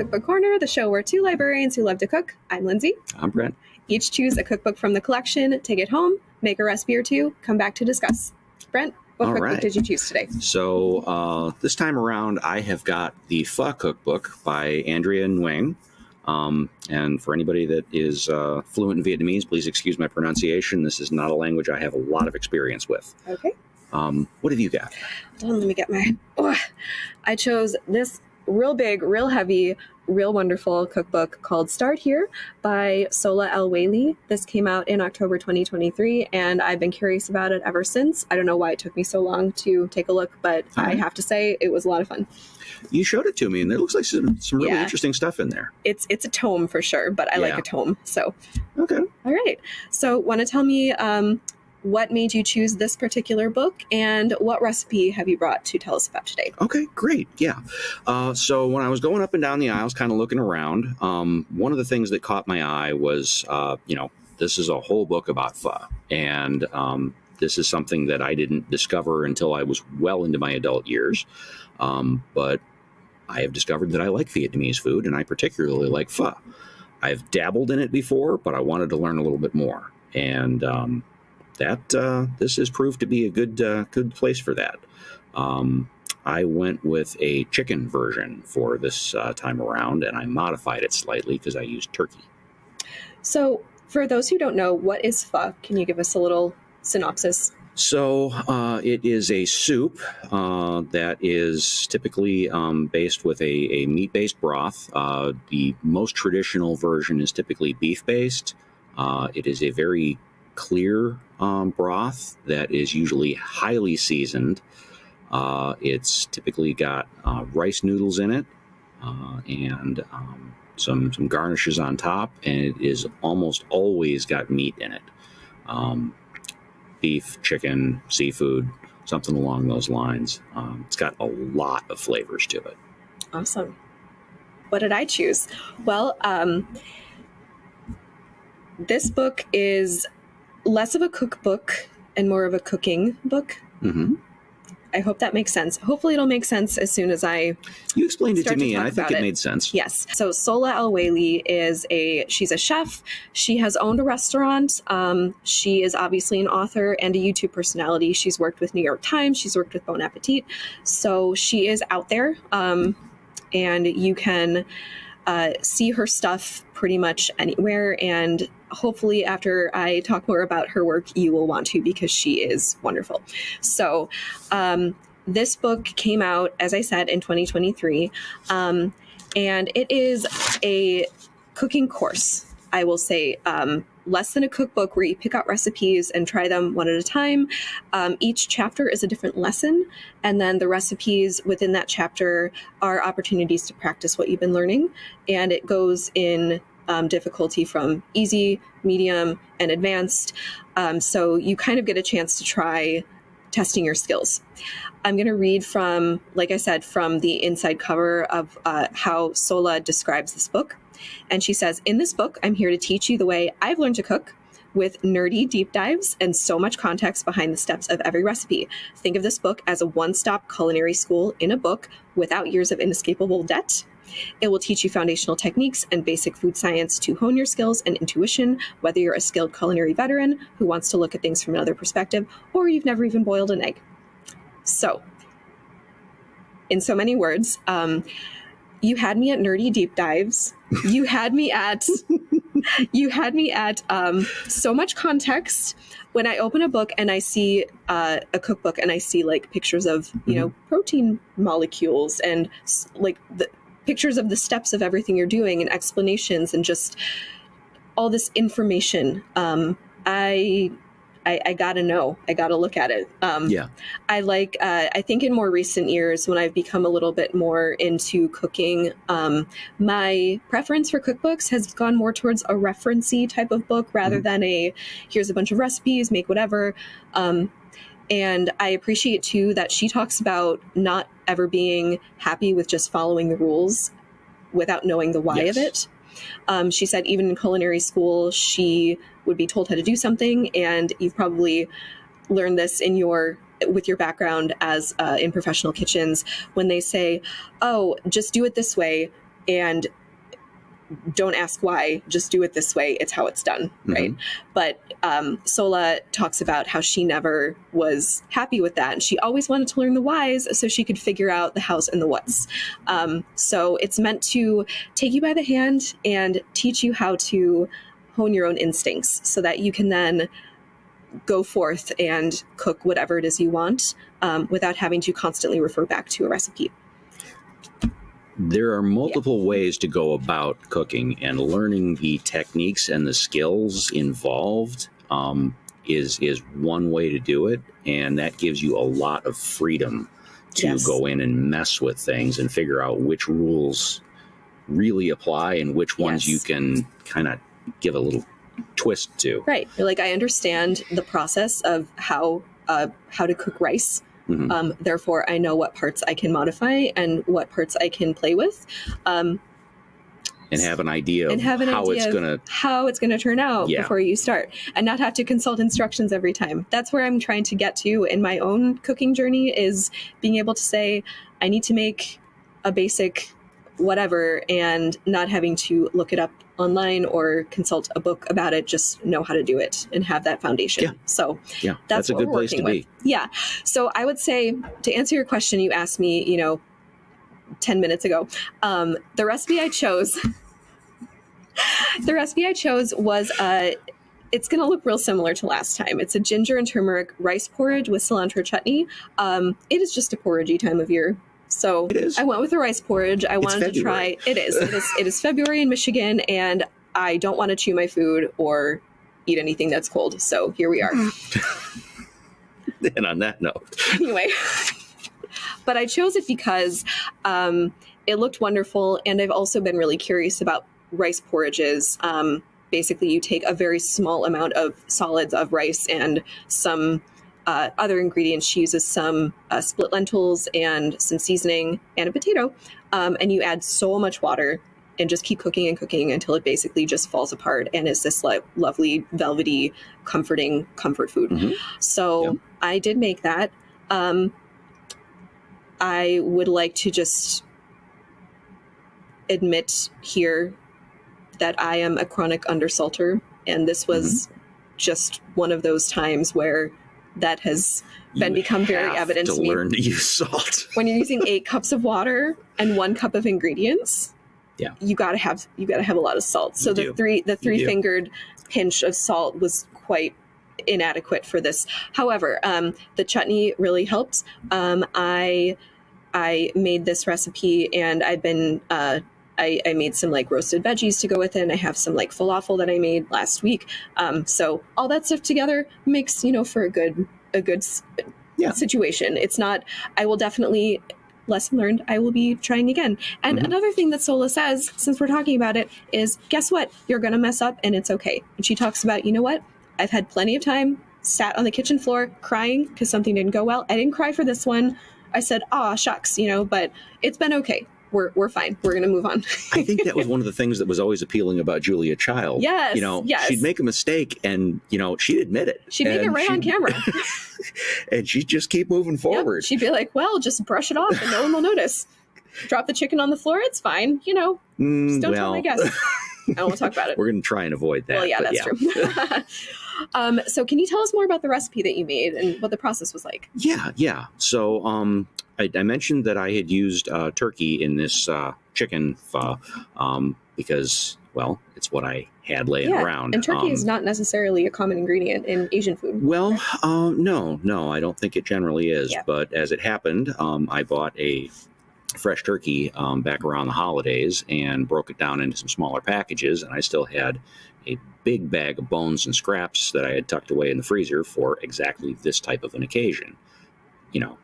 Cookbook Corner, the show where two librarians who love to cook. I'm Lindsay. I'm Brent. Each choose a cookbook from the collection, take it home, make a recipe or two, come back to discuss. Brent, what cookbook did you choose today? So this time around, I have got the Pho Cookbook by Andrea Nguyen. And for anybody that is fluent in Vietnamese, please excuse my pronunciation. This is not a language I have a lot of experience with. Okay. What have you got? Let me get my... I chose this real big, real heavy, real wonderful cookbook called Start Here by Sola El-Waylly. This came out in October 2023, and I've been curious about it ever since. I don't know why it took me so long to take a look, but I have to say it was a lot of fun. You showed it to me, and there looks like some really interesting stuff in there. It's a tome for sure, but I like a tome. So, okay. All right. So, want to tell me what made you choose this particular book, and what recipe have you brought to tell us about today? Okay, great. Yeah. So when I was going up and down the aisles, kind of looking around, one of the things that caught my eye was, this is a whole book about pho. And this is something that I didn't discover until I was well into my adult years. But I have discovered that I like Vietnamese food, and I particularly like pho. I've dabbled in it before, but I wanted to learn a little bit more. And this has proved to be a good place for that. I went with a chicken version for this time around, and I modified it slightly because I used turkey. So for those who don't know, what is pho? Can you give us a little synopsis? So it is a soup that is typically based with a meat-based broth. The most traditional version is typically beef-based. It is a very clear broth that is usually highly seasoned. It's typically got rice noodles in it and some garnishes on top, and it is almost always got meat in it. Beef, chicken, seafood, something along those lines. It's got a lot of flavors to it. Awesome. What did I choose? Well, this book is less of a cookbook and more of a cooking book. Mm-hmm. I hope that makes sense. Hopefully it'll make sense as soon as You explained it to me, and I think it made sense. Yes. So Sola El-Waylly she's a chef. She has owned a restaurant. She is obviously an author and a YouTube personality. She's worked with New York Times. She's worked with Bon Appetit. So she is out there, and you can see her stuff pretty much anywhere. And hopefully after I talk more about her work, you will want to, because she is wonderful. So this book came out, as I said, in 2023. And it is a cooking course, I will say, less than a cookbook where you pick out recipes and try them one at a time. Each chapter is a different lesson. And then the recipes within that chapter are opportunities to practice what you've been learning. And it goes in difficulty from easy, medium, and advanced. So you kind of get a chance to try testing your skills. I'm going to read from, like I said, from the inside cover of how Sola describes this book. And she says, "In this book, I'm here to teach you the way I've learned to cook, with nerdy deep dives and so much context behind the steps of every recipe. Think of this book as a one-stop culinary school in a book without years of inescapable debt. It will teach you foundational techniques and basic food science to hone your skills and intuition, whether you're a skilled culinary veteran who wants to look at things from another perspective, or you've never even boiled an egg." So, in so many words, you had me at nerdy deep dives. You had me at so much context. When I open a book and I see a cookbook and I see like pictures of, protein molecules and like the pictures of the steps of everything you're doing and explanations and just all this information, I gotta know. I gotta look at it. I think in more recent years, when I've become a little bit more into cooking, my preference for cookbooks has gone more towards a reference-y type of book rather than here's a bunch of recipes, make whatever. And I appreciate too that she talks about not ever being happy with just following the rules without knowing the why of it. She said even in culinary school, she would be told how to do something, and you've probably learned this with your background as in professional kitchens, when they say, "Oh, just do it this way," and don't ask why, just do it this way. It's how it's done, right? But Sola talks about how she never was happy with that. And she always wanted to learn the whys so she could figure out the hows and the whats. So it's meant to take you by the hand and teach you how to hone your own instincts so that you can then go forth and cook whatever it is you want without having to constantly refer back to a recipe. There are multiple ways to go about cooking, and learning the techniques and the skills involved is one way to do it, and that gives you a lot of freedom to go in and mess with things and figure out which rules really apply and which ones you can kind of give a little twist to. Right. Like, I understand the process of how to cook rice. Therefore, I know what parts I can modify and what parts I can play with, and have an idea of how it's going to turn out before you start, and not have to consult instructions every time. That's where I'm trying to get to in my own cooking journey, is being able to say, I need to make a basic whatever, and not having to look it up online or consult a book about it. Just know how to do it and have that foundation. So that's a good place to be. Yeah. So I would say, to answer your question, you asked me, 10 minutes ago, the recipe I chose was it's going to look real similar to last time. It's a ginger and turmeric rice porridge with cilantro chutney. It is just a porridgey time of year. So I went with the rice porridge. I wanted to try. It is February in Michigan, and I don't want to chew my food or eat anything that's cold. So here we are. And on that note, anyway, but I chose it because it looked wonderful, and I've also been really curious about rice porridges. Basically, you take a very small amount of solids of rice and some other ingredients. She uses some split lentils and some seasoning and a potato, and you add so much water and just keep cooking and cooking until it basically just falls apart and is this lovely, velvety, comforting comfort food. So I did make that. I would like to just admit here that I am a chronic undersalter, and this was just one of those times where that has become very evident to me. Learn to use salt. When you're using 8 cups of water and 1 cup of ingredients, you gotta have a lot of salt. So the three fingered pinch of salt was quite inadequate for this. However, the chutney really helped. I made this recipe, and I've been I made some like roasted veggies to go with it, and I have some like falafel that I made last week. So all that stuff together makes, for a good situation. It's not, I will definitely, lesson learned, I will be trying again. And another thing that Sola says, since we're talking about it, is guess what? You're going to mess up, and it's okay. And she talks about, what? I've had plenty of time, sat on the kitchen floor crying because something didn't go well. I didn't cry for this one. I said, shucks, but it's been okay. We're fine. We're going to move on. I think that was one of the things that was always appealing about Julia Child. Yes. She'd make a mistake, and, she'd admit it. She'd make it right on camera. And she'd just keep moving forward. Yep. She'd be like, well, just brush it off and no one will notice. Drop the chicken on the floor. It's fine. Just don't tell my guests. I don't want to talk about it. We're going to try and avoid that. Well, yeah, that's true. So can you tell us more about the recipe that you made and what the process was like? Yeah. So I mentioned that I had used turkey in this chicken pho because, well, it's what I had laying around. And turkey is not necessarily a common ingredient in Asian food. Well, no, I don't think it generally is. Yeah. But as it happened, I bought a fresh turkey back around the holidays and broke it down into some smaller packages, and I still had a big bag of bones and scraps that I had tucked away in the freezer for exactly this type of an occasion.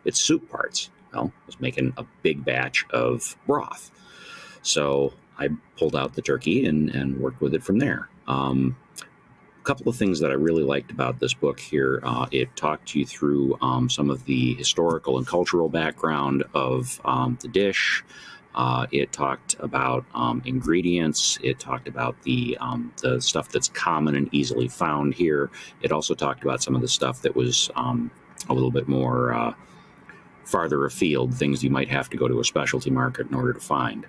It's soup parts. Well, I was making a big batch of broth. So I pulled out the turkey and worked with it from there. A couple of things that I really liked about this book here. It talked you through some of the historical and cultural background of the dish. It talked about ingredients. It talked about the stuff that's common and easily found here. It also talked about some of the stuff that was a little bit more farther afield, things you might have to go to a specialty market in order to find.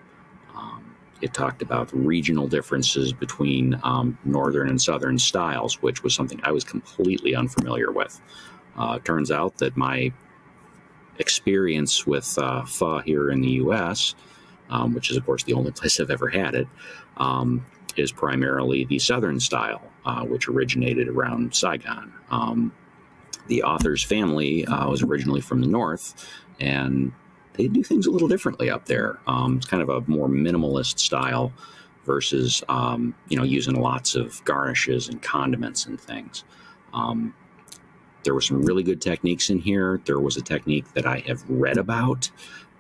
It talked about regional differences between northern and southern styles, which was something I was completely unfamiliar with. Turns out that my experience with pho here in the U.S., which is, of course, the only place I've ever had it, is primarily the southern style, which originated around Saigon. The author's family was originally from the north, and they do things a little differently up there. It's kind of a more minimalist style versus, using lots of garnishes and condiments and things. There were some really good techniques in here. There was a technique that I have read about,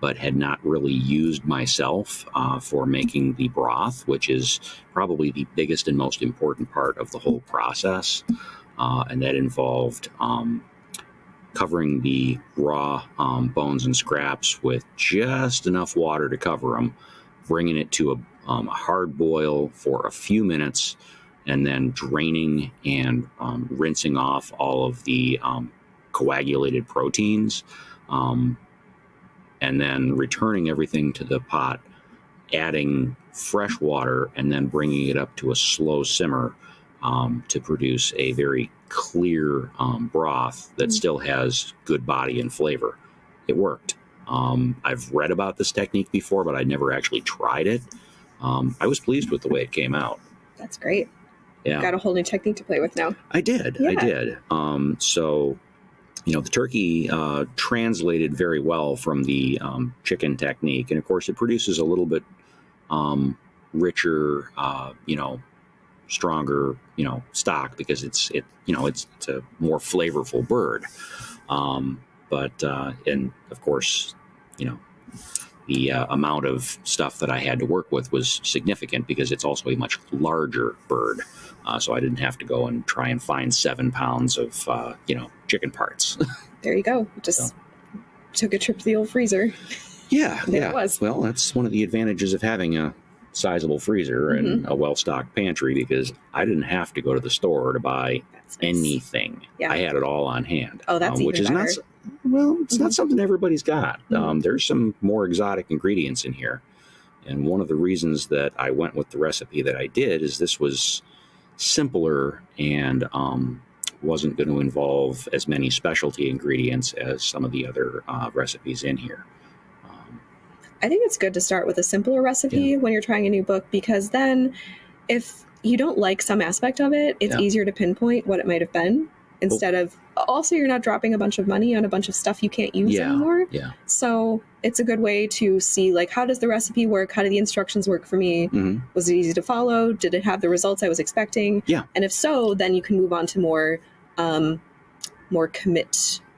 but had not really used myself for making the broth, which is probably the biggest and most important part of the whole process. And that involved covering the raw bones and scraps with just enough water to cover them, bringing it to a hard boil for a few minutes, and then draining and rinsing off all of the coagulated proteins, and then returning everything to the pot, adding fresh water, and then bringing it up to a slow simmer to produce a very clear broth that still has good body and flavor. It worked. I've read about this technique before, but I never actually tried it. I was pleased with the way it came out. That's great. Yeah. Got a whole new technique to play with now. I did. So, the turkey translated very well from the chicken technique. And of course, it produces a little bit richer, stronger, stock, because it's a more flavorful bird. And of course, the amount of stuff that I had to work with was significant because it's also a much larger bird. So I didn't have to go and try and find 7 pounds of, chicken parts. There you go. Just took a trip to the old freezer. Yeah. There it was. Well, that's one of the advantages of having a sizable freezer and a well-stocked pantry, because I didn't have to go to the store to buy anything. Yeah. I had it all on hand. Oh, that's which even is better. it's not something everybody's got. There's some more exotic ingredients in here. And one of the reasons that I went with the recipe that I did is this was simpler and wasn't going to involve as many specialty ingredients as some of the other recipes in here. I think it's good to start with a simpler recipe when you're trying a new book, because then if you don't like some aspect of it, it's easier to pinpoint what it might have been, instead of, also you're not dropping a bunch of money on a bunch of stuff you can't use anymore. Yeah. So it's a good way to see, like, how does the recipe work? How do the instructions work for me? Mm-hmm. Was it easy to follow? Did it have the results I was expecting? Yeah. And if so, then you can move on to more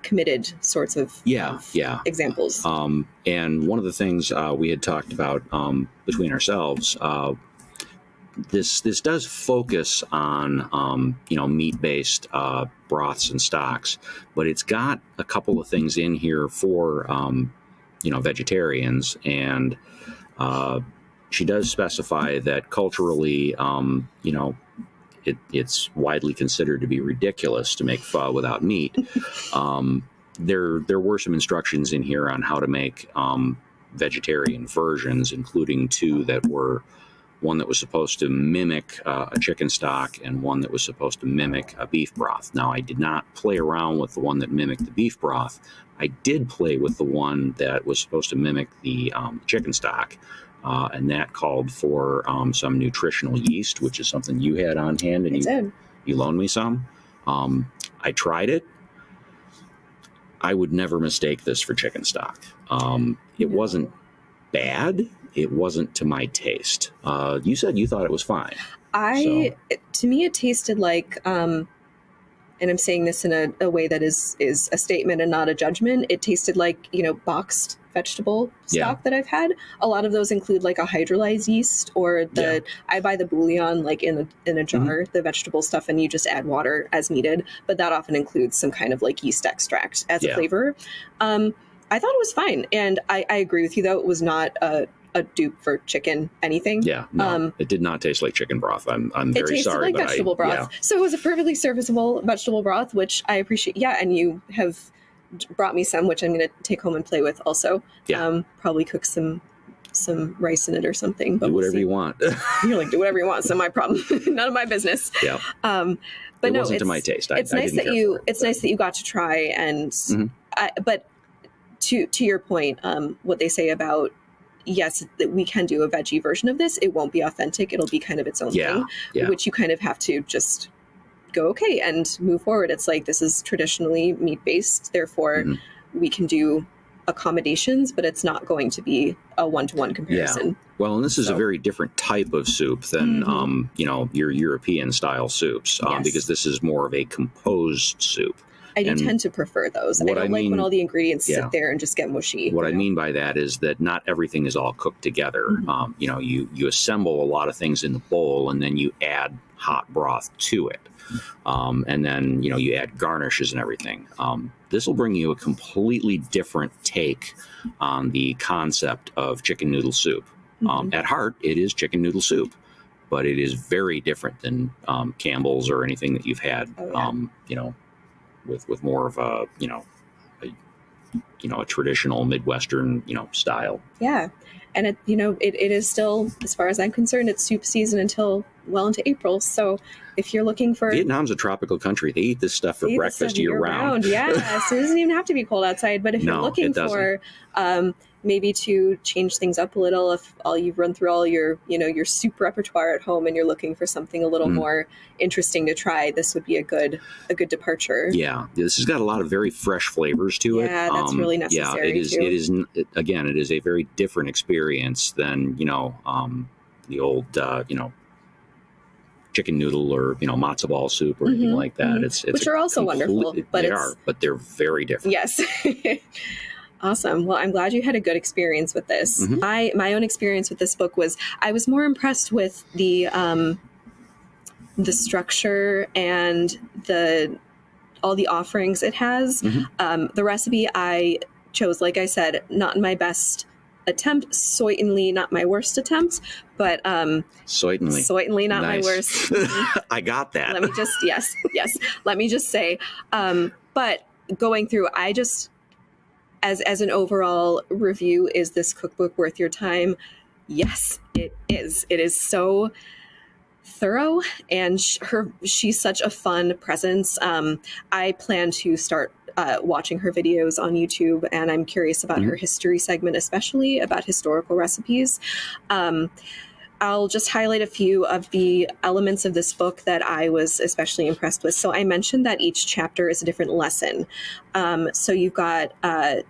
committed sorts of examples. And one of the things we had talked about between ourselves, this does focus on meat-based broths and stocks, but it's got a couple of things in here for vegetarians, and she does specify that culturally, it's widely considered to be ridiculous to make pho without meat. There were some instructions in here on how to make vegetarian versions, including 2 that were, one that was supposed to mimic a chicken stock and one that was supposed to mimic a beef broth. Now, I did not play around with the one that mimicked the beef broth. I did play with the one that was supposed to mimic the chicken stock. And that called for some nutritional yeast, which is something you had on hand, and you loaned me some. I tried it. I would never mistake this for chicken stock. It wasn't bad. It wasn't to my taste. You said you thought it was fine. To me, it tasted like, and I'm saying this in a way that is a statement and not a judgment. It tasted like, boxed vegetable stock that I've had. A lot of those include like a hydrolyzed yeast, or I buy the bouillon like in a jar, the vegetable stuff, and you just add water as needed. But that often includes some kind of like yeast extract as a flavor. I thought it was fine, and I agree with you though. It was not a dupe for chicken anything. Yeah, no, it did not taste like chicken broth. I'm very sorry, like but vegetable broth. So it was a perfectly serviceable vegetable broth, which I appreciate. Yeah, and you have brought me some, which I'm going to take home and play with also. Yeah. Probably cook some some rice in it or something. But Do we'll whatever see. you want. You're like, do whatever you want. It's not my problem. None of my business. Yeah. But it no, wasn't to my taste. It's nice that it's nice that you got to try. And but to your point, what they say about, yes, that we can do a veggie version of this. It won't be authentic. It'll be kind of its own thing, which you kind of have to just go, okay, and move forward. It's like, this is traditionally meat-based. Therefore, we can do accommodations, but it's not going to be a one-to-one comparison. Yeah. Well, and this is a very different type of soup than, your European style soups, because this is more of a composed soup. I do tend to prefer those. I don't like when all the ingredients sit there and just get mushy. What I mean by that is that not everything is all cooked together. You assemble a lot of things in the bowl, and then you add hot broth to it. And then, you add garnishes and everything. This will bring you a completely different take on the concept of chicken noodle soup. At heart, it is chicken noodle soup, but it is very different than Campbell's or anything that you've had, with more of a traditional Midwestern, style. Yeah. And it is still, as far as I'm concerned, it's soup season until well into April. So if you're looking for... Vietnam's a tropical country. They eat this stuff for breakfast year round. Yeah. So it doesn't even have to be cold outside. But if you're looking for maybe to change things up a little, if you've run through all your soup repertoire at home and you're looking for something a little more interesting to try, this would be a good departure. Yeah. This has got a lot of very fresh flavors to it. Yeah, that's really necessary. Yeah, it is a very different experience than, the old, chicken noodle or, matzo ball soup or anything like that. Which are also wonderful. But but they're very different. Yes. Awesome. Well, I'm glad you had a good experience with this. My own experience with this book was, I was more impressed with the structure and all the offerings it has. The recipe I chose, like I said, not in my best attempt, certainly not my worst attempt, but certainly not my worst. I got that. Let me just yes. Let me just say, but going through, I just, as an overall review, is this cookbook worth your time? Yes, it is. It is so thorough, and she's such a fun presence. I plan to start watching her videos on YouTube, and I'm curious about her history segment, especially about historical recipes. I'll just highlight a few of the elements of this book that I was especially impressed with. So I mentioned that each chapter is a different lesson. So you've got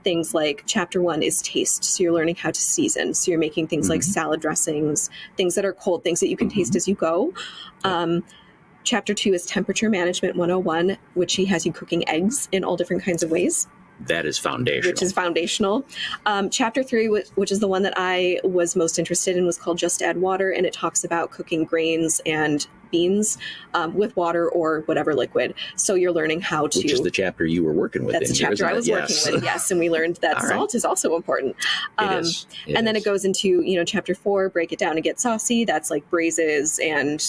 things like chapter 1 is taste. So you're learning how to season. So you're making things like salad dressings, things that are cold, things that you can taste as you go. Chapter 2 is temperature management 101, which she has you cooking eggs in all different kinds of ways. That is foundational. Which is foundational. Chapter 3, which is the one that I was most interested in, was called Just Add Water, and it talks about cooking grains and beans with water or whatever liquid. So you're learning how to... Which is the chapter you were working with. That's the chapter I was working with, yes. And we learned that salt is also important. It is. And then it goes into, chapter 4, break it down and get saucy. That's like braises and...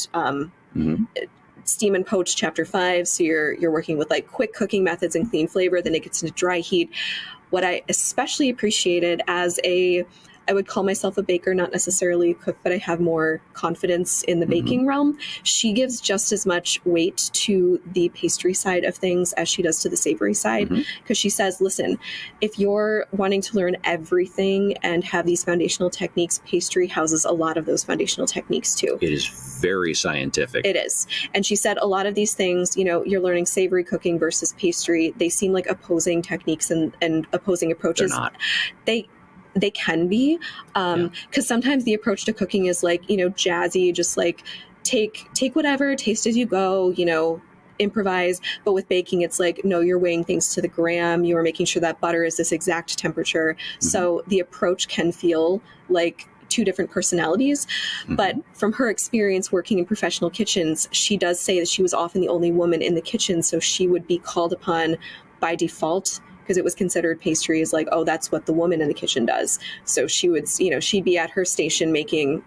steam and poach, chapter 5. So you're working with like quick cooking methods and clean flavor. Then it gets into dry heat. What I especially appreciated I would call myself a baker, not necessarily a cook, but I have more confidence in the baking realm. She gives just as much weight to the pastry side of things as she does to the savory side. Because she says, listen, if you're wanting to learn everything and have these foundational techniques, pastry houses a lot of those foundational techniques too. It is very scientific. It is. And she said a lot of these things, you're learning savory cooking versus pastry. They seem like opposing techniques and opposing approaches. They're not. They can be, because sometimes the approach to cooking is like, jazzy, just like take whatever, taste as you go, improvise. But with baking, it's like, no, you're weighing things to the gram. You are making sure that butter is this exact temperature. So the approach can feel like two different personalities. But from her experience working in professional kitchens, she does say that she was often the only woman in the kitchen. So she would be called upon by default, because it was considered pastry is like, oh, that's what the woman in the kitchen does. So she would, she'd be at her station making,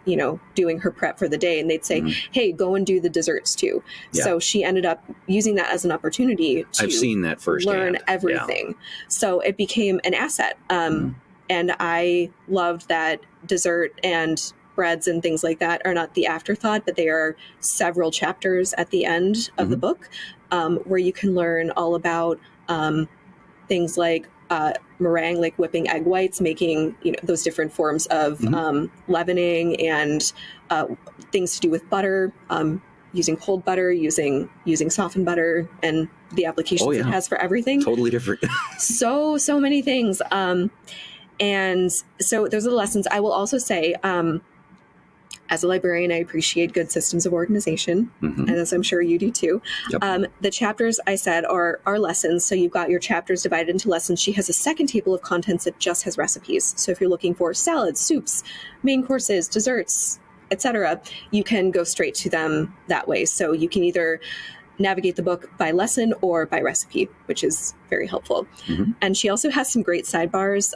doing her prep for the day. And they'd say, hey, go and do the desserts too. Yeah. So she ended up using that as an opportunity to I've seen that firsthand. Learn everything. Yeah. So it became an asset. And I loved that dessert and breads and things like that are not the afterthought, but they are several chapters at the end of the book, where you can learn all about things like meringue, like whipping egg whites, making those different forms of leavening, and things to do with butter, using cold butter, using softened butter, and the applications it has for everything. Totally different. so many things. And so those are the lessons. I will also say, as a librarian, I appreciate good systems of organization, and as I'm sure you do too. The chapters I said are lessons. So you've got your chapters divided into lessons. She has a second table of contents that just has recipes. So if you're looking for salads, soups, main courses, desserts, etc., you can go straight to them that way. So you can either navigate the book by lesson or by recipe, which is very helpful. And she also has some great sidebars.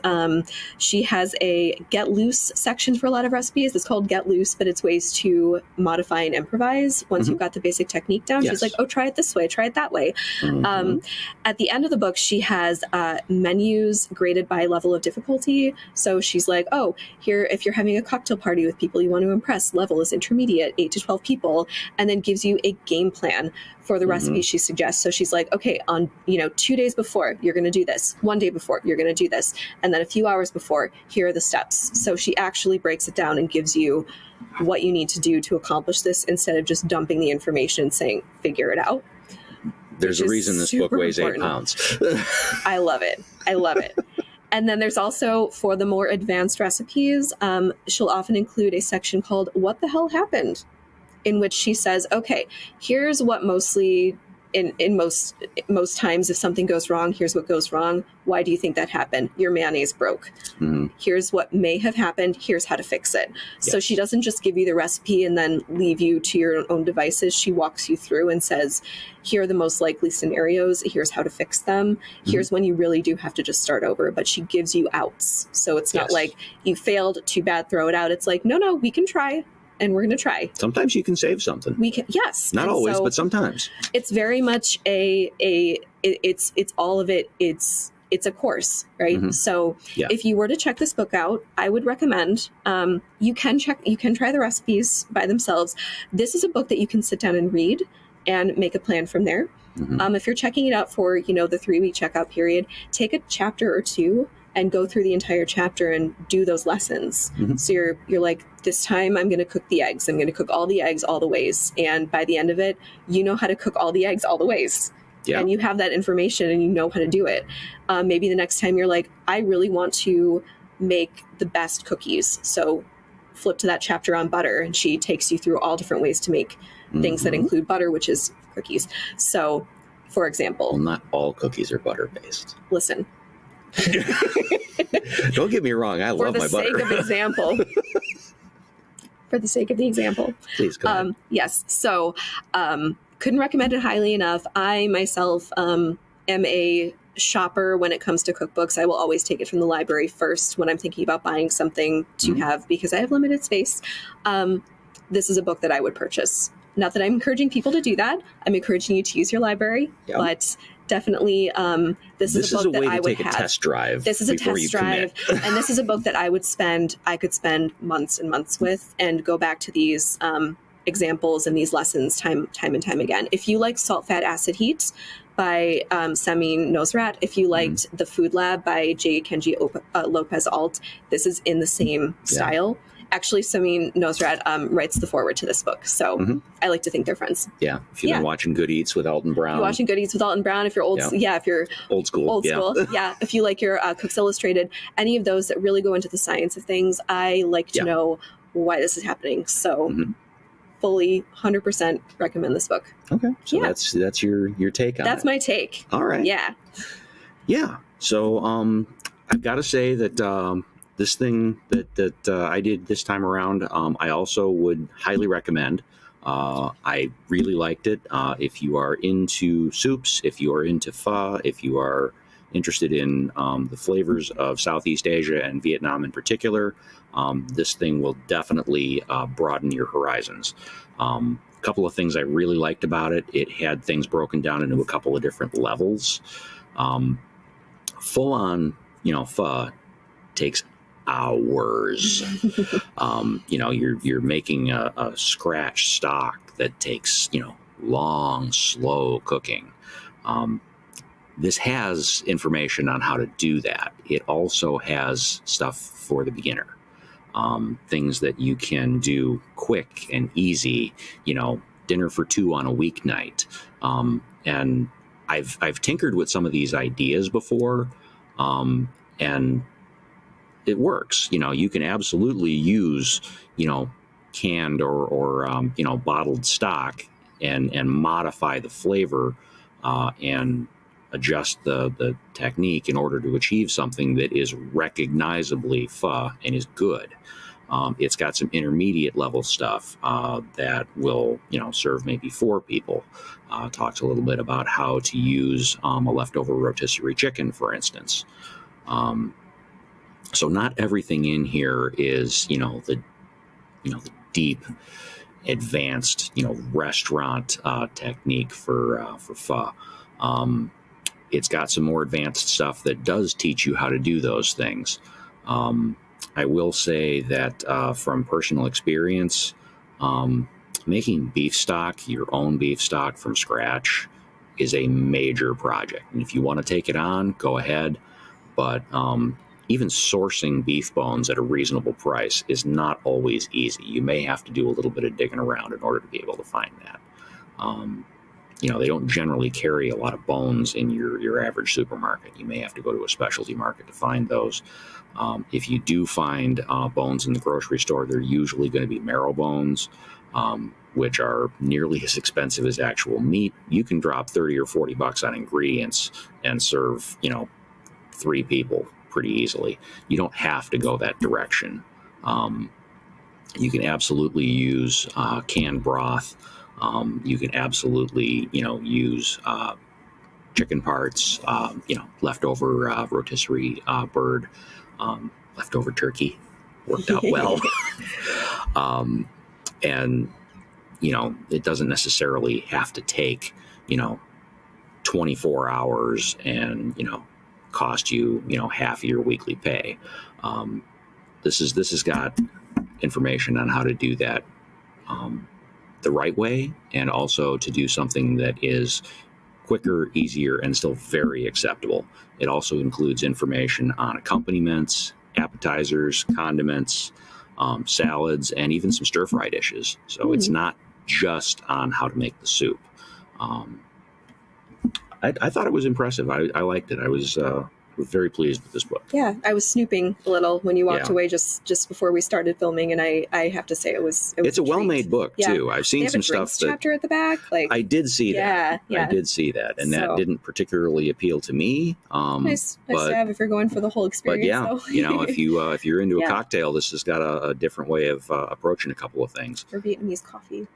She has a Get Loose section for a lot of recipes. It's called Get Loose, but it's ways to modify and improvise once you've got the basic technique down. She's like, oh, try it this way, try it that way. At the end of the book, she has menus graded by level of difficulty. So she's like, oh, here, if you're having a cocktail party with people you want to impress, level is intermediate, 8 to 12 people, and then gives you a game plan for the recipes she suggests. So she's like, okay, on 2 days before, you're going to do this. 1 day before, you're going to do this. And then a few hours before, here are the steps. So she actually breaks it down and gives you what you need to do to accomplish this, instead of just dumping the information and saying, figure it out. There's a reason this book weighs 8 pounds. I love it. I love it. And then there's also, for the more advanced recipes, she'll often include a section called What the Hell Happened?, in which she says, okay, here's what mostly, in most times, if something goes wrong, here's what goes wrong. Why do you think that happened? Your mayonnaise broke. Here's what may have happened. Here's how to fix it. So she doesn't just give you the recipe and then leave you to your own devices. She walks you through and says, here are the most likely scenarios. Here's how to fix them. Here's when you really do have to just start over. But she gives you outs. So it's not like you failed, too bad, throw it out. It's like, no, we can try. And we're going to try. Sometimes you can save something. We can, yes. Not always, but sometimes. It's very much it's all of it. It's a course, right? So if you were to check this book out, I would recommend, you can try the recipes by themselves. This is a book that you can sit down and read and make a plan from there. If you're checking it out for, the 3-week checkout period, take a chapter or two and go through the entire chapter and do those lessons. So you're like, this time I'm going to cook the eggs. I'm going to cook all the eggs all the ways. And by the end of it, you know how to cook all the eggs all the ways. And you have that information and you know how to do it. Maybe the next time you're like, I really want to make the best cookies. So flip to that chapter on butter, and she takes you through all different ways to make things that include butter, which is cookies. So, for example... Well, not all cookies are butter-based. Listen... Don't get me wrong, I love my butter. For the sake of the example. Please go ahead. Yes. So couldn't recommend it highly enough. I myself am a shopper when it comes to cookbooks. I will always take it from the library first when I'm thinking about buying something to have, because I have limited space. This is a book that I would purchase. Not that I'm encouraging people to do that. I'm encouraging you to use your library, but definitely this is a book that I would have. Test drive. This is a test drive, and this is a book that I could spend months and months with, and go back to these examples and these lessons time and time again. If you like Salt, Fat, Acid, Heat by Samin Nosrat, if you liked The Food Lab by J. Kenji Lopez Alt, this is in the same style. Actually, Samin Nosrat writes the foreword to this book, so I like to think they're friends. Yeah, if you've been watching Good Eats with Alton Brown. You're watching Good Eats with Alton Brown. If you're if you're old school. If you like your Cooks Illustrated, any of those that really go into the science of things, I like to know why this is happening. So fully 100% recommend this book. Okay, so that's your take on it. That's my take. All right. Yeah. So I've got to say that this thing that I did this time around, I also would highly recommend. I really liked it. If you are into soups, if you are into pho, if you are interested in the flavors of Southeast Asia and Vietnam in particular, this thing will definitely broaden your horizons. A couple of things I really liked about it. It had things broken down into a couple of different levels. Full on, pho takes hours. You're making a scratch stock that takes, long, slow cooking. This has information on how to do that. It also has stuff for the beginner. Things that you can do quick and easy, dinner for two on a weeknight. And I've tinkered with some of these ideas before, and it works. You can absolutely use, canned or bottled stock and modify the flavor and adjust the technique in order to achieve something that is recognizably pho and is good. It's got some intermediate level stuff that will, serve maybe 4 people. Talks a little bit about how to use a leftover rotisserie chicken, for instance. So not everything in here is, the deep, advanced, restaurant technique for pho. It's got some more advanced stuff that does teach you how to do those things. I will say that from personal experience, making beef stock, your own beef stock from scratch, is a major project. And if you want to take it on, go ahead. But even sourcing beef bones at a reasonable price is not always easy. You may have to do a little bit of digging around in order to be able to find that. They don't generally carry a lot of bones in your average supermarket. You may have to go to a specialty market to find those. If you do find bones in the grocery store, they're usually going to be marrow bones, which are nearly as expensive as actual meat. You can drop $30 or $40 on ingredients and serve, 3 people pretty easily. You don't have to go that direction. You can absolutely use canned broth. You can absolutely, use chicken parts, leftover rotisserie bird, leftover turkey. Worked out well. And, it doesn't necessarily have to take, 24 hours and, cost you, half of your weekly pay. This has got information on how to do that the right way, and also to do something that is quicker, easier, and still very acceptable. It also includes information on accompaniments, appetizers, condiments, salads, and even some stir-fry dishes. So it's not just on how to make the soup. I thought it was impressive. I liked it. I was very pleased with this book. Yeah, I was snooping a little when you walked away just before we started filming, and I have to say it was it's a well-made book too. I've seen some stuff that chapter at the back. I did see that. I did see that, and that didn't particularly appeal to me. Nice to have if you're going for the whole experience. But yeah, if you're into a cocktail, this has got a different way of approaching a couple of things. For Vietnamese coffee.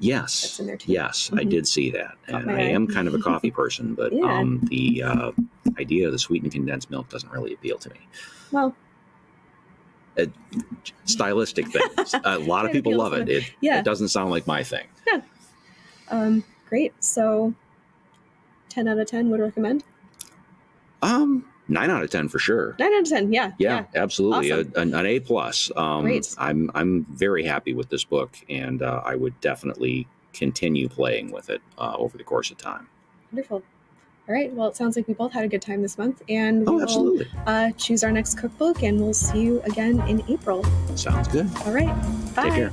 Yes. That's in there too. Yes, I did see that. And I am kind of a coffee person, but the idea of the sweetened condensed milk doesn't really appeal to me. Well, stylistic things. A lot of people love it. It doesn't sound like my thing. Yeah. Great. So 10 out of 10 would recommend? 9 out of 10 for sure. 9 out of 10. Yeah. Absolutely. Awesome. An A+. Great. I'm very happy with this book, and I would definitely continue playing with it over the course of time. Wonderful. All right. Well, it sounds like we both had a good time this month, and we'll absolutely. Choose our next cookbook, and we'll see you again in April. Sounds good. All right. Bye. Take care.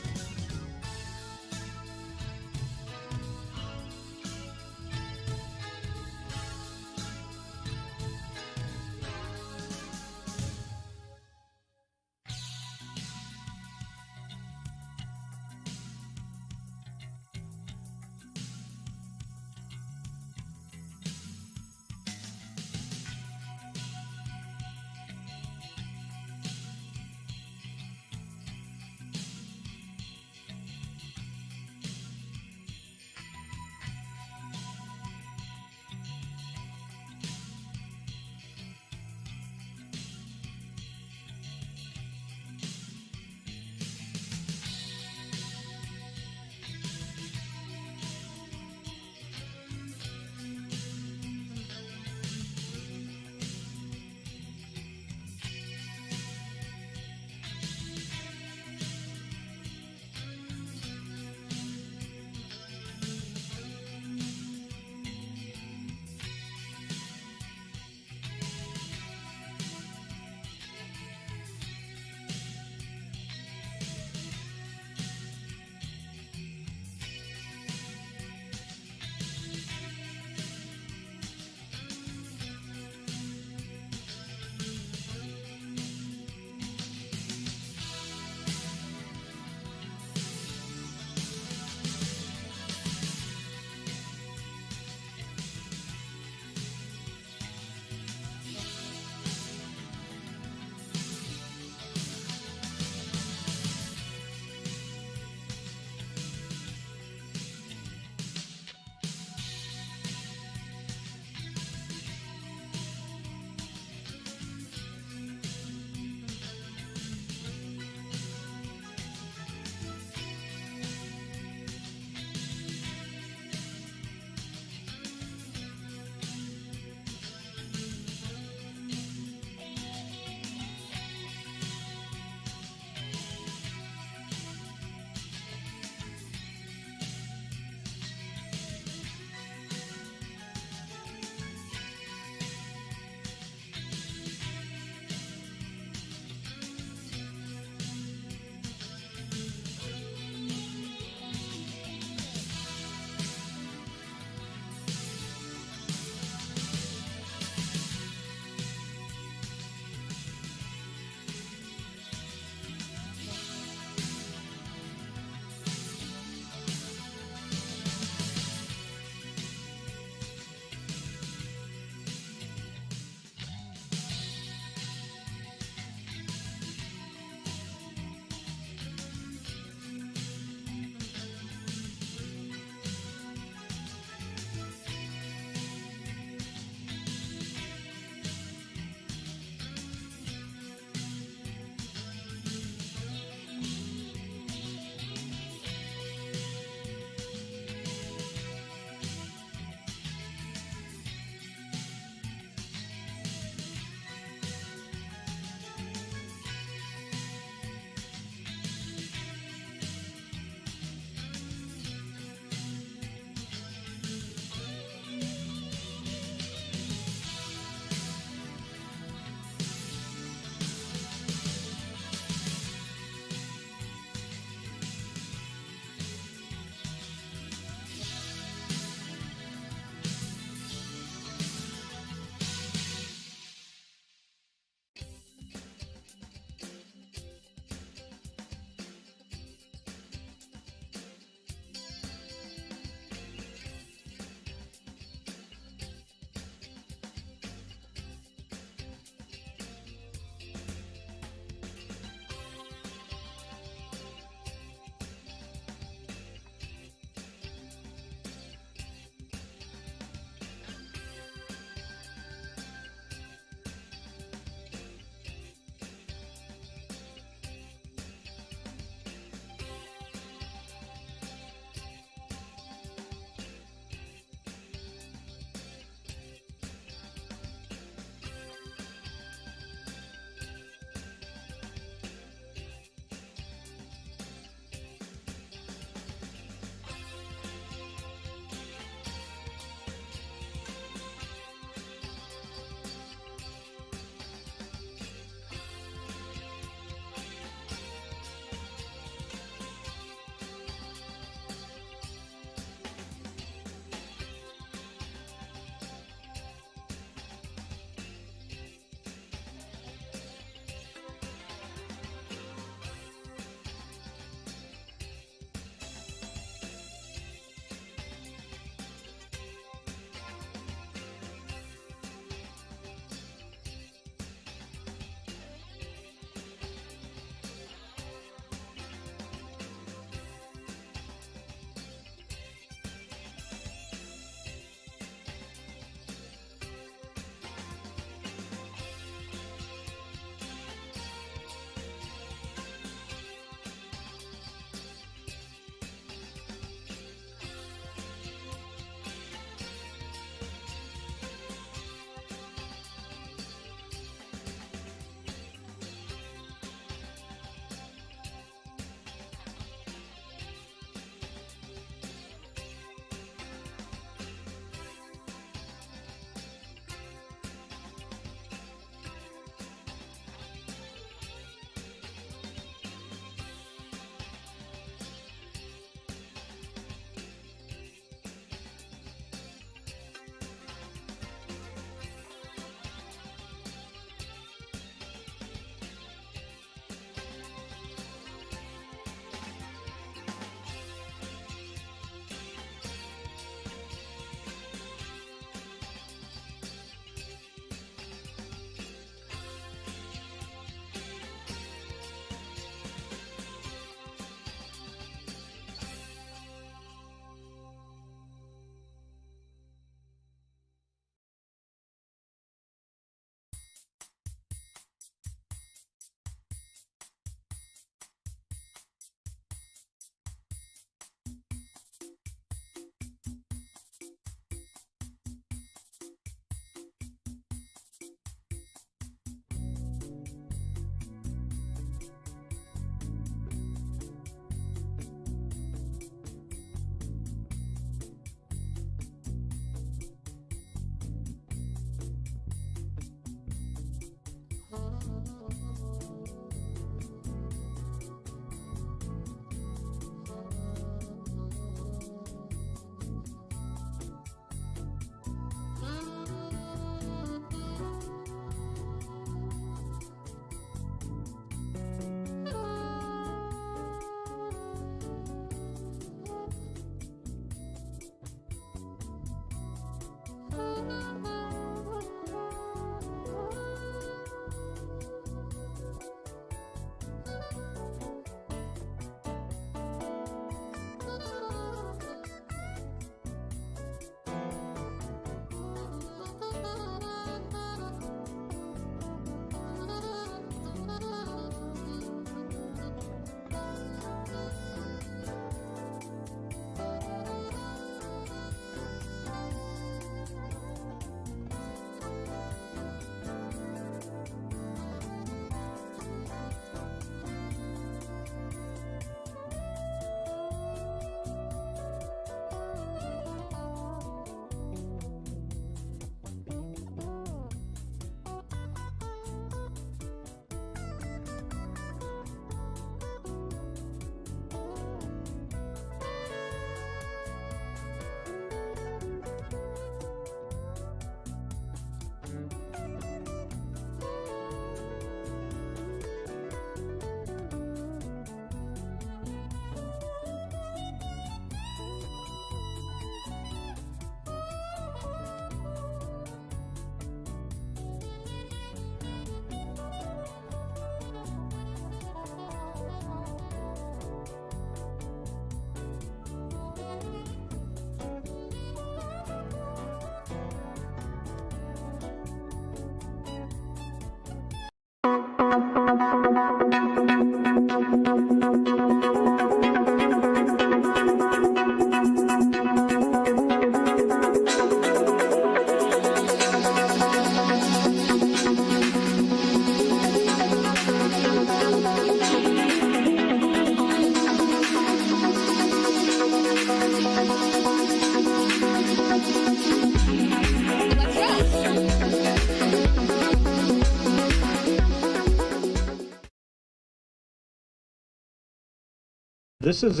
This is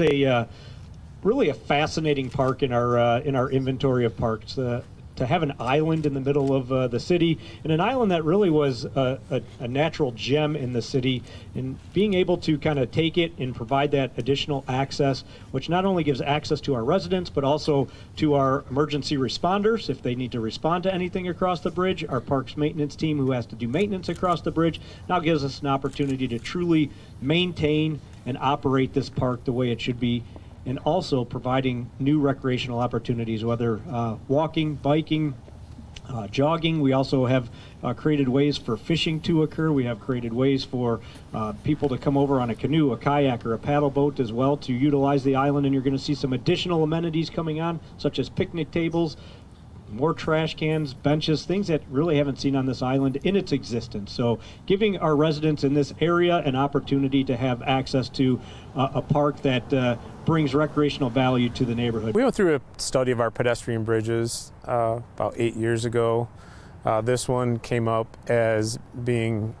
really a fascinating park in our inventory of parks. To have an island in the middle of the city, and an island that really was a natural gem in the city, and being able to kind of take it and provide that additional access, which not only gives access to our residents, but also to our emergency responders if they need to respond to anything across the bridge. Our parks maintenance team, who has to do maintenance across the bridge, now gives us an opportunity to truly maintain and operate this park the way it should be, and also providing new recreational opportunities, whether walking, biking, jogging. We also have created ways for fishing to occur. We have created ways for people to come over on a canoe, a kayak, or a paddle boat as well to utilize the island, and you're going to see some additional amenities coming on, such as picnic tables, more trash cans, benches, things that really haven't seen on this island in its existence. So giving our residents in this area an opportunity to have access to a park that brings recreational value to the neighborhood. We went through a study of our pedestrian bridges about 8 years ago. This one came up as being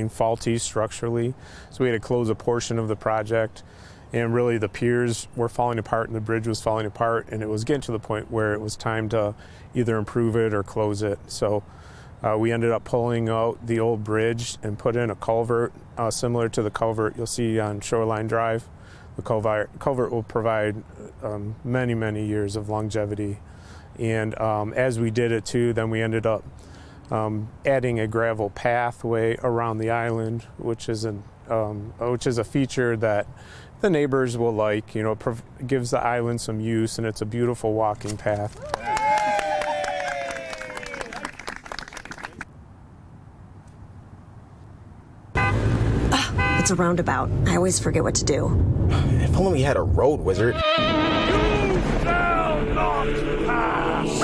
faulty structurally, so we had to close a portion of the project. And really the piers were falling apart and the bridge was falling apart, and it was getting to the point where it was time to either improve it or close it. So we ended up pulling out the old bridge and put in a culvert similar to the culvert you'll see on Shoreline Drive. The culvert will provide many, many years of longevity. And as we did it too, then we ended up adding a gravel pathway around the island, which is a feature that the neighbors will like. You know, it gives the island some use, and it's a beautiful walking path. It's a roundabout. I always forget what to do. If only we had a road wizard. You shall not pass!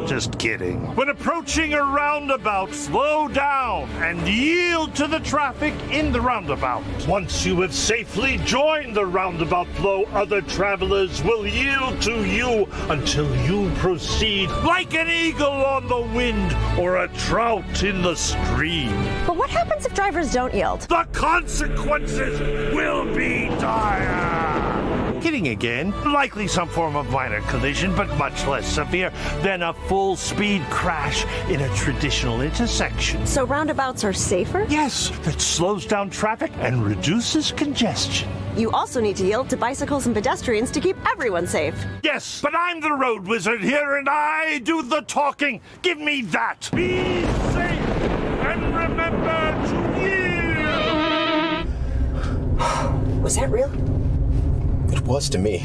Just kidding. When approaching a roundabout, slow down and yield to the traffic in the roundabout. Once you have safely joined the roundabout flow, other travelers will yield to you until you proceed like an eagle on the wind or a trout in the stream. But what happens if drivers don't yield? The consequences will be dire. Hitting again, likely some form of minor collision, but much less severe than a full-speed crash in a traditional intersection. So roundabouts are safer? Yes, that slows down traffic and reduces congestion. You also need to yield to bicycles and pedestrians to keep everyone safe. Yes, but I'm the road wizard here and I do the talking. Give me that. Be safe and remember to yield. Was that real? It was to me.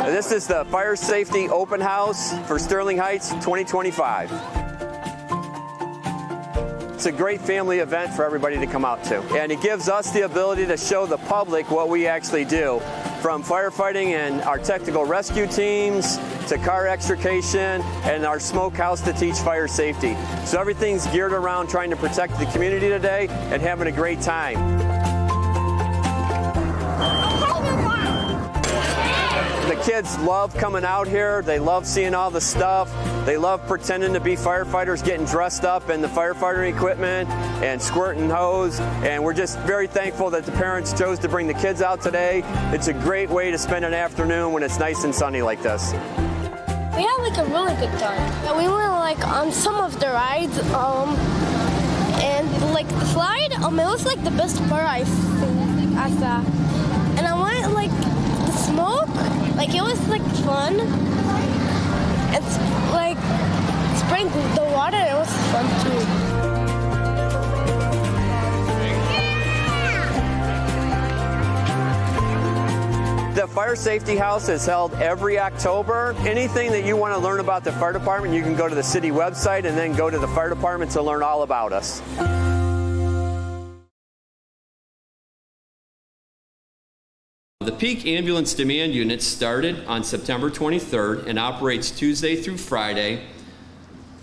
This is the Fire Safety Open House for Sterling Heights 2025. It's a great family event for everybody to come out to. And it gives us the ability to show the public what we actually do, from firefighting and our technical rescue teams to car extrication and our smokehouse to teach fire safety. So everything's geared around trying to protect the community today and having a great time. The kids love coming out here. They love seeing all the stuff. They love pretending to be firefighters, getting dressed up in the firefighting equipment and squirting hose. And we're just very thankful that the parents chose to bring the kids out today. It's a great way to spend an afternoon when it's nice and sunny like this. We had like a really good time. Yeah, we went like on some of the rides, and like the slide, it was like the best part I thought. And I went like the smoke, like it was like fun. It's like spraying the water, it was fun too. The Fire Safety House is held every October. Anything that you want to learn about the fire department, you can go to the city website and then go to the fire department to learn all about us. The Peak Ambulance Demand Unit started on September 23rd and operates Tuesday through Friday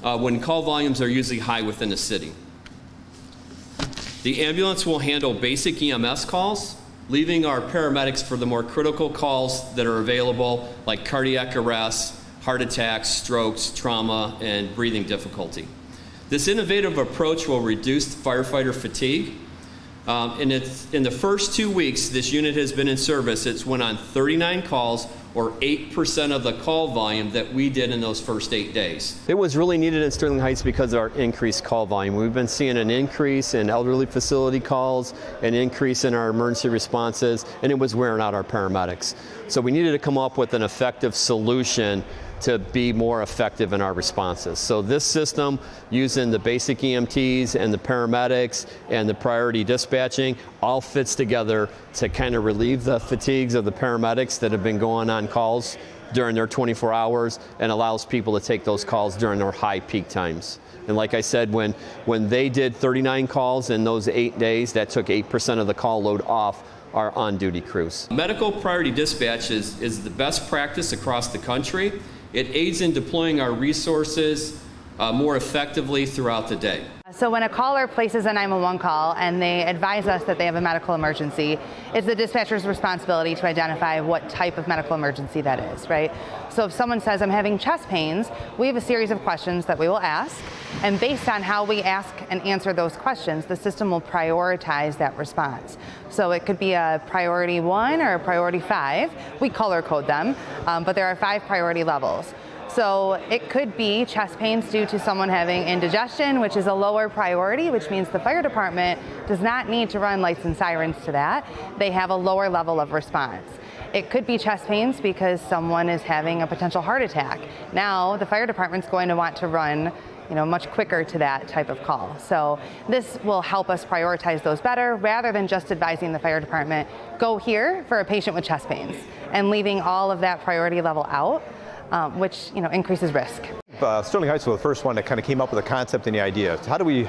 when call volumes are usually high within the city. The ambulance will handle basic EMS calls, leaving our paramedics for the more critical calls that are available, like cardiac arrest, heart attacks, strokes, trauma, and breathing difficulty. This innovative approach will reduce firefighter fatigue. And in the first 2 weeks this unit has been in service, it's went on 39 calls, or 8% of the call volume that we did in those first 8 days. It was really needed in Sterling Heights because of our increased call volume. We've been seeing an increase in elderly facility calls, an increase in our emergency responses, and it was wearing out our paramedics. So we needed to come up with an effective solution to be more effective in our responses. So this system, using the basic EMTs and the paramedics and the priority dispatching, all fits together to kind of relieve the fatigues of the paramedics that have been going on calls during their 24 hours and allows people to take those calls during their high peak times. And like I said, when they did 39 calls in those 8 days, that took 8% of the call load off our on-duty crews. Medical priority dispatch is the best practice across the country. It aids in deploying our resources more effectively throughout the day. So when a caller places a 911 call and they advise us that they have a medical emergency, it's the dispatcher's responsibility to identify what type of medical emergency that is, right? So if someone says, I'm having chest pains, we have a series of questions that we will ask, and based on how we ask and answer those questions, the system will prioritize that response. So it could be a priority 1 or a priority 5. We color code them, but there are 5 priority levels. So it could be chest pains due to someone having indigestion, which is a lower priority, which means the fire department does not need to run lights and sirens to that. They have a lower level of response. It could be chest pains because someone is having a potential heart attack. Now the fire department's going to want to run much quicker to that type of call. So this will help us prioritize those better rather than just advising the fire department, go here for a patient with chest pains, and leaving all of that priority level out. Which increases risk. Sterling Heights was the first one that kind of came up with the concept and the idea. How do we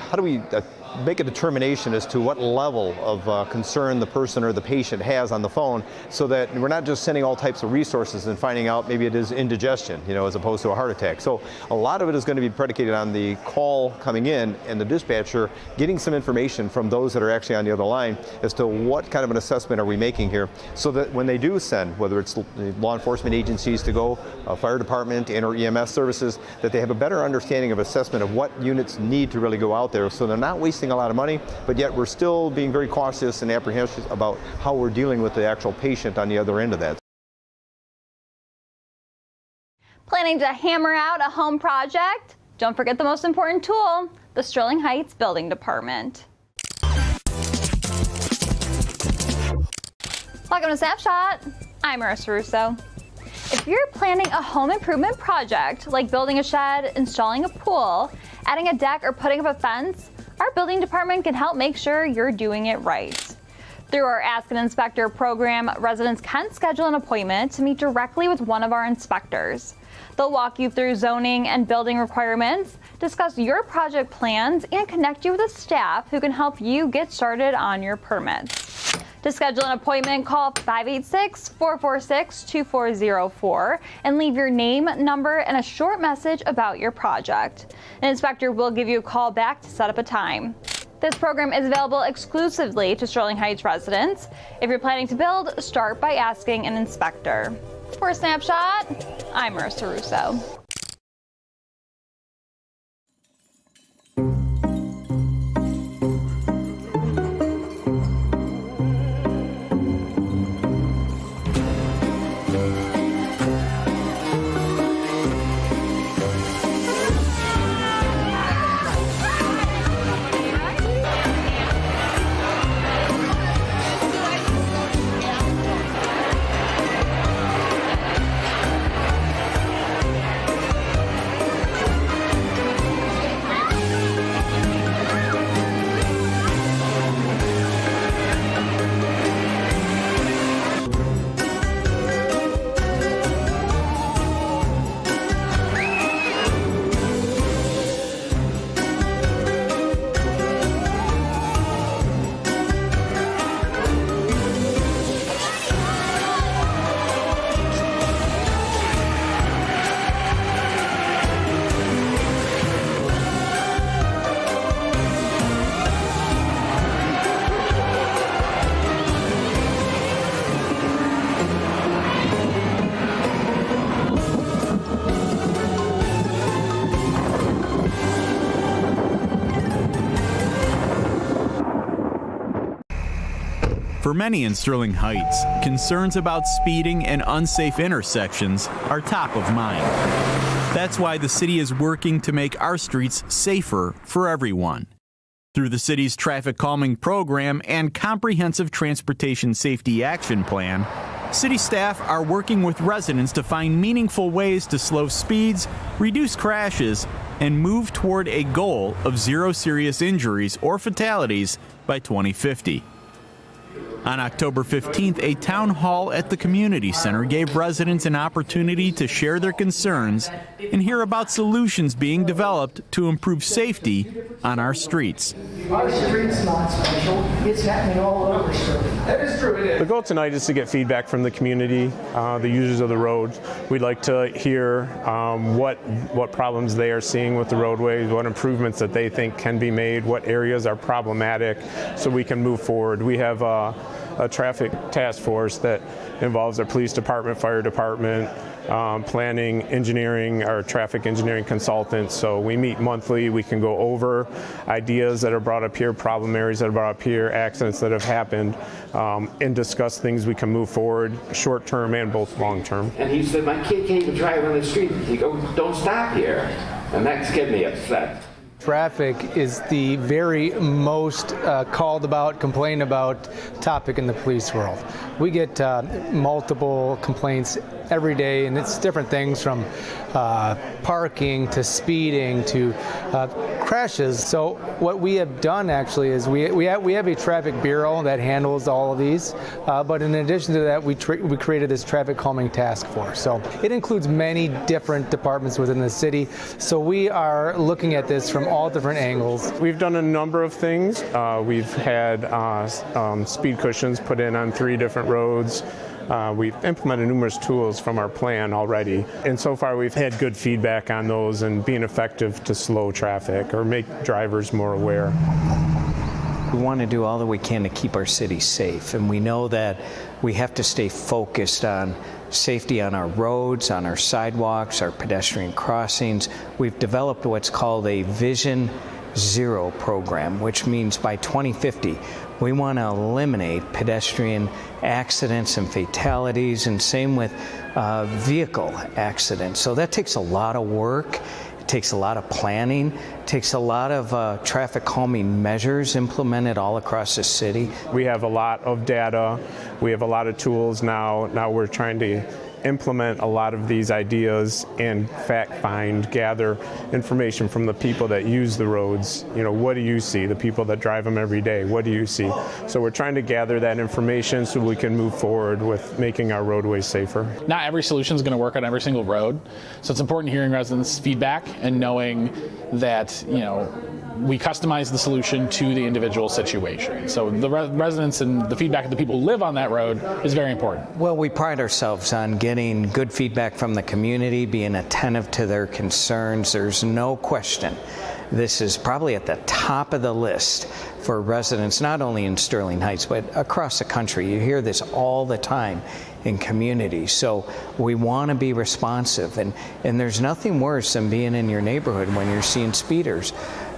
make a determination as to what level of concern the person or the patient has on the phone, so that we're not just sending all types of resources and finding out maybe it is indigestion, as opposed to a heart attack. So a lot of it is going to be predicated on the call coming in and the dispatcher getting some information from those that are actually on the other line as to what kind of an assessment are we making here, so that when they do send, whether it's law enforcement agencies to go, fire department and or EMS services, that they have a better understanding of assessment of what units need to really go out there, so they're not wasting a lot of money, but yet we're still being very cautious and apprehensive about how we're dealing with the actual patient on the other end of that. Planning to hammer out a home project? Don't forget the most important tool, the Sterling Heights Building Department. Welcome to Snapshot. I'm Marissa Russo. If you're planning a home improvement project, like building a shed, installing a pool, adding a deck, or putting up a fence, our building department can help make sure you're doing it right. Through our Ask an Inspector program, residents can schedule an appointment to meet directly with one of our inspectors. They'll walk you through zoning and building requirements, discuss your project plans, and connect you with a staff who can help you get started on your permits. To schedule an appointment, call 586-446-2404 and leave your name, number, and a short message about your project. An inspector will give you a call back to set up a time. This program is available exclusively to Sterling Heights residents. If you're planning to build, start by asking an inspector. For Snapshot, I'm Marissa Russo. For many in Sterling Heights, concerns about speeding and unsafe intersections are top of mind. That's why the city is working to make our streets safer for everyone. Through the city's traffic calming program and comprehensive transportation safety action plan, city staff are working with residents to find meaningful ways to slow speeds, reduce crashes, and move toward a goal of zero serious injuries or fatalities by 2050. On October 15th, a town hall at the community center gave residents an opportunity to share their concerns and hear about solutions being developed to improve safety on our streets. Our street's not special. It's happening all over Sterling. That is true, it is. The goal tonight is to get feedback from the community, the users of the roads. We'd like to hear what problems they are seeing with the roadways, what improvements that they think can be made, what areas are problematic, so we can move forward. We have a traffic task force that involves our police department, fire department, planning, engineering, our traffic engineering consultants. So we meet monthly. We can go over ideas that are brought up here, problem areas that are brought up here, accidents that have happened, and discuss things we can move forward, short term and both long term. And he said, my kid can't even drive on the street. He goes, don't stop here. And that scared me upset. Traffic is the very most called about, complained about topic in the police world. We get multiple complaints every day, and it's different things from parking to speeding to crashes. So what we have done actually is we have a traffic bureau that handles all of these, but in addition to that, we created this traffic calming task force. So it includes many different departments within the city. So we are looking at this from all different angles. We've done a number of things. We've had speed cushions put in on 3 different roads. We've implemented numerous tools from our plan already, and so far we've had good feedback on those and being effective to slow traffic or make drivers more aware. We want to do all that we can to keep our city safe, and we know that we have to stay focused on safety on our roads, on our sidewalks, our pedestrian crossings. We've developed what's called a Vision Zero program, which means by 2050, we want to eliminate pedestrian accidents and fatalities, and same with vehicle accidents. So that takes a lot of work. It takes a lot of planning. It takes a lot of traffic calming measures implemented all across the city. We have a lot of data. We have a lot of tools now. Now we're trying to implement a lot of these ideas and fact find, gather information from the people that use the roads. You know, what do you see? The people that drive them every day, what do you see? So we're trying to gather that information so we can move forward with making our roadways safer. Not every solution is going to work on every single road, so it's important hearing residents' feedback and knowing that, you know, we customize the solution to the individual situation. So the residents and the feedback of the people who live on that road is very important. Well, we pride ourselves on getting good feedback from the community, being attentive to their concerns. There's no question this is probably at the top of the list for residents, not only in Sterling Heights, but across the country. You hear this all the time in communities. So we want to be responsive, and there's nothing worse than being in your neighborhood when you're seeing speeders,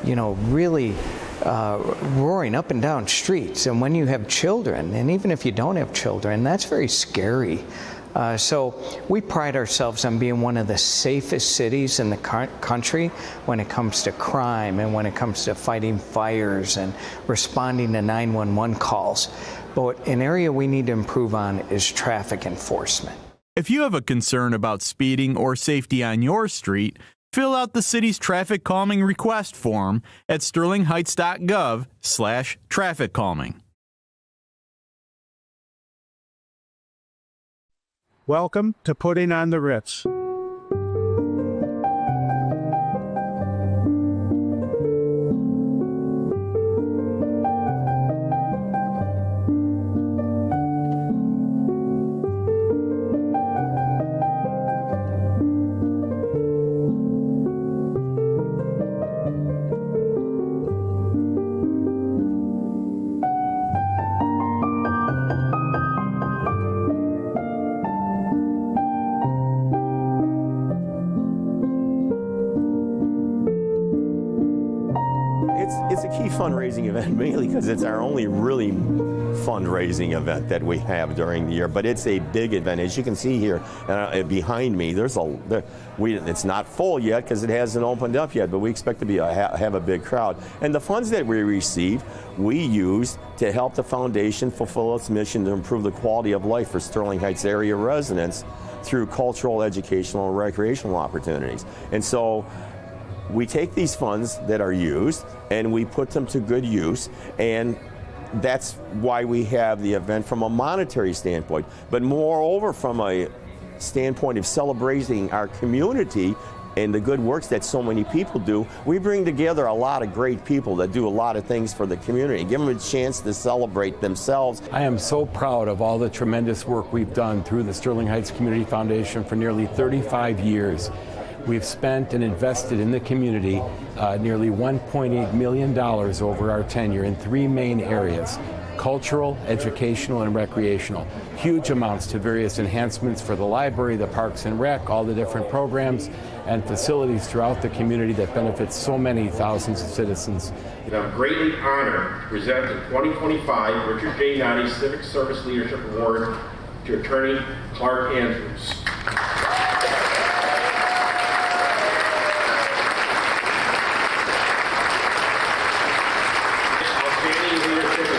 you know, really roaring up and down streets. And when you have children, and even if you don't have children, that's very scary. So we pride ourselves on being one of the safest cities in the country when it comes to crime and when it comes to fighting fires and responding to 911 calls. But an area we need to improve on is traffic enforcement. If you have a concern about speeding or safety on your street, fill out the city's traffic calming request form at sterlingheights.gov/traffic calming. Welcome to Putting on the Ritz. fundraising event mainly because it's our only really fundraising event that we have during the year, but it's a big event. As you can see here behind me, it's not full yet because it hasn't opened up yet, but we expect to have a big crowd. And the funds that we receive, we use to help the foundation fulfill its mission to improve the quality of life for Sterling Heights area residents through cultural, educational, and recreational opportunities. And so we take these funds that are used and we put them to good use, and that's why we have the event from a monetary standpoint, but moreover from a standpoint of celebrating our community and the good works that so many people do. We bring together a lot of great people that do a lot of things for the community, give them a chance to celebrate themselves. I am so proud of all the tremendous work we've done through the Sterling Heights Community Foundation for nearly 35 years. We've spent and invested in the community nearly $1.8 million over our tenure in three main areas: cultural, educational, and recreational. Huge amounts to various enhancements for the library, the Parks and Rec, all the different programs and facilities throughout the community that benefit so many thousands of citizens. I'm greatly honored to present the 2025 Richard J. Noddy Civic Service Leadership Award to Attorney Clark Andrews.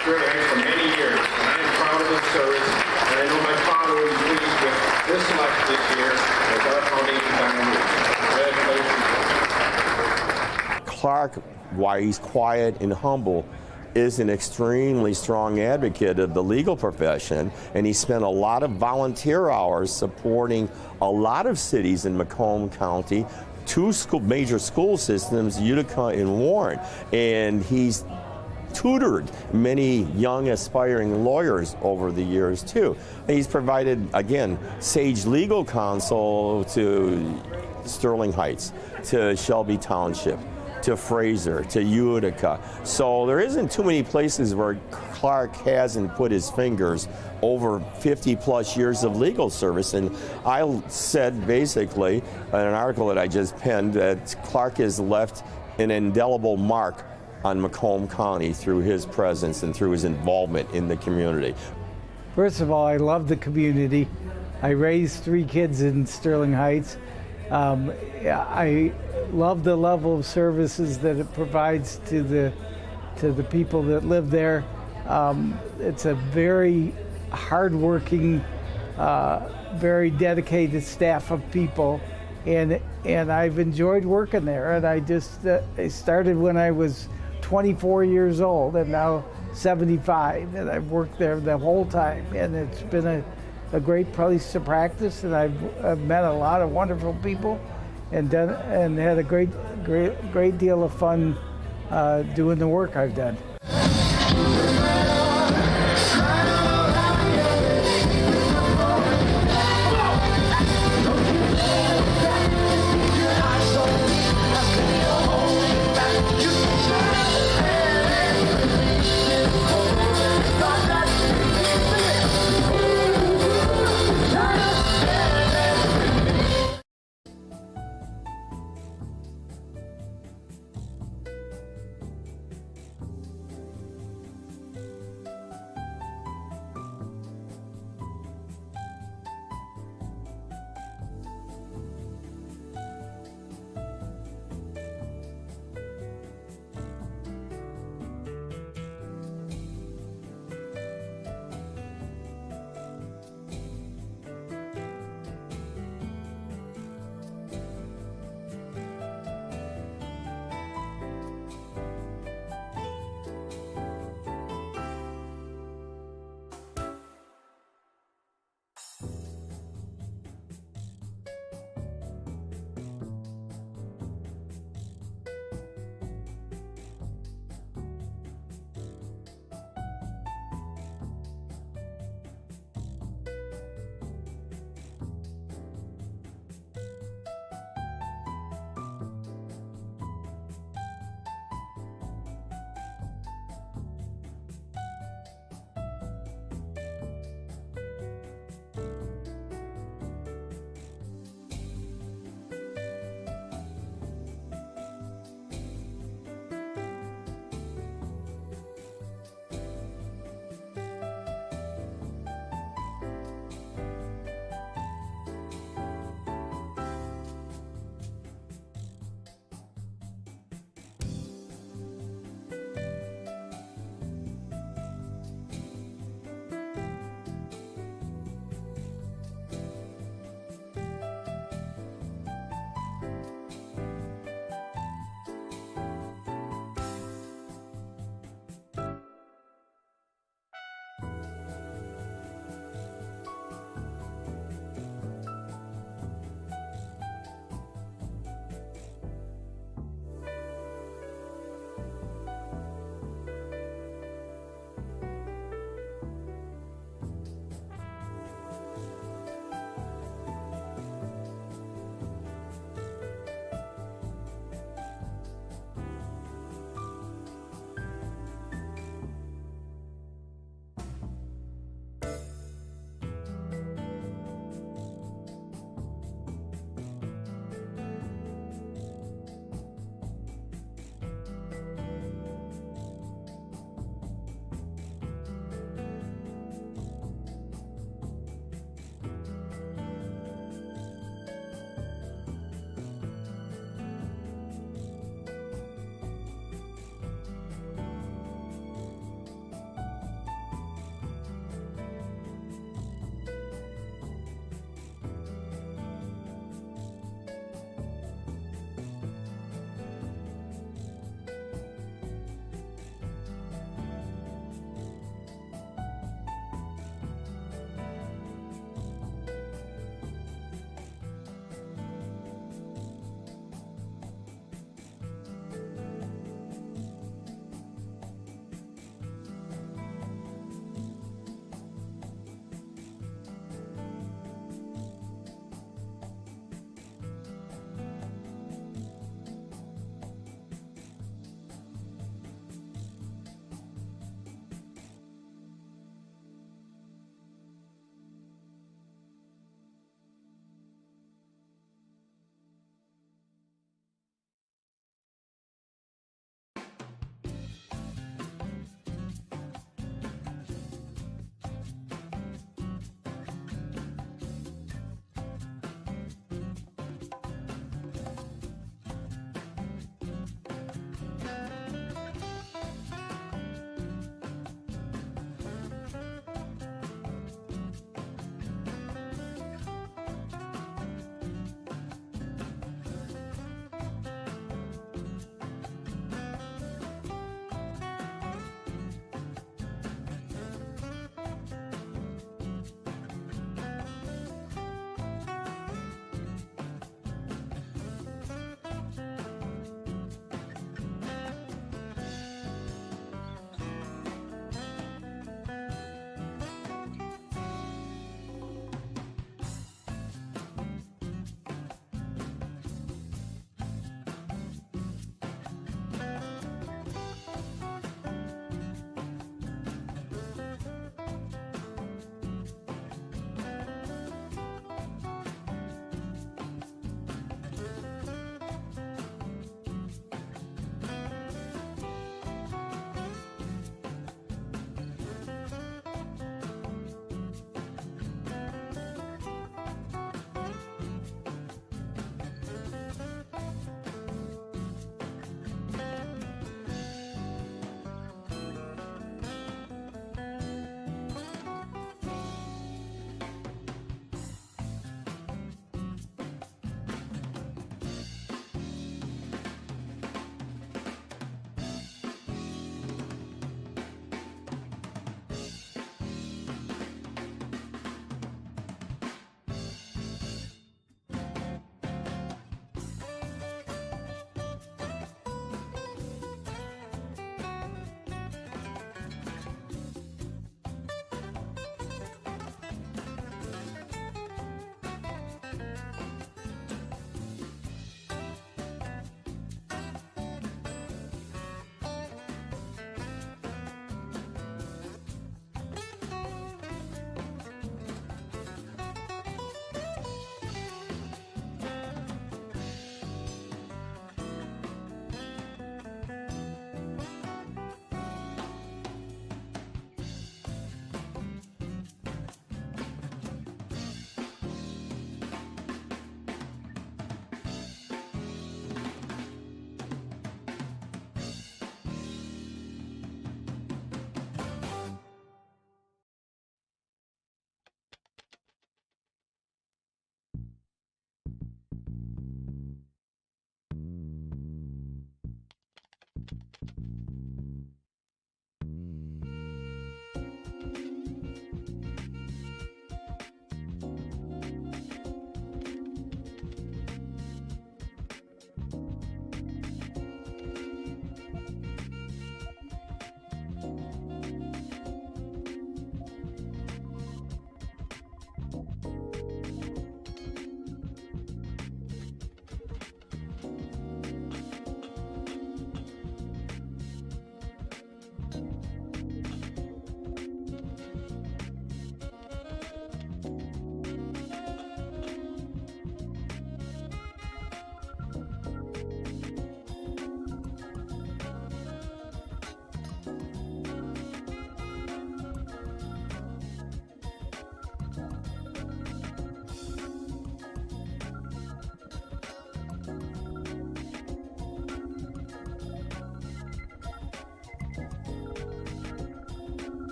For many years, and I am proud of his service, and I know my father will be pleased with this selection this year as our foundation Congratulations. Clark, why he's quiet and humble, is an extremely strong advocate of the legal profession, and he spent a lot of volunteer hours supporting a lot of cities in Macomb County, two major school systems, Utica and Warren, and he's tutored many young aspiring lawyers over the years too. And he's provided, again, sage legal counsel to Sterling Heights, to Shelby Township, to Fraser, to Utica. So there isn't too many places where Clark hasn't put his fingers over 50 plus years of legal service. And I said basically in an article that I just penned that Clark has left an indelible mark on Macomb County through his presence and through his involvement in the community. First of all, I love the community. I raised 3 kids in Sterling Heights. I love the level of services that it provides to the people that live there. It's a very hardworking, very dedicated staff of people, and I've enjoyed working there. And I started when I was 24 years old, and now 75, and I've worked there the whole time, and it's been a great place to practice, and I've met a lot of wonderful people, and had a great deal of fun doing the work I've done.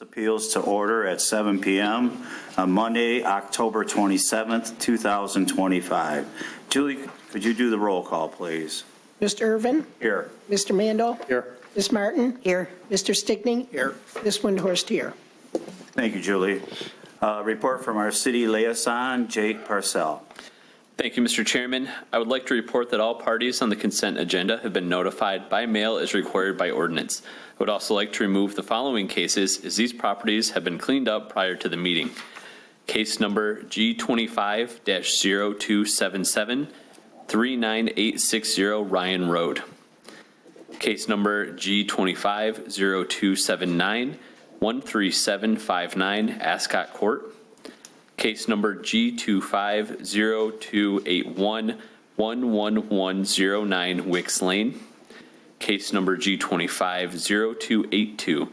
Appeals to order at 7 p.m. on Monday, October 27th, 2025. Julie, could you do the roll call, please? Mr. Irvin? Here. Mr. Mandel? Here. Ms. Martin? Here. Mr. Stickney? Here. Ms. Windhorst here. Thank you, Julie. Report from our city liaison, Jake Parcell. Thank you, Mr. Chairman. I would like to report that all parties on the consent agenda have been notified by mail as required by ordinance. I would also like to remove the following cases as these properties have been cleaned up prior to the meeting. Case number G25-0277, 39860 Ryan Road. Case number G25-0279, 13759 Ascot Court. Case number G25-0281, 11109 Wicks Lane. Case number G25-0282,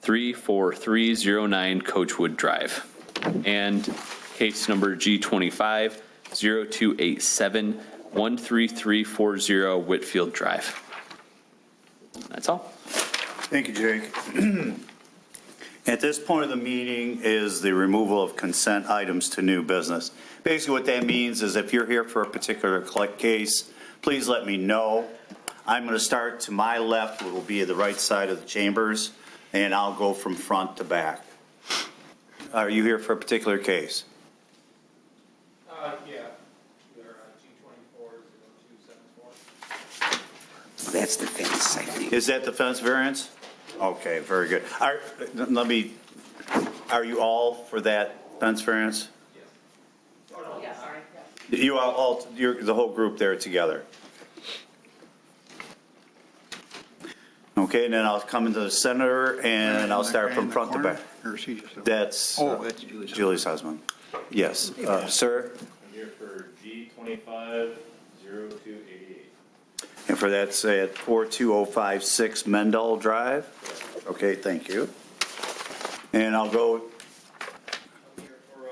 34309 Coachwood Drive. And case number G25-0287, 13340 Whitfield Drive. That's all. Thank you, Jake. At this point of the meeting is the removal of consent items to new business. Basically what that means is if you're here for a particular case, please let me know. I'm going to start to my left, which will be the right side of the chambers, and I'll go from front to back. Are you here for a particular case? Yeah. G24-0274. That's the fence, I think. Is that the fence variance? Okay, very good. Are you all for that fence variance? Yes. Sorry. You all, you're the whole group there together. Okay, and then I'll come into the center and I'll start from front to back. That's Julie's husband. Yes, sir. I'm here for G25-0288. And for that's at 42056 Mendel Drive. Okay, thank you. And I'll go. I'm here for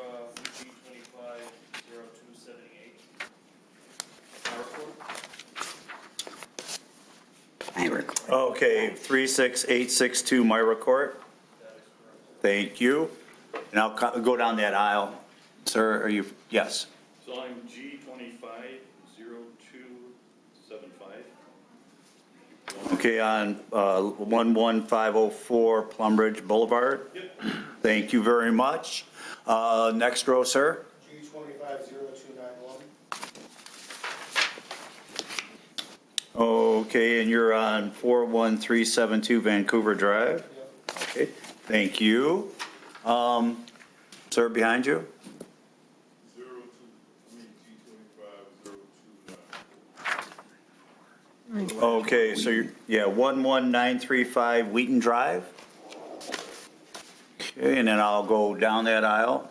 G25-0278. Okay, 36862 Myra Court. Thank you. And I'll go down that aisle. Sir, are you? Yes. So I'm G25-0275. Okay, on 11504 Plumbridge Boulevard. Yep. Thank you very much. Next row, sir. G25-0291. Okay, and you're on 41372 Vancouver Drive. Yep. Okay, thank you. Sir, behind you. Okay, so you're, 11935 Wheaton Drive. Okay, and then I'll go down that aisle.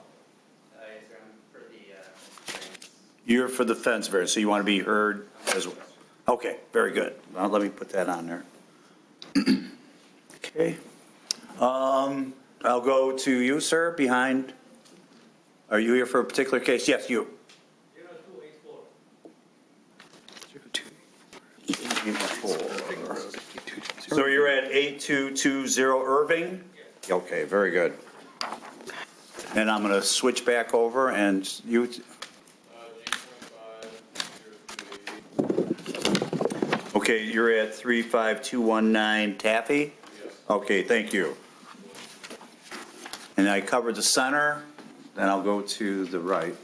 You're for the fence variance, so you want to be heard as well. Okay, very good. Now let me put that on there. Okay. I'll go to you, sir, behind. Are you here for a particular case? Yes, you. So you're at 8220 Irving? Okay, very good. And I'm going to switch back over and you. Okay, you're at 35219 Taffy? Okay, thank you. And I covered the center, then I'll go to the right.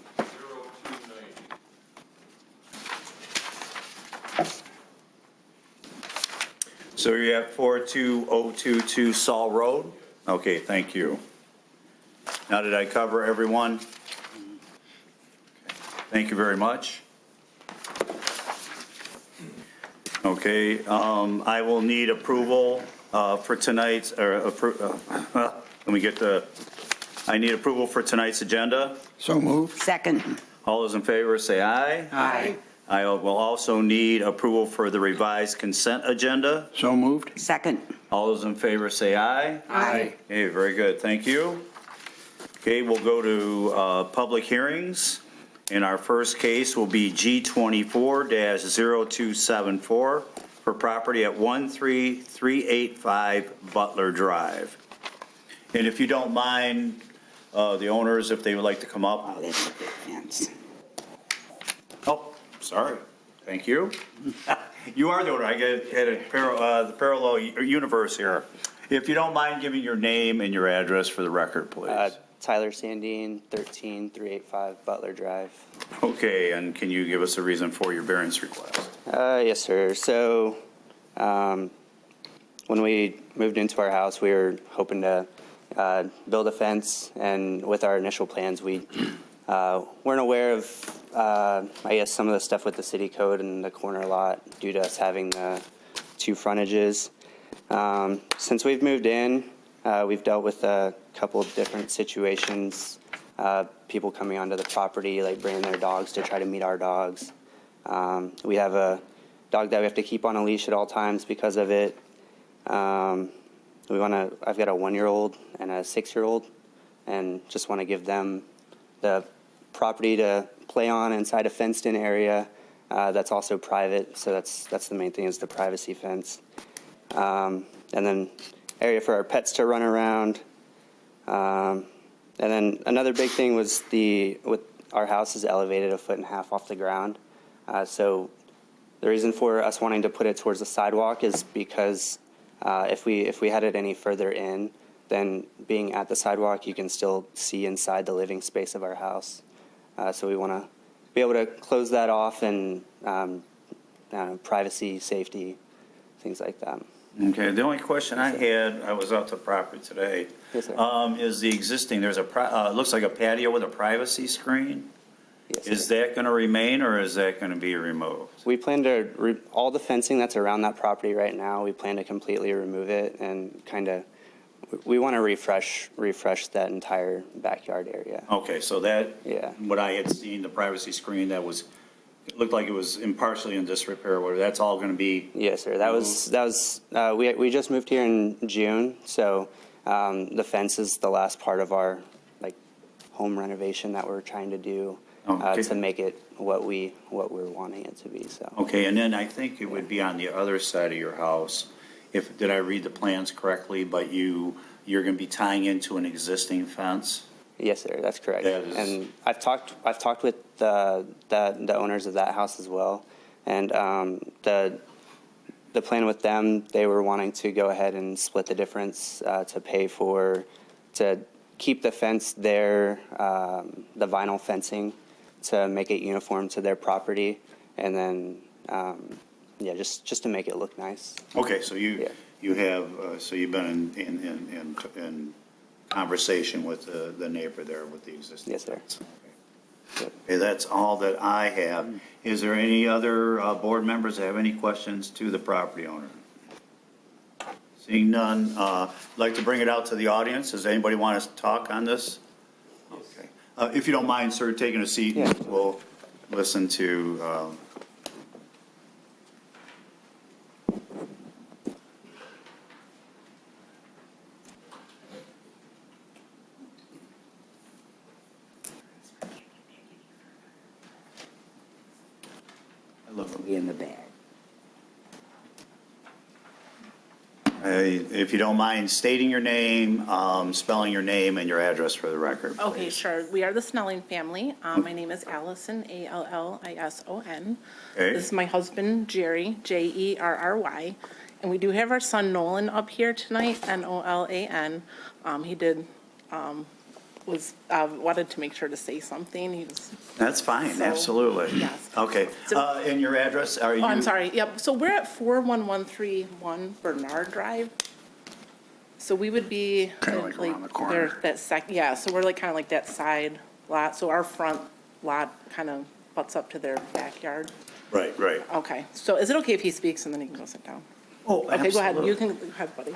So you're at 42022 Saul Road? Okay, thank you. Now, did I cover everyone? Thank you very much. Okay, I will need approval for tonight's, let me get I need approval for tonight's agenda. So moved. Second. All those in favor say aye. Aye. I will also need approval for the revised consent agenda. So moved. Second. All those in favor say aye. Aye. Okay, very good. Thank you. Okay, we'll go to public hearings. And our first case will be G24-0274 for property at 13385 Butler Drive. And if you don't mind, the owners, if they would like to come up. Oh, that's a big fence. Oh, sorry. Thank you. You are the owner. I get the parallel universe here. If you don't mind giving your name and your address for the record, please. Tyler Sandine, 13385 Butler Drive. Okay, and can you give us a reason for your variance request? Yes, sir. So, when we moved into our house, we were hoping to build a fence, and with our initial plans, we weren't aware of, I guess, some of the stuff with the city code and the corner lot due to us having the 2 frontages. Since we've moved in, we've dealt with a couple of different situations, people coming onto the property, like bringing their dogs to try to meet our dogs. We have a dog that we have to keep on a leash at all times because of it. I've got a 1-year-old and a 6-year-old, and just want to give them the property to play on inside a fenced-in area that's also private. So that's the main thing, is the privacy fence. And then area for our pets to run around. And then another big thing was with our house is elevated 1.5 feet off the ground. So the reason for us wanting to put it towards the sidewalk is because if we had it any further in, then being at the sidewalk, you can still see inside the living space of our house. So we want to be able to close that off, and privacy, safety, things like that. Okay, the only question I had, I was out to the property today, Yes, sir. is the existing, there's it looks like a patio with a privacy screen. Yes, Is that going to remain, or is that going to be removed? We plan to, all the fencing that's around that property right now, we plan to completely remove it and we want to refresh that entire backyard area. Okay, so that, what I had seen, the privacy screen that was, it looked like it was partially in disrepair, where that's all going to be. Yes, sir. That was we just moved here in June, so the fence is the last part of our home renovation that we're trying to do. Okay. To make it what we're wanting it to be. So. Okay, and then I think it would be on the other side of your house. Did I read the plans correctly? But you're going to be tying into an existing fence. Yes, sir. That's correct. That is... And I've talked with the owners of that house as well, and the plan with them, they were wanting to go ahead and split the difference to keep the fence there, the vinyl fencing, to make it uniform to their property, and then just to make it look nice. Okay, so you have so you've been in conversation with the neighbor there with the existing. Yes, sir. Okay, that's all that I have. Is there any other board members that have any questions to the property owner? Seeing none, I'd like to bring it out to the audience. Does anybody want us to talk on this? Okay. If you don't mind, sir, taking a seat, we'll listen to. In the bag. If you don't mind stating your name, spelling your name and your address for the record. Okay, sure. We are the Snelling family. My name is Allison, Allison. Okay. This is my husband, Jerry, Jerry, and we do have our son Nolan up here tonight, Nolan. He did wanted to make sure to say something. That's fine, absolutely. Yes. Okay, and your address, are you? Oh, I'm sorry, yep, so we're at 41131 Bernard Drive. So we would be. Kind of like around the corner. So we're kind of like that side lot, so our front lot kind of butts up to their backyard. Right. Okay, so is it okay if he speaks and then he can go sit down? Oh, okay, go ahead, absolutely. you can, go ahead, buddy.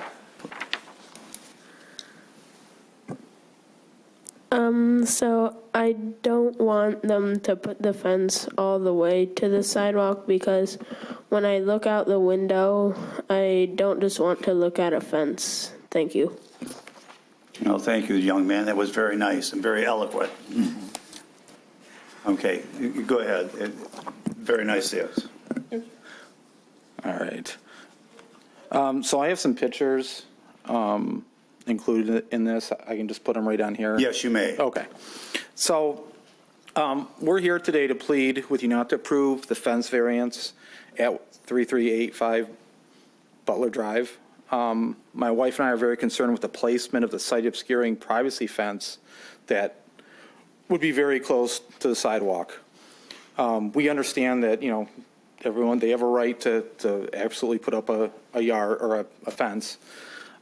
So I don't want them to put the fence all the way to the sidewalk, because when I look out the window, I don't just want to look at a fence. Thank you. No, thank you, young man. That was very nice and very eloquent. Okay, go ahead. Very nice, yes. All right. So I have some pictures. included in this? I can just put them right on here? Yes, you may. Okay. So we're here today to plead with you not to approve the fence variance at 3385 Butler Drive. My wife and I are very concerned with the placement of the site obscuring privacy fence that would be very close to the sidewalk. We understand that, everyone, they have a right to absolutely put up a yard or a fence.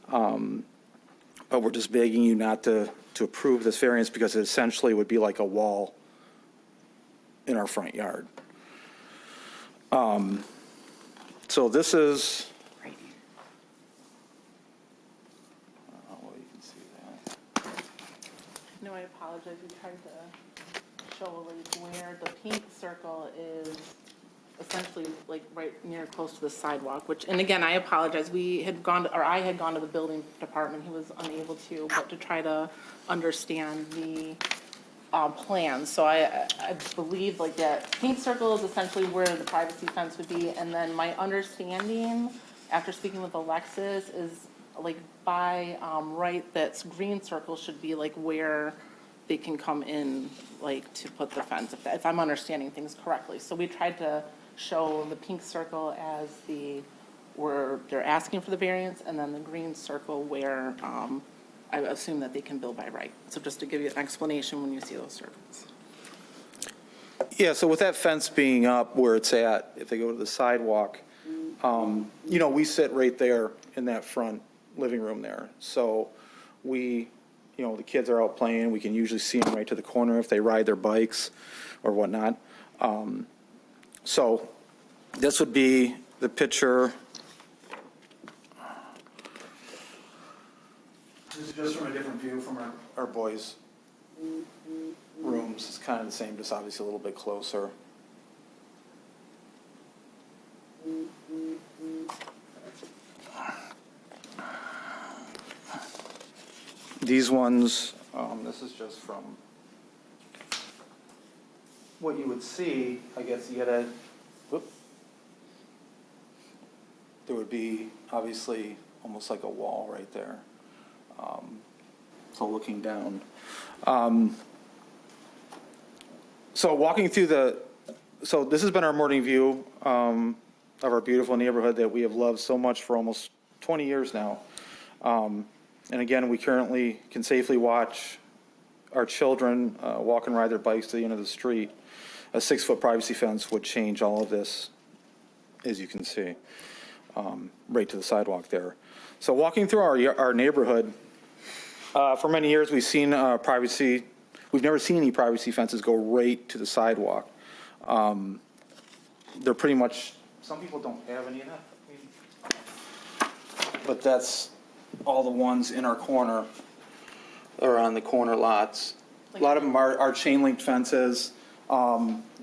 But we're just begging you not to approve this variance because it essentially would be like a wall in our front yard. So this is, No, I apologize. We tried to show like where the pink circle is essentially like right near close to the sidewalk, which, and again, I apologize. I had gone to the building department. He was unable to, but to try to understand the plans. So I believe like that pink circle is essentially where the privacy fence would be. And then my understanding after speaking with Alexis is like by right, that green circle should be like where they can come in like to put the fence, if I'm understanding things correctly. So we tried to show the pink circle as where they're asking for the variance, and then the green circle where I assume that they can build by right. So just to give you an explanation when you see those circles. yeah, so with that fence being up where it's at, if they go to the sidewalk, we sit right there in that front living room there. So the kids are out playing. We can usually see them right to the corner if they ride their bikes or whatnot. So this would be the picture. This is just from a different view from our boys' rooms. It's kind of the same, just obviously a little bit closer. These ones, this is just from what you would see. I guess you gotta, there would be obviously almost like a wall right there. So looking down. So walking through so this has been our morning view of our beautiful neighborhood that we have loved so much for almost 20 years now. And again, we currently can safely watch our children walk and ride their bikes to the end of the street. A 6-foot privacy fence would change all of this, as you can see, right to the sidewalk there. So walking through our neighborhood, for many years we've seen privacy. We've never seen any privacy fences go right to the sidewalk. They're pretty much, some people don't have any of that. But that's all the ones in our corner or on the corner lots. A lot of them are chain link fences.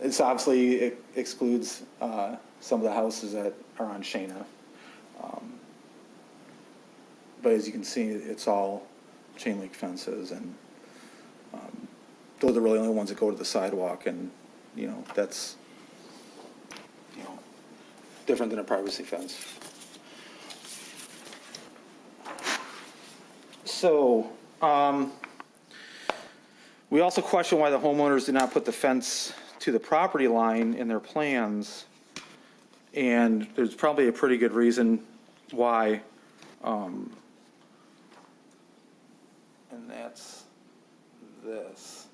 It's obviously, it excludes some of the houses that are on Shana. But as you can see, it's all chain link fences, and those are really the only ones that go to the sidewalk, and that's different than a privacy fence. So, we also question why the homeowners did not put the fence to the property line in their plans, and there's probably a pretty good reason why, and that's this.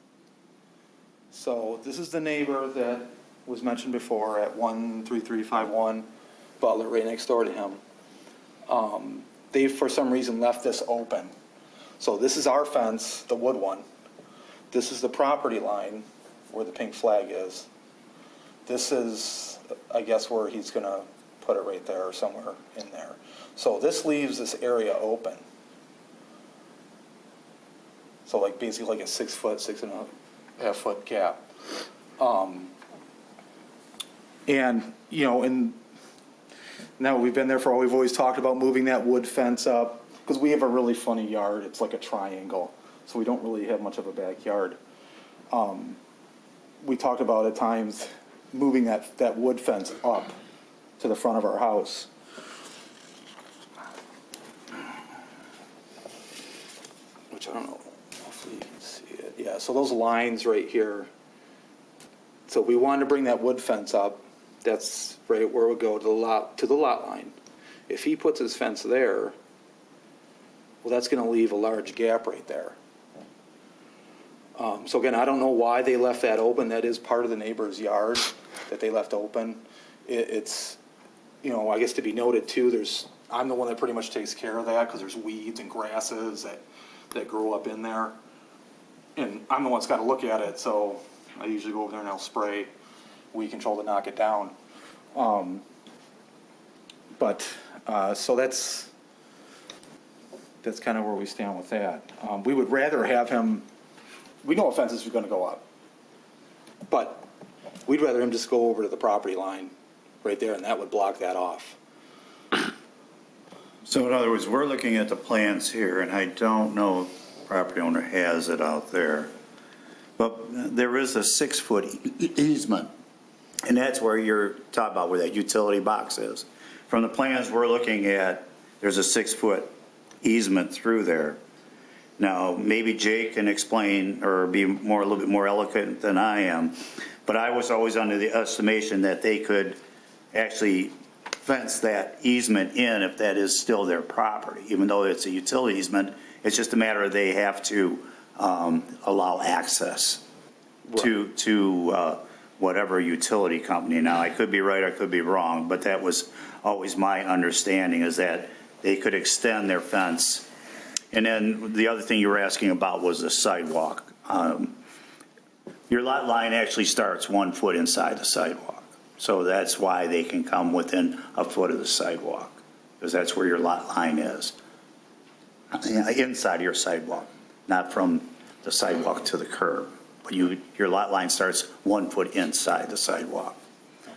So this is the neighbor that was mentioned before at 13351 Butler, right next door to him. They, for some reason, left this open. So this is our fence, the wood one. This is the property line where the pink flag is. This is, I guess, where he's going to put it right there or somewhere in there. So this leaves this area open. So like basically like a 6.5 foot gap. And now we've been there for, we've always talked about moving that wood fence up because we have a really funny yard. It's like a triangle. So we don't really have much of a backyard. We talked about at times moving that wood fence up to the front of our house. which I don't know, hopefully you can see it. Yeah, so those lines right here. So we wanted to bring that wood fence up. That's right where it would go to the lot line. If he puts his fence there, well, that's going to leave a large gap right there. So again, I don't know why they left that open. That is part of the neighbor's yard that they left open. It's, you know, I guess to be noted too, I'm the one that pretty much takes care of that because there's weeds and grasses that grow up in there. And I'm the one that's got to look at it, so I usually go over there and I'll spray weed control to knock it down. So that's kind of where we stand with that. We would rather have him, we know fences are going to go up, but we'd rather him just go over to the property line right there, and that would block that off. So in other words, we're looking at the plans here, and I don't know if the property owner has it out there, but there is a 6-foot easement, and that's where you're talking about where that utility box is. From the plans we're looking at, there's a 6-foot easement through there. Now, maybe Jake can explain or be a little bit more eloquent than I am, but I was always under the estimation that they could actually fence that easement in if that is still their property. Even though it's a utility easement, it's just a matter of they have to allow access to whatever utility company. Now, I could be right, I could be wrong, but that was always my understanding, is that they could extend their fence. And then the other thing you were asking about was the sidewalk. Your lot line actually starts 1 foot inside the sidewalk. So that's why they can come within a foot of the sidewalk, because that's where your lot line is. Inside your sidewalk, not from the sidewalk to the curb. But your lot line starts 1 foot inside the sidewalk.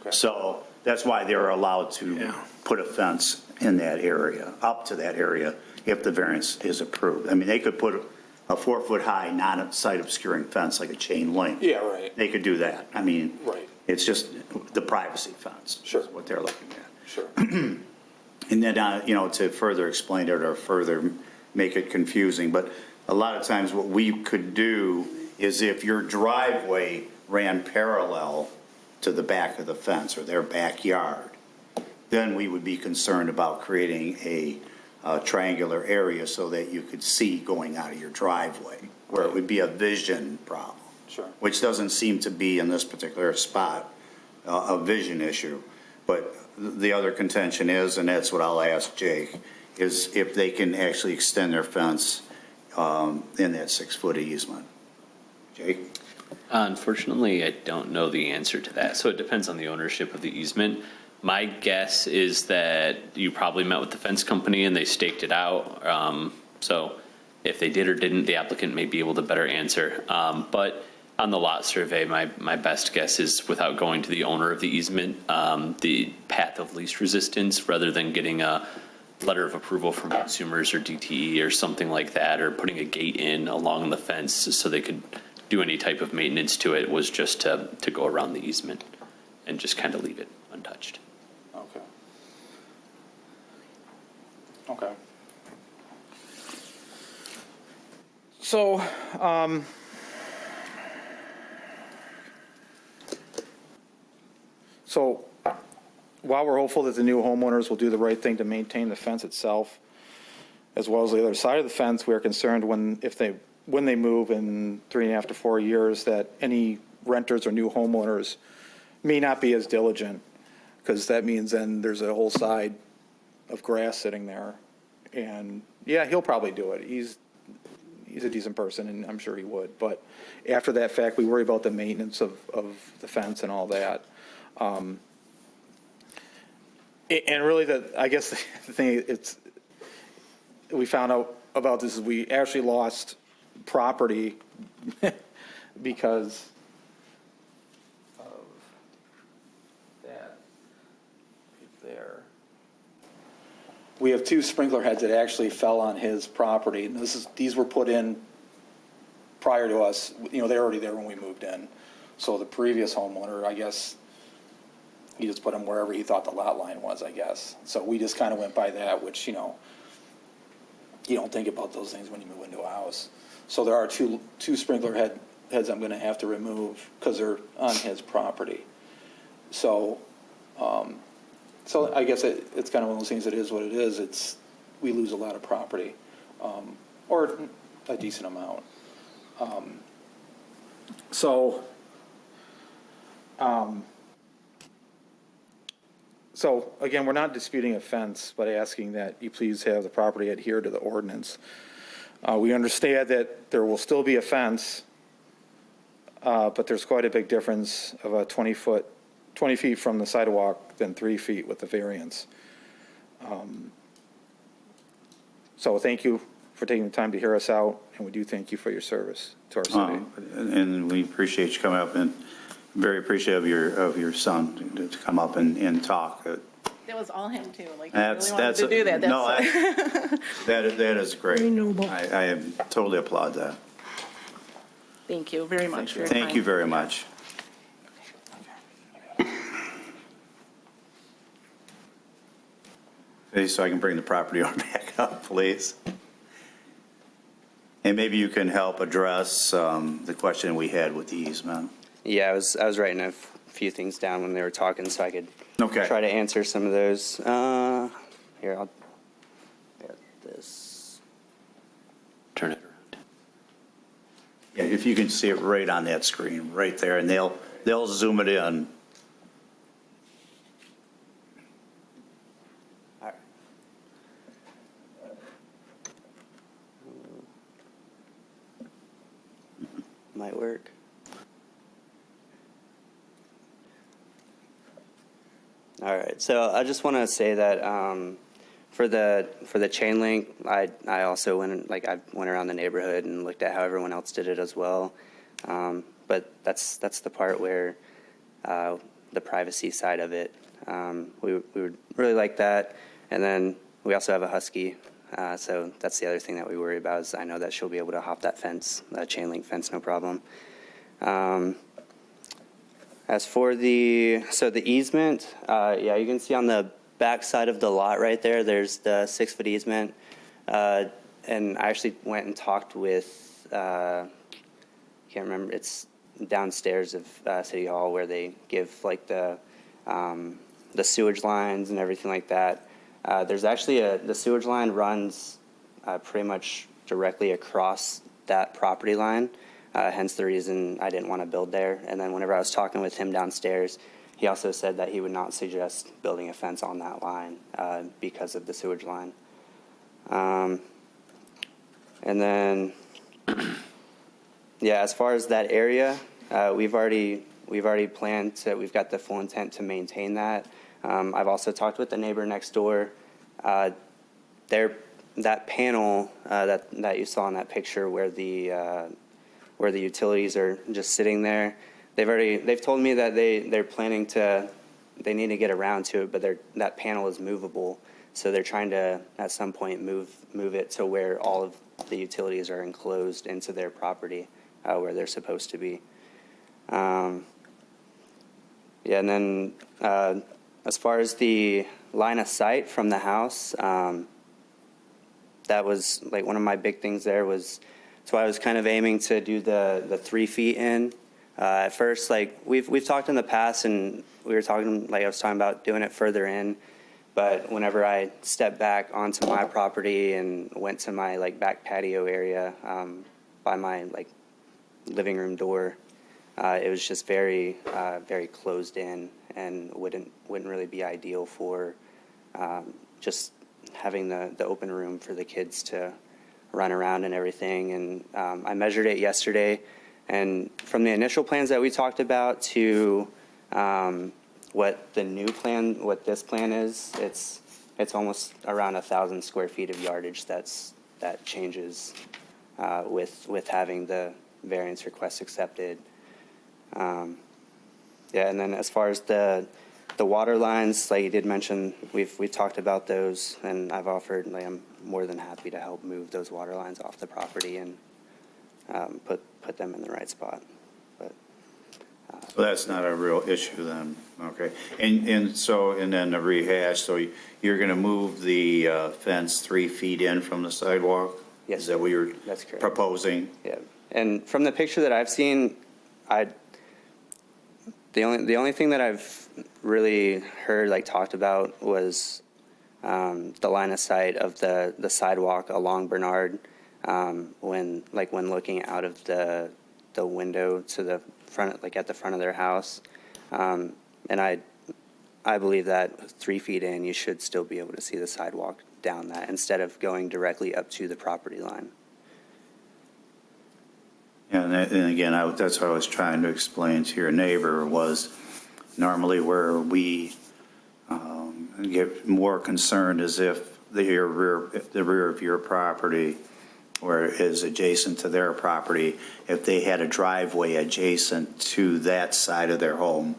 Okay. So that's why they're allowed to put a fence in that area, up to that area, if the variance is approved. I mean, they could put a 4 foot high, non-site obscuring fence like a chain link. Yeah, right. They could do that. I mean, Right. it's just the privacy fence. Sure. Is what they're looking at. Sure. And then, to further explain it or further make it confusing, but a lot of times what we could do is if your driveway ran parallel to the back of the fence or their backyard, then we would be concerned about creating a triangular area so that you could see going out of your driveway, where it would be a vision problem. Sure. Which doesn't seem to be in this particular spot a vision issue. But the other contention is, and that's what I'll ask Jake, is if they can actually extend their fence in that 6 foot easement. Jake? Unfortunately, I don't know the answer to that. So it depends on the ownership of the easement. My guess is that you probably met with the fence company and they staked it out. So if they did or didn't, the applicant may be able to better answer. But on the lot survey, my best guess is, without going to the owner of the easement, the path of least resistance, rather than getting a letter of approval from consumers or DTE or something like that, or putting a gate in along the fence so they could do any type of maintenance to it, was just to go around the easement and just kind of leave it untouched. Okay. Okay. So, while we're hopeful that the new homeowners will do the right thing to maintain the fence itself, as well as the other side of the fence, we are concerned when they move in 3.5 to 4 years, that any renters or new homeowners may not be as diligent, because that means then there's a whole side of grass sitting there. And yeah, he'll probably do it. He's a decent person, and I'm sure he would. But after that fact, we worry about the maintenance of the fence and all that. And really, I guess the thing we found out about this is we actually lost property because of that there. We have 2 sprinkler heads that actually fell on his property, and these were put in prior to us. They were already there when we moved in. So the previous homeowner, I guess, he just put them wherever he thought the lot line was, I guess. So we just kind of went by that, which, you don't think about those things when you move into a house. So there are two sprinkler heads I'm going to have to remove because they're on his property. So, so I guess it's kind of one of those things. It is what it is. We lose a lot of property, or a decent amount. So again, we're not disputing a fence, but asking that you please have the property adhere to the ordinance. We understand that there will still be a fence, but there's quite a big difference of a 20 feet from the sidewalk than 3 feet with the variance. So thank you for taking the time to hear us out, and we do thank you for your service to our city. And we appreciate you coming up, and very appreciative of your son to come up and talk. That was all him too, like, he That's- really wanted that's to do that. no, That's- That is great. Very noble. I totally applaud that. Thank you very much for your Thank time. you very much. Okay, so I can bring the property owner back up, please. And maybe you can help address the question we had with the easement. Yeah, I was writing a few things down when they were talking, so I could Okay. try to answer some of those. Here, I'll get this. Turn it around. Yeah, if you can see it right on that screen, right there, and they'll zoom it in. All right. Might work. All right, so I just want to say that for the chain link, I also went around the neighborhood and looked at how everyone else did it as well. But that's the part where the privacy side of it, we would really like that. And then we also have a husky, so that's the other thing that we worry about. Is I know that she'll be able to hop that fence, that chain link fence, no problem. As for the easement, yeah, you can see on the back side of the lot right there, there's the 6-foot easement. And I actually went and talked with, can't remember, it's downstairs of City Hall where they give like the sewage lines and everything like that. There's actually the sewage line runs pretty much directly across that property line. Hence the reason I didn't want to build there. And then whenever I was talking with him downstairs, he also said that he would not suggest building a fence on that line because of the sewage line. And then, yeah, as far as that area, we've already planned to. We've got the full intent to maintain that. I've also talked with the neighbor next door. That panel that you saw in that picture where the utilities are just sitting there. They've told me that they're planning to, they need to get around to it, but that panel is movable. So they're trying to, at some point, move it to where all of the utilities are enclosed into their property where they're supposed to be. Yeah, and then as far as the line of sight from the house, that was like one of my big things there was, so I was kind of aiming to do the 3 feet in. At first, like we've talked in the past, and we were talking, like I was talking about doing it further in. But whenever I stepped back onto my property and went to my like back patio area by my like living room door, it was just very closed in and wouldn't really be ideal for just having the open room for the kids to run around and everything. And I measured it yesterday, and from the initial plans that we talked about to what this plan is, it's almost around 1,000 square feet of yardage that changes with having the variance request accepted. Yeah, and then as far as the water lines, like you did mention, we've talked about those, and I've offered, like, I'm more than happy to help move those water lines off the property and put them in the right spot. But So that's not a real issue then, okay? And then the rehash, so you're going to move the fence 3 feet in from the sidewalk? Yes. Is that what you're That's correct. proposing? Yeah, and from the picture that I've seen, the only thing that I've really heard like talked about was the line of sight of the sidewalk along Bernard when looking out of the window to the front, like at the front of their house, and I believe that 3 feet in, you should still be able to see the sidewalk down that instead of going directly up to the property line. And again, that's what I was trying to explain to your neighbor was normally where we get more concerned is if the rear of your property or is adjacent to their property, if they had a driveway adjacent to that side of their home,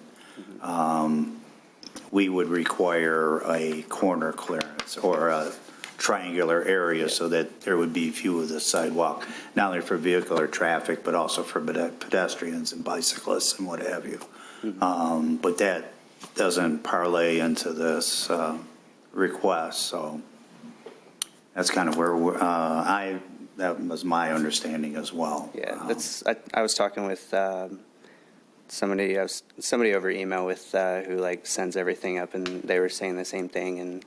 we would require a corner clearance or a triangular area so that there would be view of the sidewalk, not only for vehicular traffic, but also for pedestrians and bicyclists and what have you. But that doesn't parlay into this request, so that's kind of where that was my understanding as well. Yeah, I was talking with somebody over email with who like sends everything up, and they were saying the same thing, and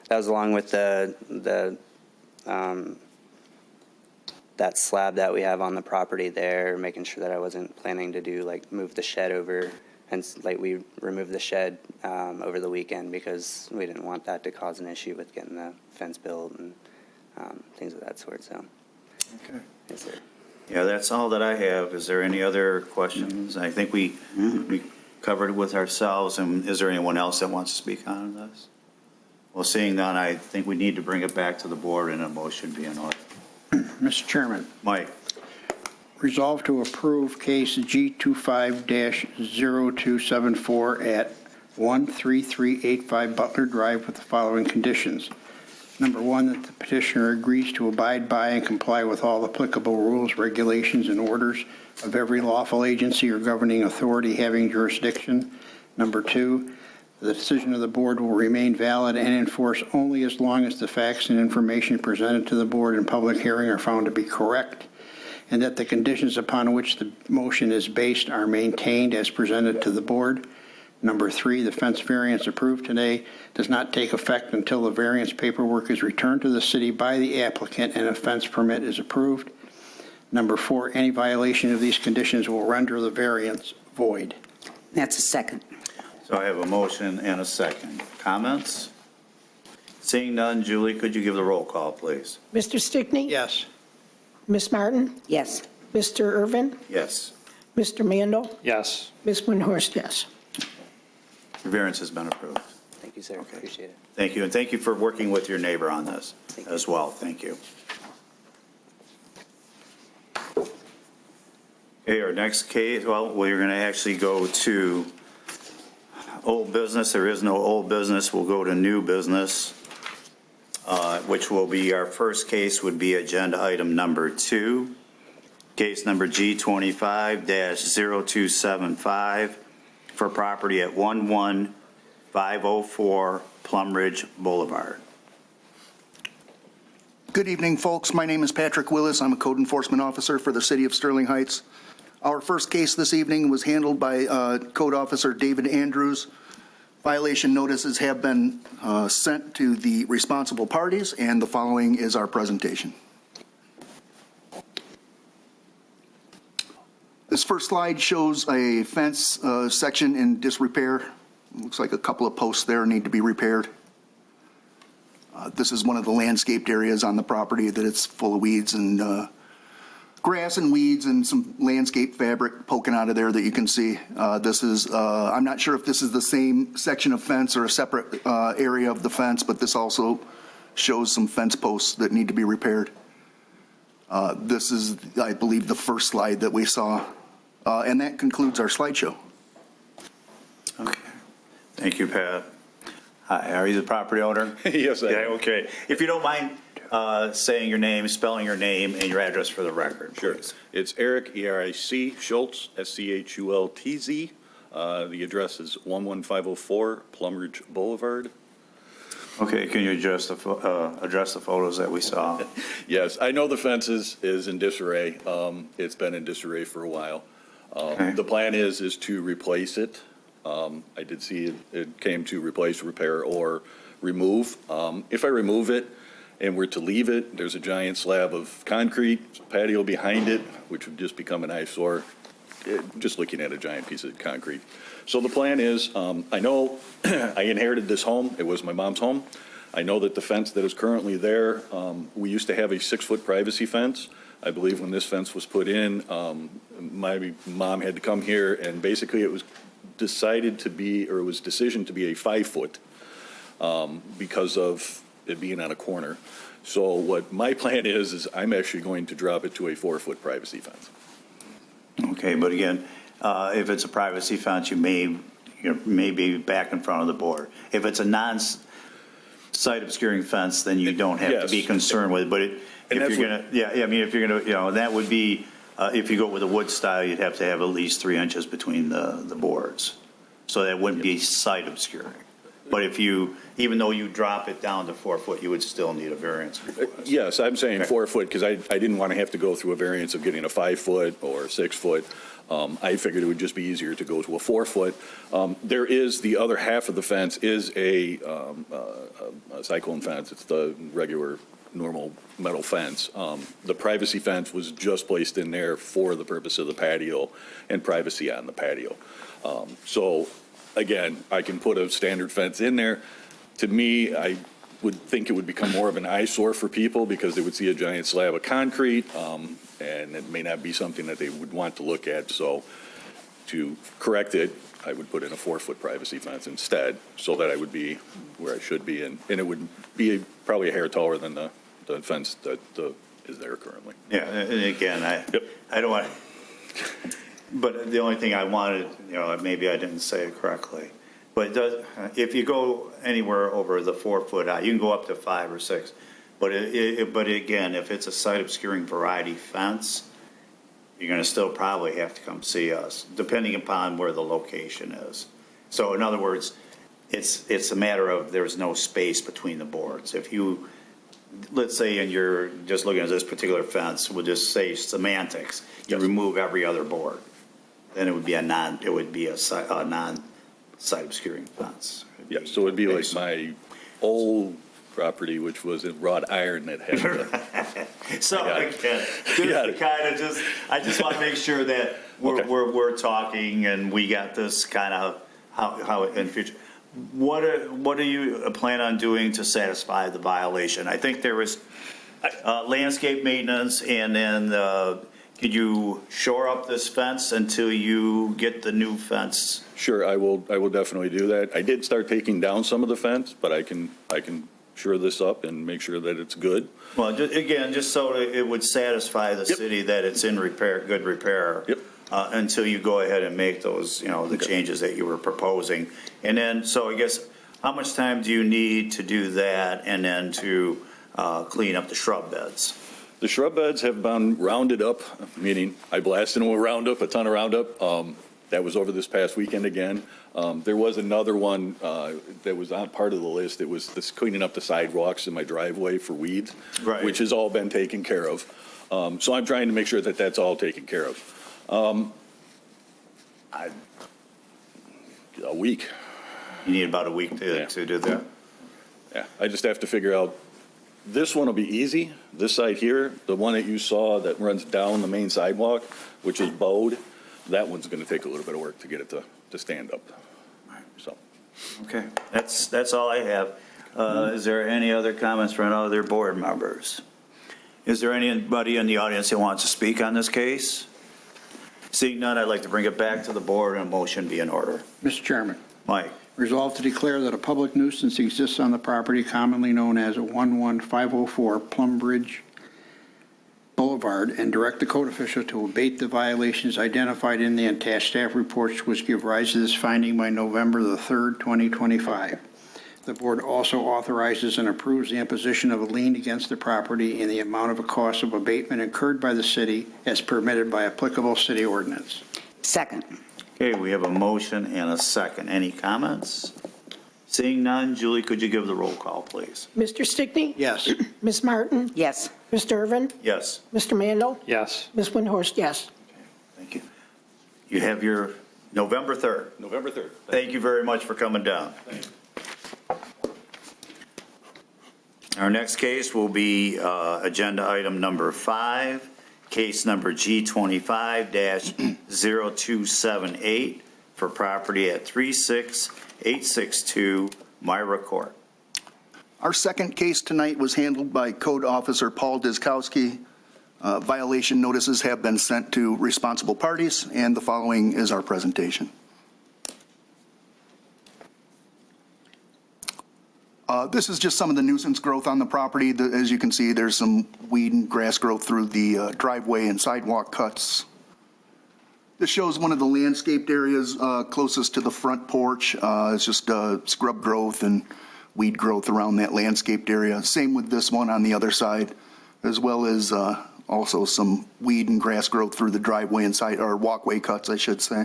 that was along with that slab that we have on the property there, making sure that I wasn't planning to do like move the shed over, and like we removed the shed over the weekend because we didn't want that to cause an issue with getting the fence built and things of that sort. So, okay. Yes, sir. Yeah, that's all that I have. Is there any other questions? I think we covered it with ourselves, and is there anyone else that wants to speak on this? Well, seeing none, I think we need to bring it back to the board and a motion be in order. Mr. Chairman. Mike. Resolve to approve case G25-0274 at 13385 Butler Drive with the following conditions. Number one, that the petitioner agrees to abide by and comply with all applicable rules, regulations, and orders of every lawful agency or governing authority having jurisdiction. Number two, the decision of the board will remain valid and in force only as long as the facts and information presented to the board in public hearing are found to be correct, and that the conditions upon which the motion is based are maintained as presented to the board. Number three, the fence variance approved today does not take effect until the variance paperwork is returned to the city by the applicant and a fence permit is approved. Number four, any violation of these conditions will render the variance void. That's a second. So I have a motion and a second. Comments? Seeing none, Julie, could you give the roll call, please? Mr. Stickney? Yes. Ms. Martin? Yes. Mr. Irvin? Yes. Mr. Mandel? Yes. Ms. Winhorst, yes. Your variance has been approved. Thank you, sir. Appreciate it. Thank you, and thank you for working with your neighbor on this as well. Thank you. Okay, our next case, well, we're going to actually go to old business. There is no old business. We'll go to new business, which will be our first case would be agenda item number 2, case number G25-0275 for property at 11504 Plum Ridge Boulevard. Good evening, folks. My name is Patrick Willis. I'm a code enforcement officer for the city of Sterling Heights. Our first case this evening was handled by Code Officer David Andrews. Violation notices have been sent to the responsible parties, and the following is our presentation. This first slide shows a fence section in disrepair. Looks like a couple of posts there need to be repaired. This is one of the landscaped areas on the property that it's full of weeds and grass and weeds and some landscape fabric poking out of there that you can see. This is, I'm not sure if this is the same section of fence or a separate area of the fence, but this also shows some fence posts that need to be repaired. This is, I believe, the first slide that we saw. And that concludes our slideshow. Okay. Thank you, Pat. Hi, are you the property owner? Yes, I am. Yeah, okay. If you don't mind, saying your name, spelling your name, and your address for the record. Sure. It's Eric, E-R-I-C, Schultz, S-C-H-U-L-T-Z. The address is 11504 Plumridge Boulevard. Okay, can you address the photos that we saw? Yes, I know the fence is in disarray. It's been in disarray for a while. The plan is to replace it. I did see it came to replace, repair, or remove. If I remove it and were to leave it, there's a giant slab of concrete patio behind it, which would just become an eyesore, just looking at a giant piece of concrete. So the plan is, I know I inherited this home. It was my mom's home. I know that the fence that is currently there, we used to have a 6-foot privacy fence. I believe when this fence was put in, my mom had to come here, and basically it was decided to be, or it was decisioned to be a 5-foot because of it being on a corner. So what my plan is I'm actually going to drop it to a 4-foot privacy fence. Okay, but again, if it's a privacy fence, you may be back in front of the board. If it's a non-site obscuring fence, then you don't have to be concerned with it. But if you're gonna, that would be, if you go with a wood style, you'd have to have at least 3 inches between the boards. So that wouldn't be site obscuring. But if you, even though you drop it down to 4 foot, you would still need a variance before this. Yes, I'm saying 4 foot because I didn't want to have to go through a variance of getting a 5 foot or 6 foot. I figured it would just be easier to go to a 4 foot. There is the other half of the fence is a cyclone fence. It's the regular normal metal fence. The privacy fence was just placed in there for the purpose of the patio and privacy on the patio. So again, I can put a standard fence in there. To me, I would think it would become more of an eyesore for people because they would see a giant slab of concrete, and it may not be something that they would want to look at. So to correct it, I would put in a 4-foot privacy fence instead so that I would be where I should be. And it would be probably a hair taller than the fence that is there currently. Yeah, and again, I don't want, but the only thing I wanted, maybe I didn't say it correctly, but if you go anywhere over the 4 foot high, you can go up to 5 or 6. But again, if it's a site obscuring variety fence, you're going to still probably have to come see us, depending upon where the location is. So in other words, it's a matter of there's no space between the boards. If you, let's say, and you're just looking at this particular fence, we'll just say semantics, you remove every other board, then it would be a non-site obscuring fence. Yeah, so it'd be like my old property, which was in wrought iron that had So again, I just want to make sure that we're talking and we got this kind of how in the future. What do you plan on doing to satisfy the violation? I think there was landscape maintenance, and then could you shore up this fence until you get the new fence? Sure, I will definitely do that. I did start taking down some of the fence, but I can shore this up and make sure that it's good. Well, just so it would satisfy the city that it's in good repair. Yep. Until you go ahead and make those, the changes that you were proposing. And then, so I guess, how much time do you need to do that and then to clean up the shrub beds? The shrub beds have been rounded up, meaning I blasted them with Roundup, a ton of Roundup. That was over this past weekend again. There was another one that was on part of the list. It was this cleaning up the sidewalks in my driveway for weeds, which has all been taken care of. So I'm trying to make sure that that's all taken care of. A week. You need about a week to do that? Yeah, I just have to figure out, this one will be easy. This side here, the one that you saw that runs down the main sidewalk, which is bowed, that one's going to take a little bit of work to get it to stand up. So. Okay, that's all I have. Is there any other comments from other board members? Is there anybody in the audience that wants to speak on this case? Seeing none, I'd like to bring it back to the board and a motion be in order. Mr. Chairman. Mike. Resolved to declare that a public nuisance exists on the property commonly known as 11504 Plumbridge Boulevard and direct the code official to abate the violations identified in the attached staff reports, which give rise to this finding by November the 3rd, 2025. The board also authorizes and approves the imposition of a lien against the property in the amount of a cost of abatement incurred by the city as permitted by applicable city ordinance. Second. Okay, we have a motion and a second. Any comments? Seeing none, Julie, could you give the roll call, please? Mr. Stickney? Yes. Ms. Martin? Yes. Mr. Irvin? Yes. Mr. Mandel? Yes. Ms. Windhorst, yes. Thank you. You have your November 3rd. November 3rd. Thank you very much for coming down. Our next case will be agenda item number 5, case number G25-0278 for property at 36862 Myra Court. Our second case tonight was handled by Code Officer Paul Dyskowski. Violation notices have been sent to responsible parties, and the following is our presentation. This is just some of the nuisance growth on the property. As you can see, there's some weed and grass growth through the driveway and sidewalk cuts. This shows one of the landscaped areas closest to the front porch. It's just scrub growth and weed growth around that landscaped area. Same with this one on the other side, as well as also some weed and grass growth through the driveway and side, or walkway cuts, I should say.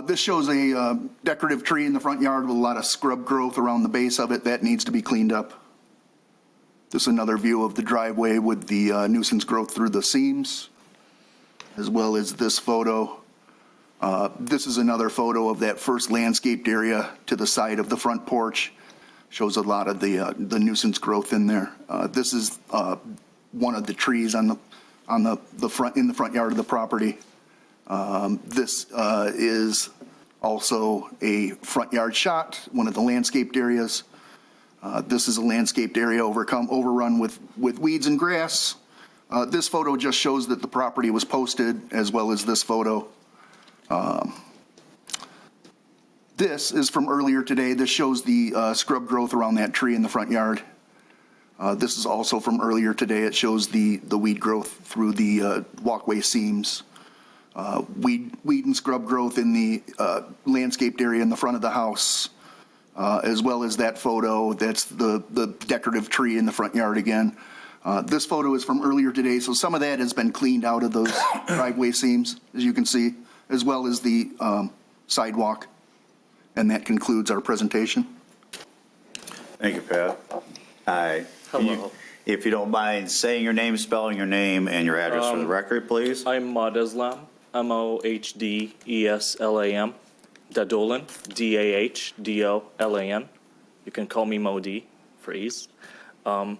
This shows a decorative tree in the front yard with a lot of scrub growth around the base of it. That needs to be cleaned up. This is another view of the driveway with the nuisance growth through the seams, as well as this photo. This is another photo of that first landscaped area to the side of the front porch. Shows a lot of the nuisance growth in there. This is one of the trees on the front, in the front yard of the property. This is also a front yard shot, one of the landscaped areas. This is a landscaped area overrun with weeds and grass. This photo just shows that the property was posted, as well as this photo. This is from earlier today. This shows the scrub growth around that tree in the front yard. This is also from earlier today. It shows the weed growth through the walkway seams. Weed and scrub growth in the landscaped area in the front of the house, as well as that photo. That's the decorative tree in the front yard again. This photo is from earlier today, so some of that has been cleaned out of those driveway seams, as you can see, as well as the sidewalk. And that concludes our presentation. Thank you, Pat. Hi. Hello. If you don't mind saying your name, spelling your name, and your address for the record, please. I'm Mohdeslam, Mohdeslam, Dadolan, Dahdolan. You can call me Modi for ease. I'm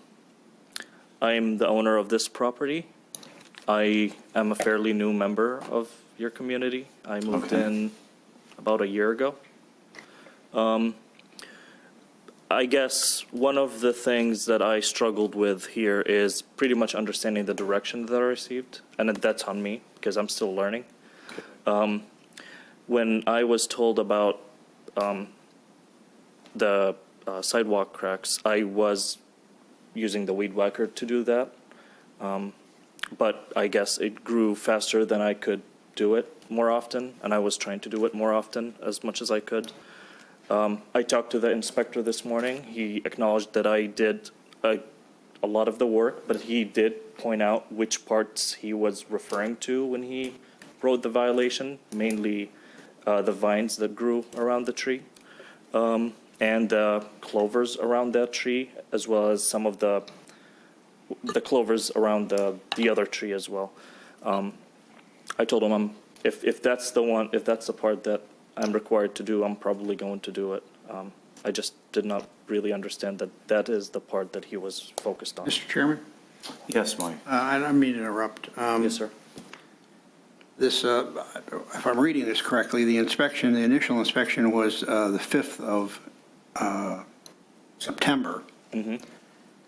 the owner of this property. I am a fairly new member of your community. I moved in about a year ago. I guess one of the things that I struggled with here is pretty much understanding the direction that I received, and that's on me because I'm still learning. When I was told about the sidewalk cracks, I was using the weed whacker to do that, but I guess it grew faster than I could do it more often, and I was trying to do it more often as much as I could. I talked to the inspector this morning. He acknowledged that I did a lot of the work, but he did point out which parts he was referring to when he wrote the violation, mainly the vines that grew around the tree, and clovers around that tree, as well as some of the clovers around the other tree as well. I told him if that's the part that I'm required to do, I'm probably going to do it. I just did not really understand that is the part that he was focused on. Mr. Chairman? Yes, Mike. I don't mean to interrupt. Yes, sir. This, if I'm reading this correctly, the initial inspection was the 5th of September.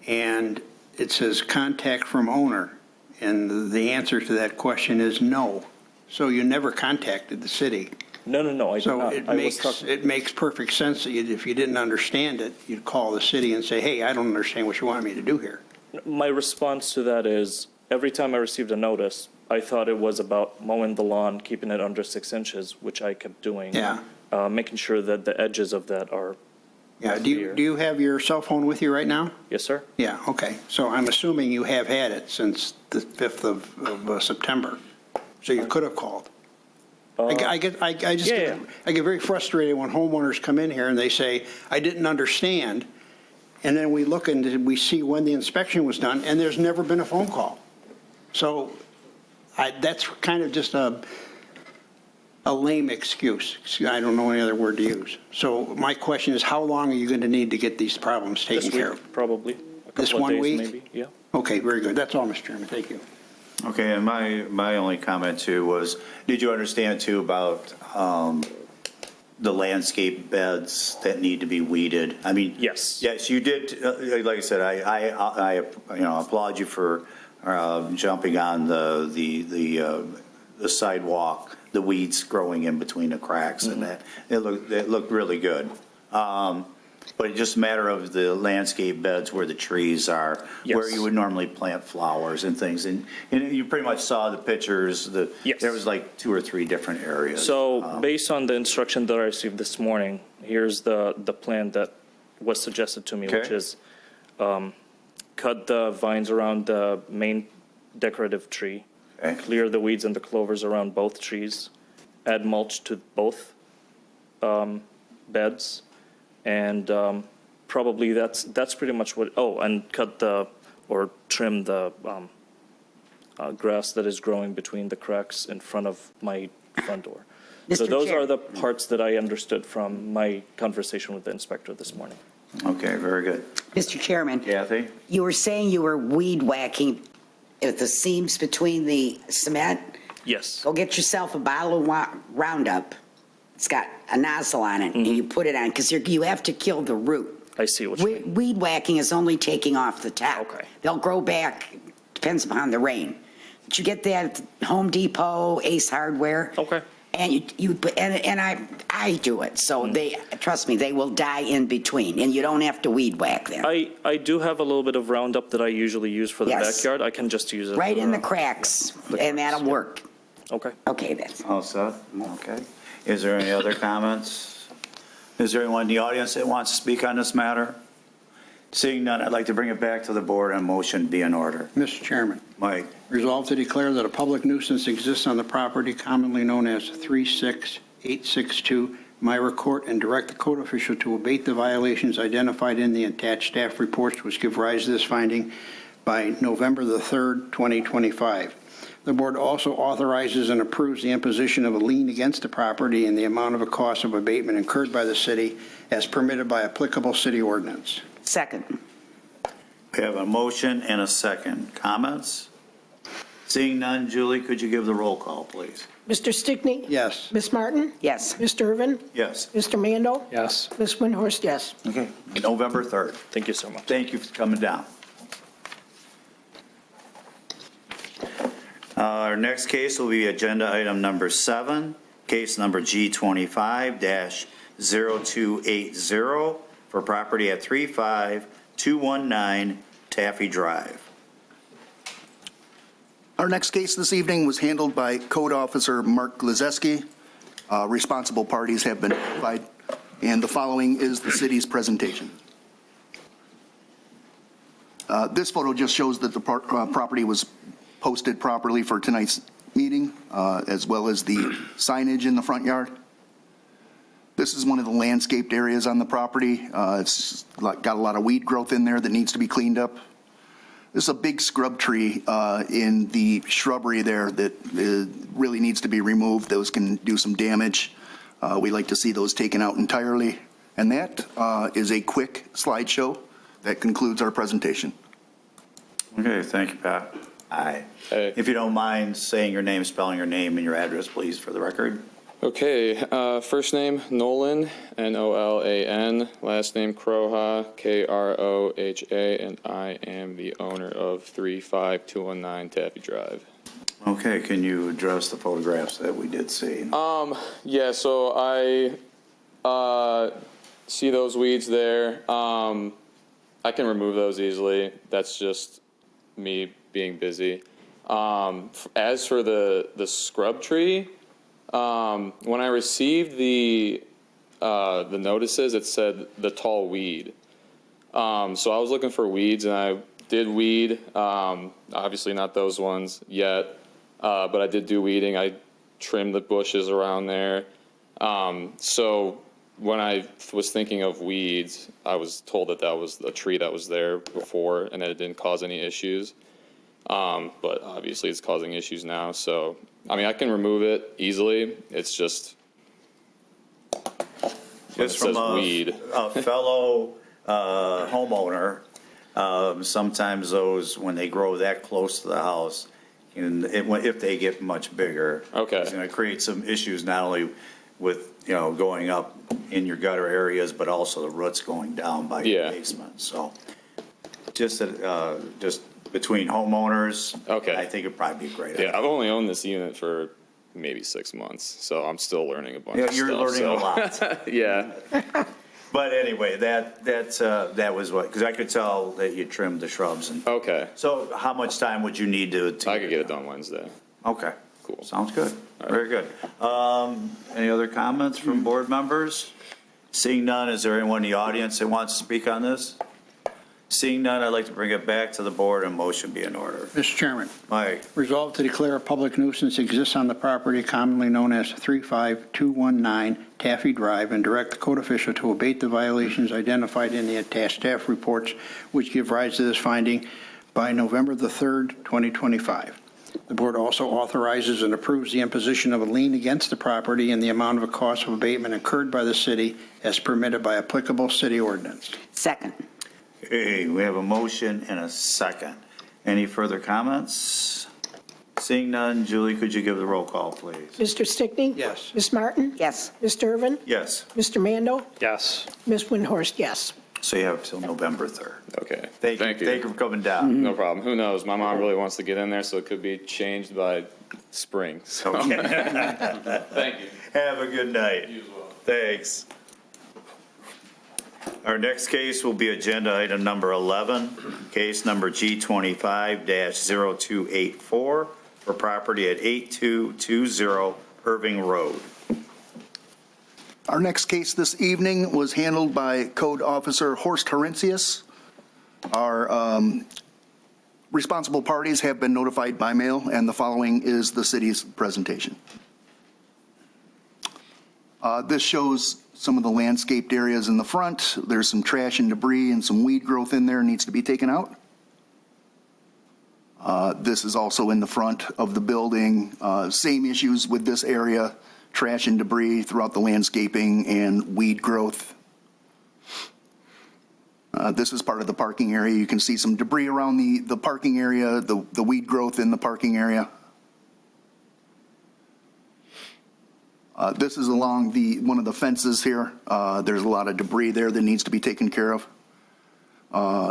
And it says contact from owner. And the answer to that question is no. So you never contacted the city. No, I did not. It makes perfect sense that if you didn't understand it, you'd call the city and say, hey, I don't understand what you want me to do here. My response to that is every time I received a notice, I thought it was about mowing the lawn, keeping it under 6 inches, which I kept doing. Yeah. Making sure that the edges of that are Yeah, do you have your cell phone with you right now? Yes, sir. Yeah, okay. So I'm assuming you have had it since the 5th of September. So you could have called. I get very frustrated when homeowners come in here and they say, I didn't understand. And then we look and we see when the inspection was done and there's never been a phone call. So that's kind of just a lame excuse. I don't know any other word to use. So my question is, how long are you going to need to get these problems taken care of? Probably. This 1 week? Maybe, yeah. Okay, very good. That's all, Mr. Chairman. Thank you. Okay, and my only comment too was, did you understand too about the landscape beds that need to be weeded? I mean, yes, you did. Like I said, I applaud you for jumping on the sidewalk, the weeds growing in between the cracks, and that it looked really good. But it's just a matter of the landscape beds where the trees are, where you would normally plant flowers and things. And you pretty much saw the pictures. There was like 2 or 3 different areas. So based on the instruction that I received this morning, here's the plan that was suggested to me, which is cut the vines around the main decorative tree, clear the weeds and the clovers around both trees, add mulch to both beds, and probably that's pretty much what. Oh, and cut or trim the grass that is growing between the cracks in front of my front door. So those are the parts that I understood from my conversation with the inspector this morning. Okay, very good. Mr. Chairman. Kathy? You were saying you were weed whacking at the seams between the cement? Yes. Go get yourself a bottle of Roundup. It's got a nozzle on it, and you put it on, because you have to kill the root. I see what you mean. Weed whacking is only taking off the top. Okay. They'll grow back, depends upon the rain. But you get that at Home Depot, Ace Hardware. Okay. And I do it, so trust me, they will die in between, and you don't have to weed whack them. I do have a little bit of Roundup that I usually use for the backyard. I can just use it right in the cracks, and that'll work. Okay. Okay, that's All set? Okay. Is there any other comments? Is there anyone in the audience that wants to speak on this matter? Seeing none, I'd like to bring it back to the board and motion be in order. Mr. Chairman. Mike. Resolved to declare that a public nuisance exists on the property commonly known as 36862 Myra Court, and direct the code official to abate the violations identified in the attached staff reports, which give rise to this finding by November the 3rd, 2025. The board also authorizes and approves the imposition of a lien against the property in the amount of a cost of abatement incurred by the city as permitted by applicable city ordinance. Second. We have a motion and a second. Comments? Seeing none, Julie, could you give the roll call, please? Mr. Stickney? Yes. Ms. Martin? Yes. Mr. Irvin? Yes. Mr. Mando? Yes. Ms. Windhorst, yes. Okay. November 3rd. Thank you so much. Thank you for coming down. Our next case will be agenda item number 7, case number G25-0280 for property at 35219 Taffy Drive. Our next case this evening was handled by Code Officer Mark Glazeski. Responsible parties have been notified, and the following is the city's presentation. This photo just shows that the property was posted properly for tonight's meeting, as well as the signage in the front yard. This is one of the landscaped areas on the property. It's got a lot of weed growth in there that needs to be cleaned up. There's a big scrub tree in the shrubbery there that really needs to be removed. Those can do some damage. We like to see those taken out entirely. And that is a quick slideshow that concludes our presentation. Okay, thank you, Pat. Aye. If you don't mind saying your name, spelling your name and your address, please, for the record. Okay, first name Nolan, Nolan, last name Kroha, Kroha, and I am the owner of 35219 Taffy Drive. Okay, can you address the photographs that we did see? Yeah, so I see those weeds there. I can remove those easily. That's just me being busy. As for the scrub tree, when I received the the notices, it said the tall weed. So I was looking for weeds, and I did weed. Obviously not those ones yet, but I did do weeding. I trimmed the bushes around there. So when I was thinking of weeds, I was told that that was a tree that was there before and that it didn't cause any issues. But obviously it's causing issues now. So, I mean, I can remove it easily. It's just Just when it from says weed. a fellow homeowner, sometimes those, when they grow that close to the house, and if they get much bigger, it's going to create some issues not only with, going up in your gutter areas, but also the roots going down by your basement. So just between homeowners, I think it'd probably be a great idea. Yeah, I've only owned this unit for maybe 6 months, so I'm still learning a bunch of stuff. You're learning a lot. Yeah. But anyway, that was what, because I could tell that you trimmed the shrubs. Okay. So how much time would you need to? I could get it done Wednesday. Okay. Cool. Sounds good. Very good. Any other comments from board members? Seeing none, is there anyone in the audience that wants to speak on this? Seeing none, I'd like to bring it back to the board and motion be in order. Mr. Chairman. Aye. Resolved to declare a public nuisance exists on the property commonly known as 35219 Taffy Drive and direct the code official to abate the violations identified in the attached staff reports, which give rise to this finding by November the 3rd, 2025. The board also authorizes and approves the imposition of a lien against the property in the amount of a cost of abatement incurred by the city as permitted by applicable city ordinance. Second. Okay, we have a motion and a second. Any further comments? Seeing none, Julie, could you give the roll call, please? Mr. Stickney? Yes. Ms. Martin? Yes. Mr. Irvin? Yes. Mr. Mando? Yes. Ms. Windhorst, yes. So you have till November 3rd. Okay. Thank you. Thank you for coming down. No problem. Who knows? My mom really wants to get in there, so it could be changed by spring. So. Okay. Thank you. Have a good night. You as well. Thanks. Our next case will be agenda item number 11, case number G25-0284 for property at 8220 Irving Road. Our next case this evening was handled by Code Officer Horst Horincius. Our responsible parties have been notified by mail, and the following is the city's presentation. This shows some of the landscaped areas in the front. There's some trash and debris and some weed growth in there needs to be taken out. This is also in the front of the building. Same issues with this area, trash and debris throughout the landscaping and weed growth. This is part of the parking area. You can see some debris around the parking area, the weed growth in the parking area. This is along one of the fences here. There's a lot of debris there that needs to be taken care of.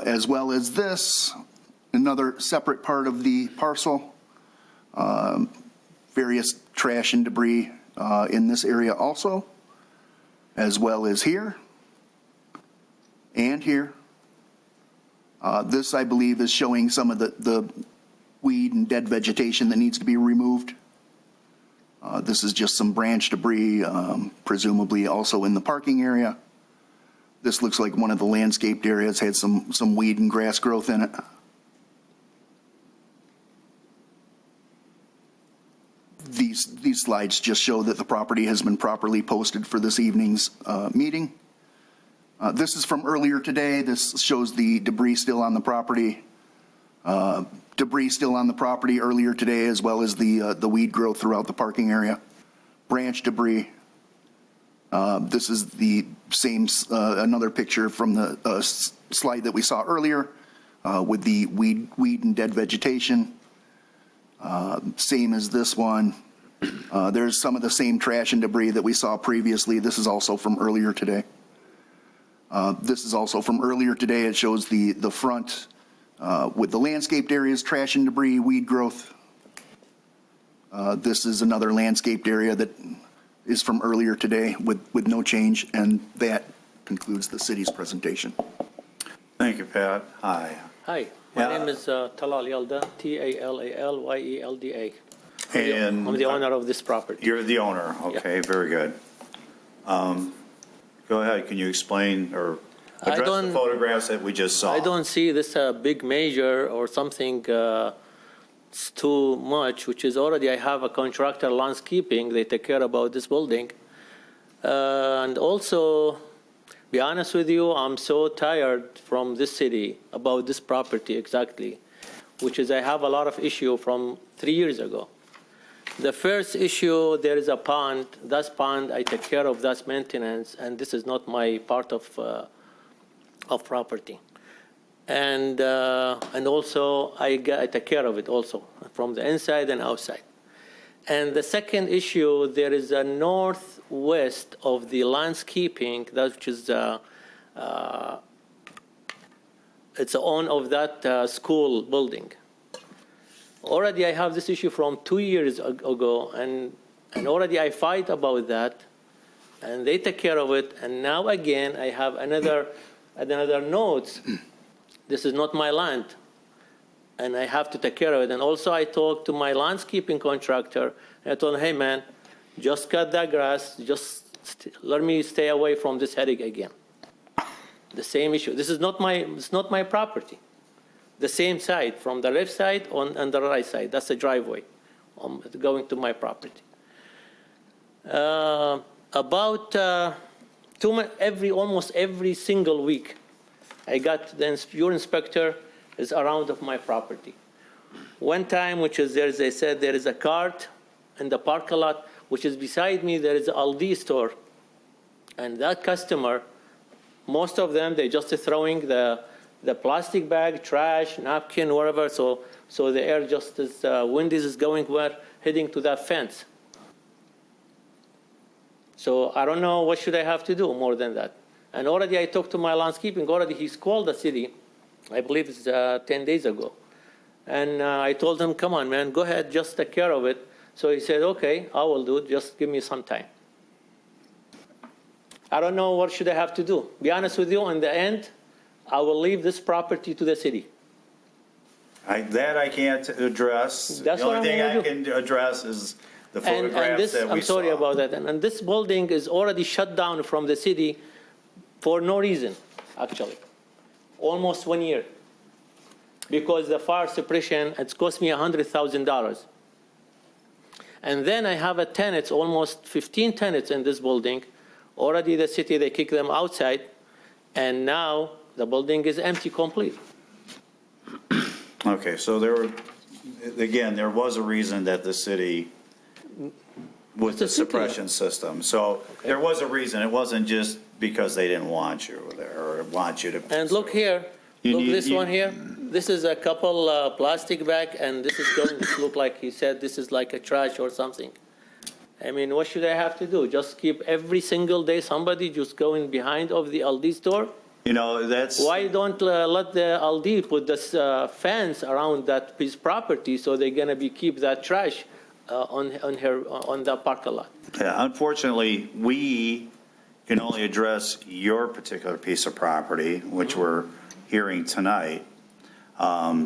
As well as this, another separate part of the parcel. Various trash and debris in this area also, as well as here and here. This, I believe, is showing some of the weed and dead vegetation that needs to be removed. This is just some branch debris, presumably also in the parking area. This looks like one of the landscaped areas had some weed and grass growth in it. These slides just show that the property has been properly posted for this evening's meeting. This is from earlier today. This shows the debris still on the property. Debris still on the property earlier today, as well as the weed growth throughout the parking area. Branch debris. This is the same, another picture from the slide that we saw earlier with the weed and dead vegetation. Same as this one. There's some of the same trash and debris that we saw previously. This is also from earlier today. This is also from earlier today. It shows the front with the landscaped areas, trash and debris, weed growth. This is another landscaped area that is from earlier today with no change, and that concludes the city's presentation. Thank you, Pat. Hi. Hi, my name is Talal Yalda, Talyelda. And I'm the owner of this property. You're the owner. Okay, very good. Go ahead, can you explain or I address the don't- photographs that we just saw? I don't see this a big major or something it's too much, which is already I have a contractor landscaping, they take care about this building. And also, be honest with you, I'm so tired from this city about this property exactly, which is I have a lot of issue from 3 years ago. The first issue, there is a pond. That pond, I take care of that maintenance, and this is not my part of property. And also, I take care of it also, from the inside and outside. And the second issue, there is a northwest of the landscaping, that which is it's on of that school building. Already I have this issue from 2 years ago, and already I fight about that, and they take care of it. And now again, I have another note. This is not my land, and I have to take care of it. And also I talked to my landscaping contractor, and I told him, hey man, just cut that grass, just let me stay away from this headache again. The same issue. This is not my property. The same side, from the left side and the right side. That's the driveway going to my property. Almost every single week, I got your inspector is around of my property. One time, which is they said there is a cart in the parking lot, which is beside me, there is an Aldi store. And that customer, most of them, they just throwing the plastic bag, trash, napkin, whatever, so the air just is, wind is going where, heading to that fence. So I don't know what should I have to do more than that. And already I talked to my landscaping, already he's called the city, I believe it's 10 days ago. And I told him, come on, man, go ahead, just take care of it. So he said, okay, I will do it, just give me some time. I don't know what should I have to do. Be honest with you, in the end, I will leave this property to the city. That I can't address. That's The what only thing I'm I gonna can address is the And photographs this, that we I'm sorry saw. about that. And this building is already shut down from the city for no reason, actually. Almost 1 year. Because the fire suppression, it's cost me $100,000. And then I have a tenants, almost 15 tenants in this building. Already the city, they kick them outside. And now the building is empty complete. Okay, so there was a reason that the city, with the suppression system. So there was a reason. It wasn't just because they didn't want you there or want you to. And look here, this one here. This is a couple plastic bag, and this is going to look like, he said, this is like a trash or something. I mean, what should I have to do? Just keep every single day somebody just going behind of the Aldi store? You know, that's. Why don't let the Aldi put this fence around that piece of property so they're going to keep that trash on the parking lot? Yeah, unfortunately, we can only address your particular piece of property, which we're hearing tonight.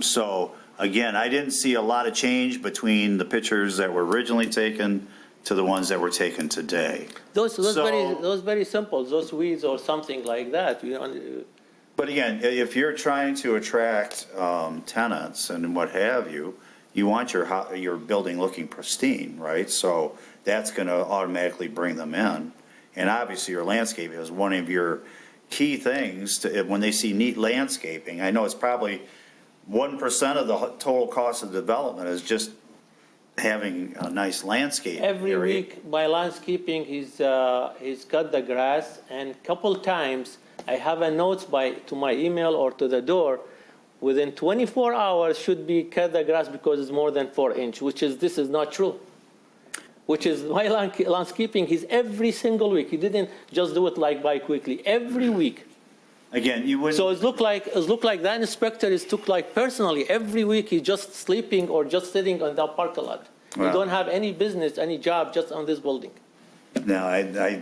So again, I didn't see a lot of change between the pictures that were originally taken to the ones that were taken today. Those very simple, those weeds or something like that. But again, if you're trying to attract tenants and what have you, you want your building looking pristine, right? So that's going to automatically bring them in. And obviously your landscaping is one of your key things when they see neat landscaping. I know it's probably 1% of the total cost of development is just having a nice landscape. Every week, my landscaping, he's cut the grass, and couple times I have a note to my email or to the door, within 24 hours should be cut the grass because it's more than 4 inches, this is not true. Which is my landscaping, he's every single week. He didn't just do it like by quickly, every week. Again, you wouldn't. So it looked like that inspector is took like personally every week. He's just sleeping or just sitting on that parking lot. Wow. You don't have any business, any job just on this building. No, I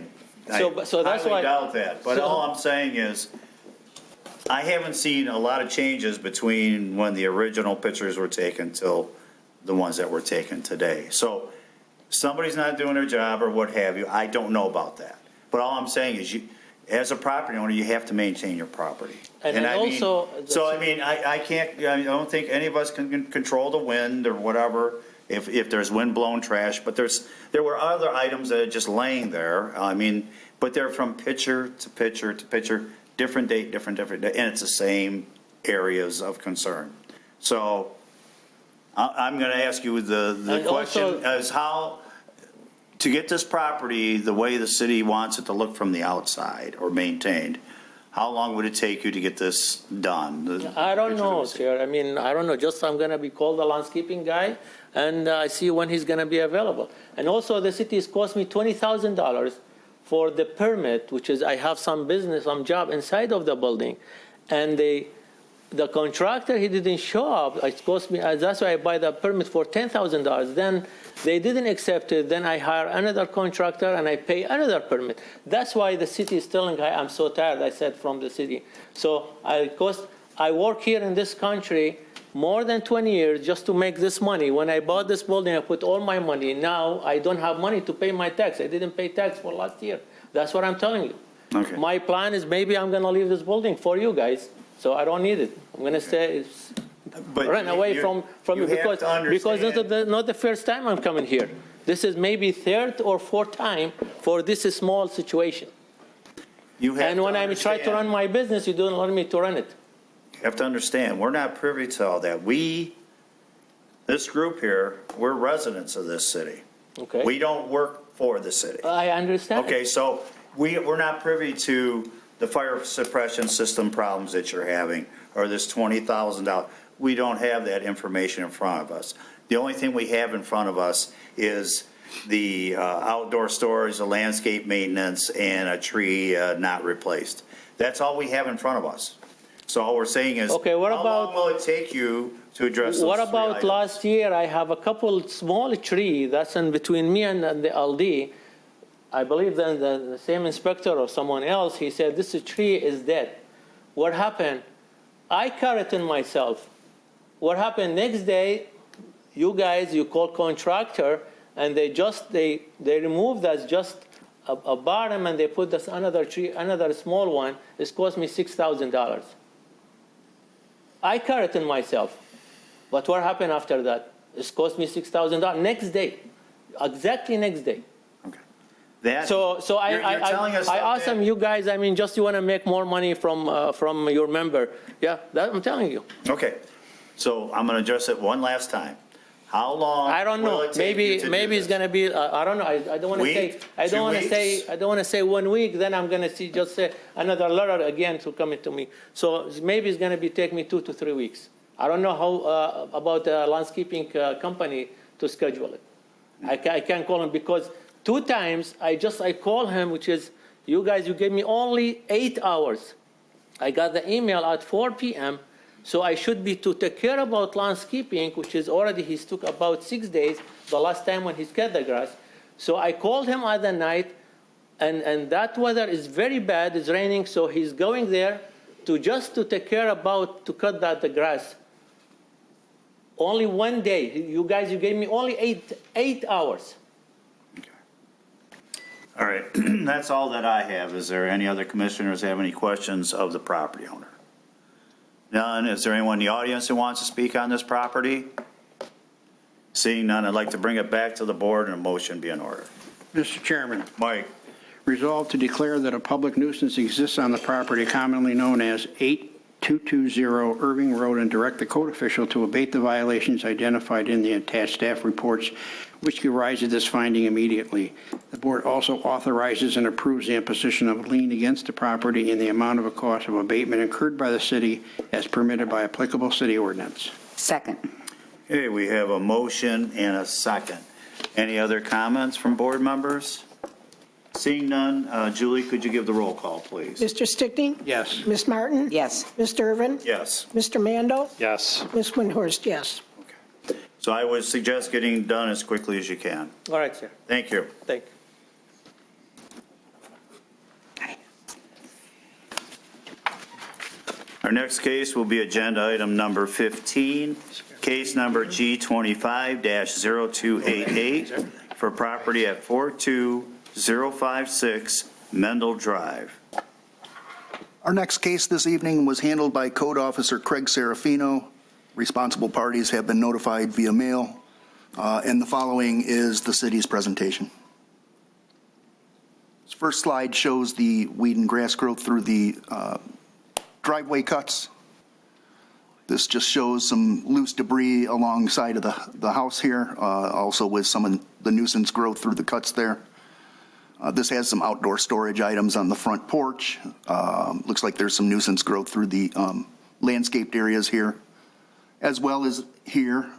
So that's highly why- doubt that. But so- all I'm saying is, I haven't seen a lot of changes between when the original pictures were taken till the ones that were taken today. So somebody's not doing their job or what have you. I don't know about that. But all I'm saying is as a property owner, you have to maintain your property. And I mean, also- so I mean, I can't, I don't think any of us can control the wind or whatever, if there's wind-blown trash, but there were other items that are just laying there. I mean, but they're from pitcher to pitcher to pitcher, different date, different day, and it's the same areas of concern. So I'm going to ask you the And question also- as how, to get this property the way the city wants it to look from the outside or maintained, how long would it take you to get this done? I don't know, Chair. I mean, I don't know. Just I'm going to be called the landscaping guy, and I see when he's going to be available. And also, the city has cost me $20,000 for the permit, which is I have some business, some job inside of the building, and the contractor, he didn't show up. It cost me. That's why I buy the permit for $10,000. Then they didn't accept it. Then I hire another contractor and I pay another permit. That's why the city is telling I'm so tired. I said from the city. So I work here in this country more than 20 years just to make this money. When I bought this building, I put all my money. Now I don't have money to pay my tax. I didn't pay tax for last year. That's what I'm telling you. Okay. My plan is maybe I'm going to leave this building for you guys. So I don't need it. I'm going to stay, run away from you it have to because this understand- is not the first time I'm coming here. This is maybe third or fourth time for this small situation. You have And when to I try to run understand- my business, you don't let me to run it. You have to understand, we're not privy to all that. This group here, we're residents of this city. Okay. We don't work for the city. I understand. Okay, so we're not privy to the fire suppression system problems that you're having, or this $20,000. We don't have that information in front of us. The only thing we have in front of us is the outdoor storage, the landscape maintenance, and a tree not replaced. That's all we have in front of us. So all we're saying is, Okay, what how about- long will it take you to address those What three about items? last year? I have a couple small tree that's in between me and the LD. I believe then the same inspector or someone else, he said, this tree is dead. What happened? I carried it myself. What happened next day, you guys, you call contractor, and they removed that just a bottom, and they put this another tree, another small one. It's cost me $6,000. I carried it myself. But what happened after that? It's cost me $6,000 next day, exactly next day. That- So you're telling us I asked that- them, you guys, I mean, just you want to make more money from your member. Yeah, that I'm telling you. Okay, so I'm going to address it one last time. How long? I don't will know. it take you to do Maybe it's this? going to be. I don't know. I don't want to say. Week? I 2 don't want to weeks? say. I don't want to say 1 week. Then I'm going to see just say another letter again to come into me. So maybe it's going to be take me 2 to 3 weeks. I don't know how about the landscaping company to schedule it. I can't call him because 2 times I call him, which is you guys. You gave me only 8 hours. I got the email at 4 p.m. So I should be to take care about landscaping, which is already he's took about 6 days, the last time when he's cut the grass. So I called him at the night, and that weather is very bad, it's raining, so he's going there to take care about to cut the grass. Only 1 day. You guys, you gave me only 8 hours. All right, that's all that I have. Is there any other commissioners have any questions of the property owner? None. Is there anyone in the audience who wants to speak on this property? Seeing none, I'd like to bring it back to the board and a motion be in order. Mr. Chairman. Mike. Resolved to declare that a public nuisance exists on the property commonly known as 8220 Irving Road and direct the code official to abate the violations identified in the attached staff reports, which give rise to this finding immediately. The board also authorizes and approves the imposition of a lien against the property in the amount of a cost of abatement incurred by the city as permitted by applicable city ordinance. Second. Okay, we have a motion and a second. Any other comments from board members? Seeing none, Julie, could you give the roll call, please? Mr. Stickney? Yes. Ms. Martin? Yes. Mr. Irvin? Yes. Mr. Mando? Yes. Ms. Windhorst, yes. So I would suggest getting done as quickly as you can. All right, sir. Thank you. Thank you. Our next case will be agenda item number 15, case number G25-0288 for property at 42056 Mendel Drive. Our next case this evening was handled by Code Officer Craig Serafino. Responsible parties have been notified via mail. And the following is the city's presentation. This first slide shows the weed and grass growth through the driveway cuts. This just shows some loose debris alongside of the house here, also with some of the nuisance growth through the cuts there. This has some outdoor storage items on the front porch. Looks like there's some nuisance growth through the landscaped areas here, as well as here.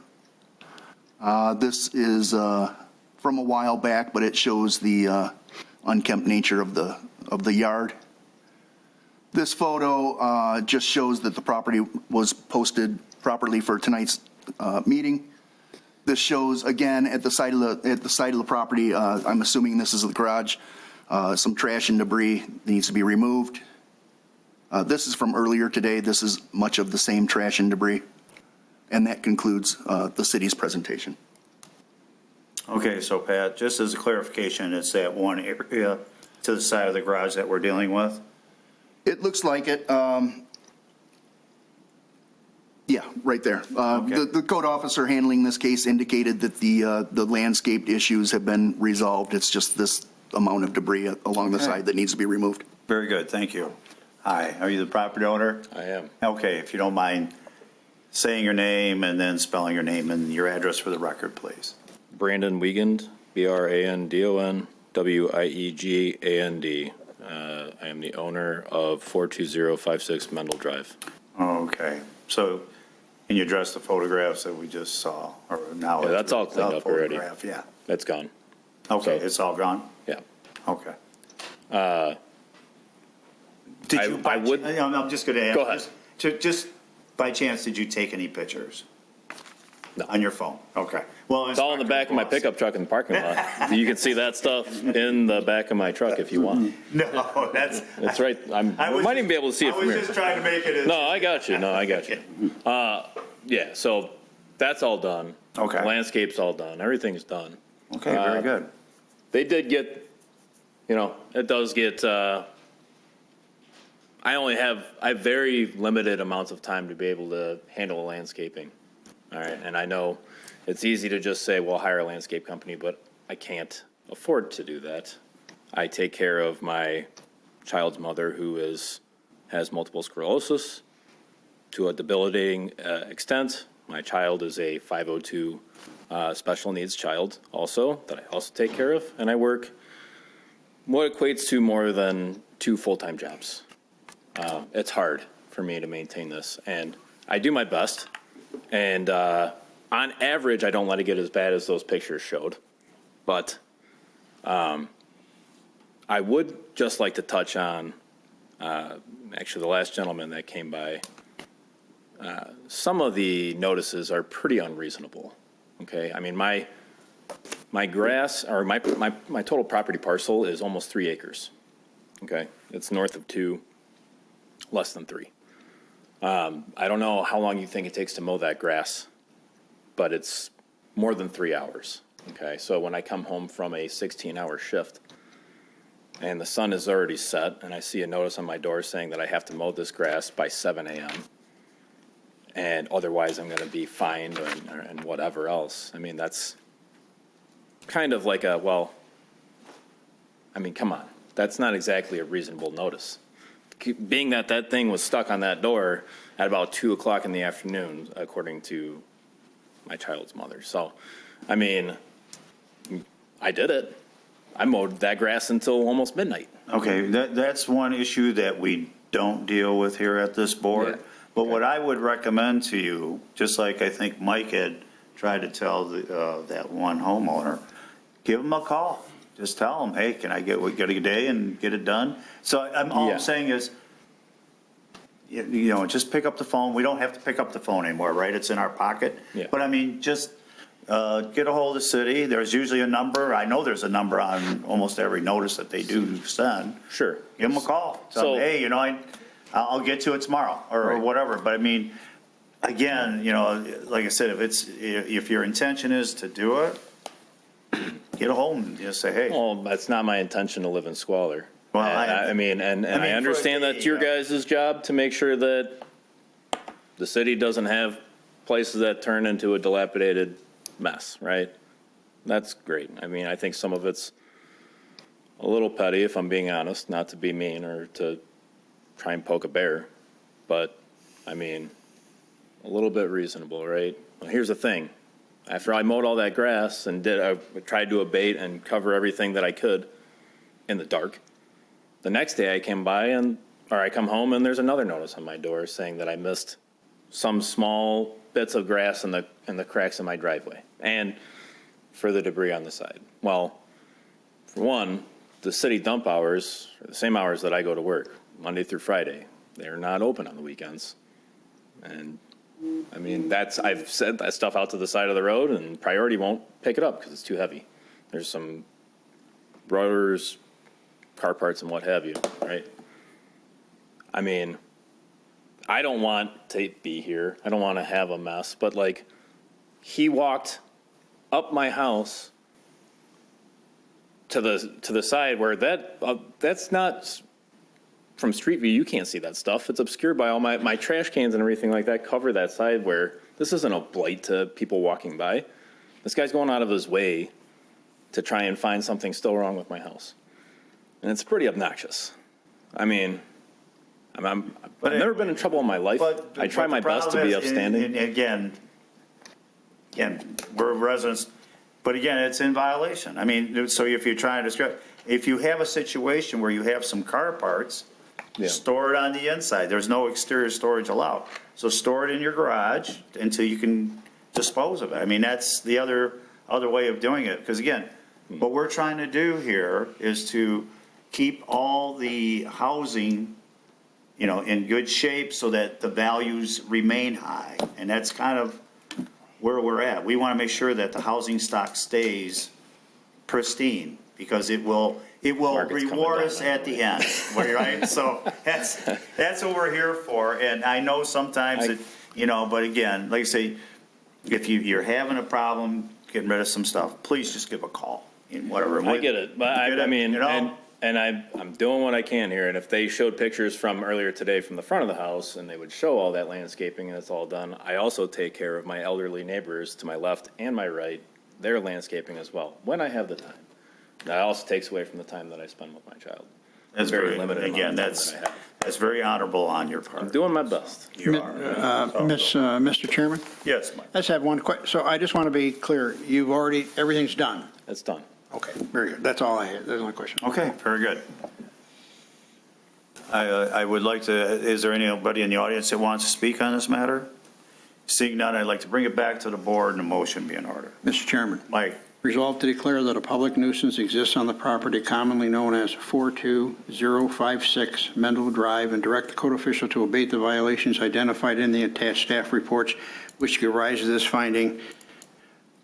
This is from a while back, but it shows the unkempt nature of the yard. This photo just shows that the property was posted properly for tonight's meeting. This shows, again, at the side of the property, I'm assuming this is the garage, some trash and debris that needs to be removed. This is from earlier today. This is much of the same trash and debris. And that concludes the city's presentation. Okay, so Pat, just as a clarification, it's that one area to the side of the garage that we're dealing with? It looks like it. Yeah, right there. The code officer handling this case indicated that the landscaped issues have been resolved. It's just this amount of debris along the side that needs to be removed. Very good, thank you. Hi, are you the property owner? I am. Okay, if you don't mind saying your name and then spelling your name and your address for the record, please. Brandon Wiegand, Brandon Wiegand. I am the owner of 42056 Mendel Drive. Okay, so can you address the photographs that we just saw, or now? Yeah, that's all cleaned up already. Yeah. That's gone. Okay, it's all gone? Yeah. Okay. I would. I'm just going to ask. Go ahead. Just by chance, did you take any pictures? No. On your phone? Okay. Well, It's all in the back of my pickup truck in the parking lot. You can see that stuff in the back of my truck if you want. No, that's. It's right. I might even be able to see it from I was here. just trying to make it as. No, I got you. Yeah, so that's all done. Okay. Landscape's all done. Everything's done. Okay, very good. They did get, it does get, I have very limited amounts of time to be able to handle landscaping. All right, and I know it's easy to just say, well, hire a landscape company, but I can't afford to do that. I take care of my child's mother who has multiple sclerosis to a debilitating extent. My child is a 502 special needs child also that I also take care of, and I work what equates to more than 2 full-time jobs. It's hard for me to maintain this, and I do my best. And on average, I don't let it get as bad as those pictures showed. But I would just like to touch on, actually, the last gentleman that came by. Some of the notices are pretty unreasonable. Okay, I mean, my grass, or my total property parcel is almost 3 acres. Okay, it's north of 2, less than 3. I don't know how long you think it takes to mow that grass, but it's more than 3 hours. Okay, so when I come home from a 16-hour shift and the sun is already set and I see a notice on my door saying that I have to mow this grass by 7 a.m. and otherwise I'm going to be fined and whatever else. I mean, that's kind of like come on, that's not exactly a reasonable notice. Being that thing was stuck on that door at about 2 o'clock in the afternoon, according to my child's mother. So, I mean, I did it. I mowed that grass until almost midnight. Okay, that's one issue that we don't deal with here at this board. Yeah. But what I would recommend to you, just like I think Mike had tried to tell that one homeowner, give him a call. Just tell them, hey, can I get a day and get it done? So all I'm saying is, just pick up the phone. We don't have to pick up the phone anymore, right? It's in our pocket. Yeah. But I mean, just get a hold of the city. There's usually a number. I know there's a number on almost every notice that they do send. Sure. Give them a call. Tell them, hey, I'll get to it tomorrow or whatever. But I mean, again, like I said, if your intention is to do it, get a hold and just say, hey. Well, that's not my intention to live in squalor. Well, I mean, and I mean, I for understand a- that's your guys' job to make sure that the city doesn't have places that turn into a dilapidated mess, right? That's great. I mean, I think some of it's a little petty, if I'm being honest, not to be mean or to try and poke a bear, but, I mean, a little bit reasonable, right? Well, here's the thing. After I mowed all that grass and I tried to abate and cover everything that I could in the dark, the next day I came by I come home and there's another notice on my door saying that I missed some small bits of grass in the cracks in my driveway and for the debris on the side. Well, for one, the city dump hours are the same hours that I go to work, Monday through Friday. They're not open on the weekends. And I mean, I've sent that stuff out to the side of the road and Priority won't pick it up because it's too heavy. There's some rotors, car parts and what have you, right? I mean, I don't want to be here. I don't want to have a mess, but like, he walked up my house to the side where that's not from street view. You can't see that stuff. It's obscured by all my trash cans and everything like that cover that side where this isn't a blight to people walking by. This guy's going out of his way to try and find something still wrong with my house. And it's pretty obnoxious. I mean, I've never been in trouble in my life. I try my best to be upstanding. And again, we're residents, but again, it's in violation. I mean, so if you're trying to describe, if you have a situation where you have some car parts, store it on the inside. There's no exterior storage allowed. So store it in your garage until you can dispose of it. I mean, that's the other way of doing it. Because again, what we're trying to do here is to keep all the housing, in good shape so that the values remain high. And that's kind of where we're at. We want to make sure that the housing stock stays pristine because it will reward us at the end, right? So that's what we're here for. And I know sometimes but again, like I say, if you're having a problem getting rid of some stuff, please just give a call and whatever. I get it, but I mean, and I'm doing what I can here. And if they showed pictures from earlier today from the front of the house and they would show all that landscaping and it's all done, I also take care of my elderly neighbors to my left and my right, their landscaping as well, when I have the time. That also takes away from the time that I spend with my child. That's very limited. Again, that's very honorable on your part. I'm doing my best. You are. Mr. Chairman? Yes, Mike. I just have one question. So I just want to be clear. Everything's done? It's done. Okay, very good. That's all I had. That's my question. Okay, very good. I would like to, is there anybody in the audience that wants to speak on this matter? Seeing none, I'd like to bring it back to the board and a motion be in order. Mr. Chairman. Mike. Resolved to declare that a public nuisance exists on the property commonly known as 42056 Mendel Drive and direct the code official to abate the violations identified in the attached staff reports, which give rise to this finding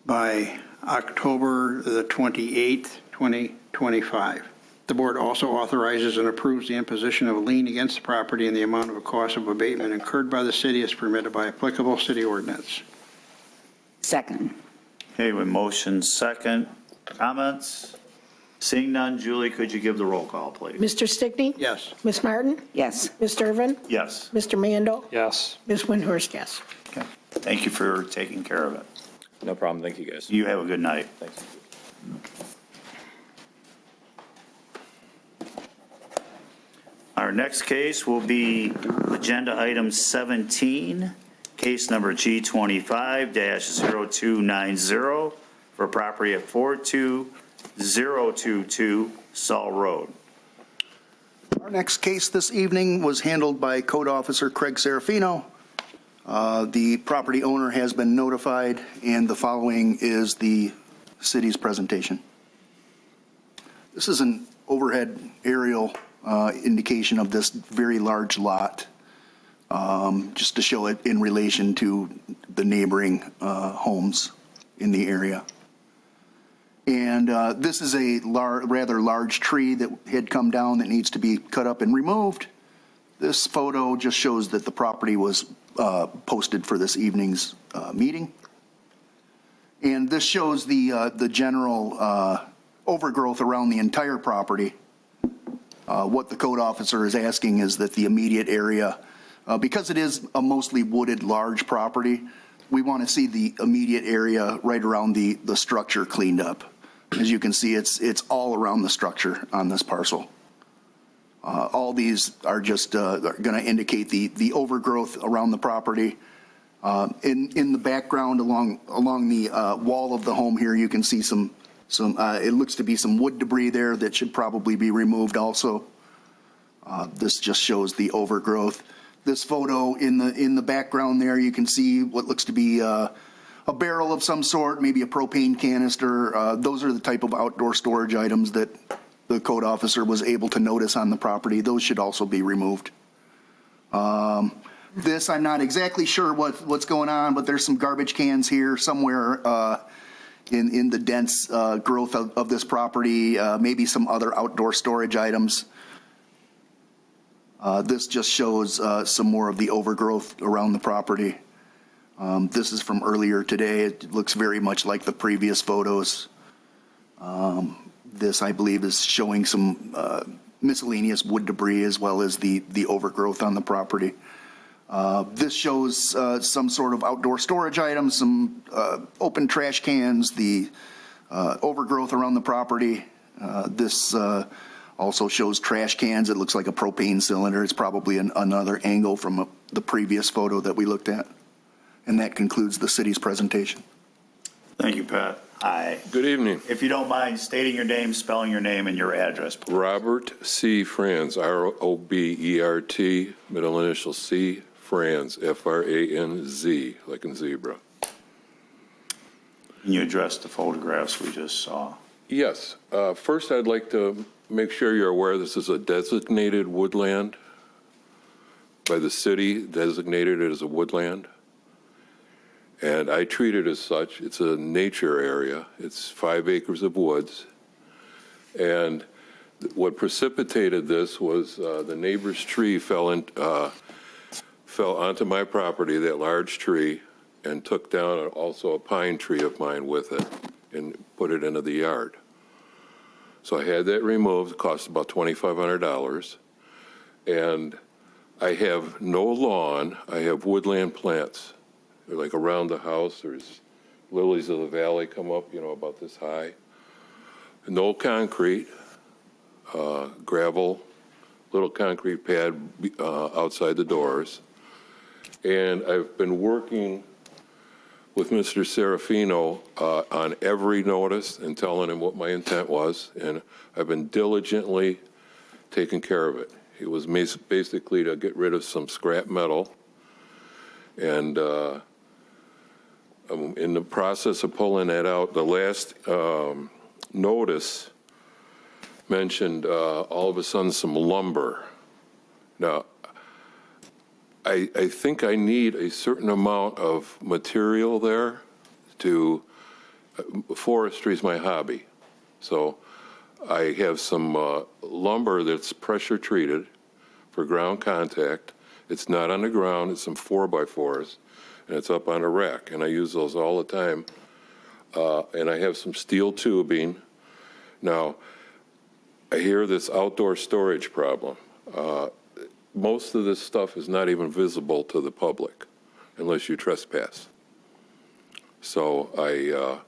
by October the 28th, 2025. The board also authorizes and approves the imposition of a lien against the property in the amount of a cost of abatement incurred by the city as permitted by applicable city ordinance. Second. Okay, with motion second, comments? Seeing none, Julie, could you give the roll call, please? Mr. Stickney? Yes. Ms. Martin? Yes. Mr. Irvin? Yes. Mr. Mandel? Yes. Ms. Windhorst, yes. Okay, thank you for taking care of it. No problem. Thank you, guys. You have a good night. Thanks. Our next case will be agenda item 17, case number G25-0290 for property at 42022 Saul Road. Our next case this evening was handled by Code Officer Craig Serafino. The property owner has been notified, and the following is the city's presentation. This is an overhead aerial indication of this very large lot, just to show it in relation to the neighboring homes in the area. And this is a rather large tree that had come down that needs to be cut up and removed. This photo just shows that the property was posted for this evening's meeting. And this shows the general overgrowth around the entire property. What the code officer is asking is that the immediate area, because it is a mostly wooded large property, we want to see the immediate area right around the structure cleaned up. As you can see, it's all around the structure on this parcel. All these are just going to indicate the overgrowth around the property. In the background along the wall of the home here, you can see some it looks to be some wood debris there that should probably be removed also. This just shows the overgrowth. This photo in the background there, you can see what looks to be a barrel of some sort, maybe a propane canister. Those are the type of outdoor storage items that the code officer was able to notice on the property. Those should also be removed. This, I'm not exactly sure what's going on, but there's some garbage cans here somewhere in the dense growth of this property, maybe some other outdoor storage items. This just shows some more of the overgrowth around the property. This is from earlier today. It looks very much like the previous photos. This, I believe, is showing some miscellaneous wood debris as well as the overgrowth on the property. This shows some sort of outdoor storage items, some open trash cans, the overgrowth around the property. This also shows trash cans. It looks like a propane cylinder. It's probably another angle from the previous photo that we looked at. And that concludes the city's presentation. Thank you, Pat. Hi. Good evening. If you don't mind stating your name, spelling your name, and your address, please. Robert C. Franz, R-O-B-E-R-T, middle initial C, Franz, F-R-A-N-Z, like in zebra. Can you address the photographs we just saw? Yes. First, I'd like to make sure you're aware this is a designated woodland by the city, designated it as a woodland. And I treat it as such. It's a nature area. It's 5 acres of woods. And what precipitated this was the neighbor's tree fell onto my property, that large tree, and took down also a pine tree of mine with it and put it into the yard. So I had that removed. It cost about $2,500. And I have no lawn. I have woodland plants. They're like around the house. There's lilies of the valley come up, about this high. No concrete, gravel, little concrete pad outside the doors. And I've been working with Mr. Serafino on every notice and telling him what my intent was. And I've been diligently taking care of it. It was basically to get rid of some scrap metal. And I'm in the process of pulling that out. The last notice mentioned all of a sudden some lumber. Now, I think I need a certain amount of material there to, forestry is my hobby. So I have some lumber that's pressure treated for ground contact. It's not on the ground, it's some 4x4s. And it's up on a rack, and I use those all the time. And I have some steel tubing. Now, I hear this outdoor storage problem. Most of this stuff is not even visible to the public unless you trespass. So I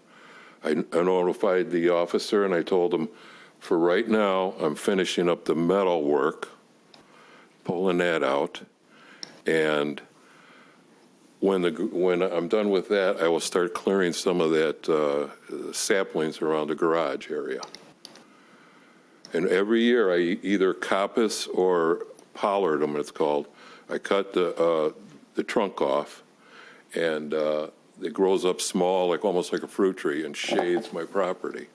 notified the officer, and I told him, for right now, I'm finishing up the metal work, pulling that out, and when I'm done with that, I will start clearing some of that saplings around the garage area. And every year, I either coppice or pollard them, it's called. I cut the trunk off, and it grows up small, almost like a fruit tree, and shades my property,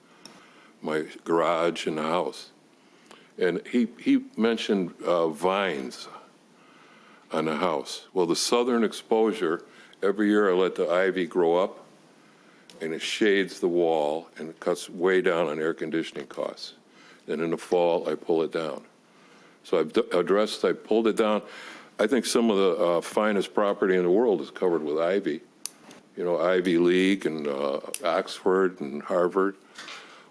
my garage and the house. And he mentioned vines on the house. Well, the southern exposure, every year I let the ivy grow up, and it shades the wall, and it cuts way down on air conditioning costs. And in the fall, I pull it down. So I pulled it down. I think some of the finest property in the world is covered with ivy. Ivy League and Oxford and Harvard.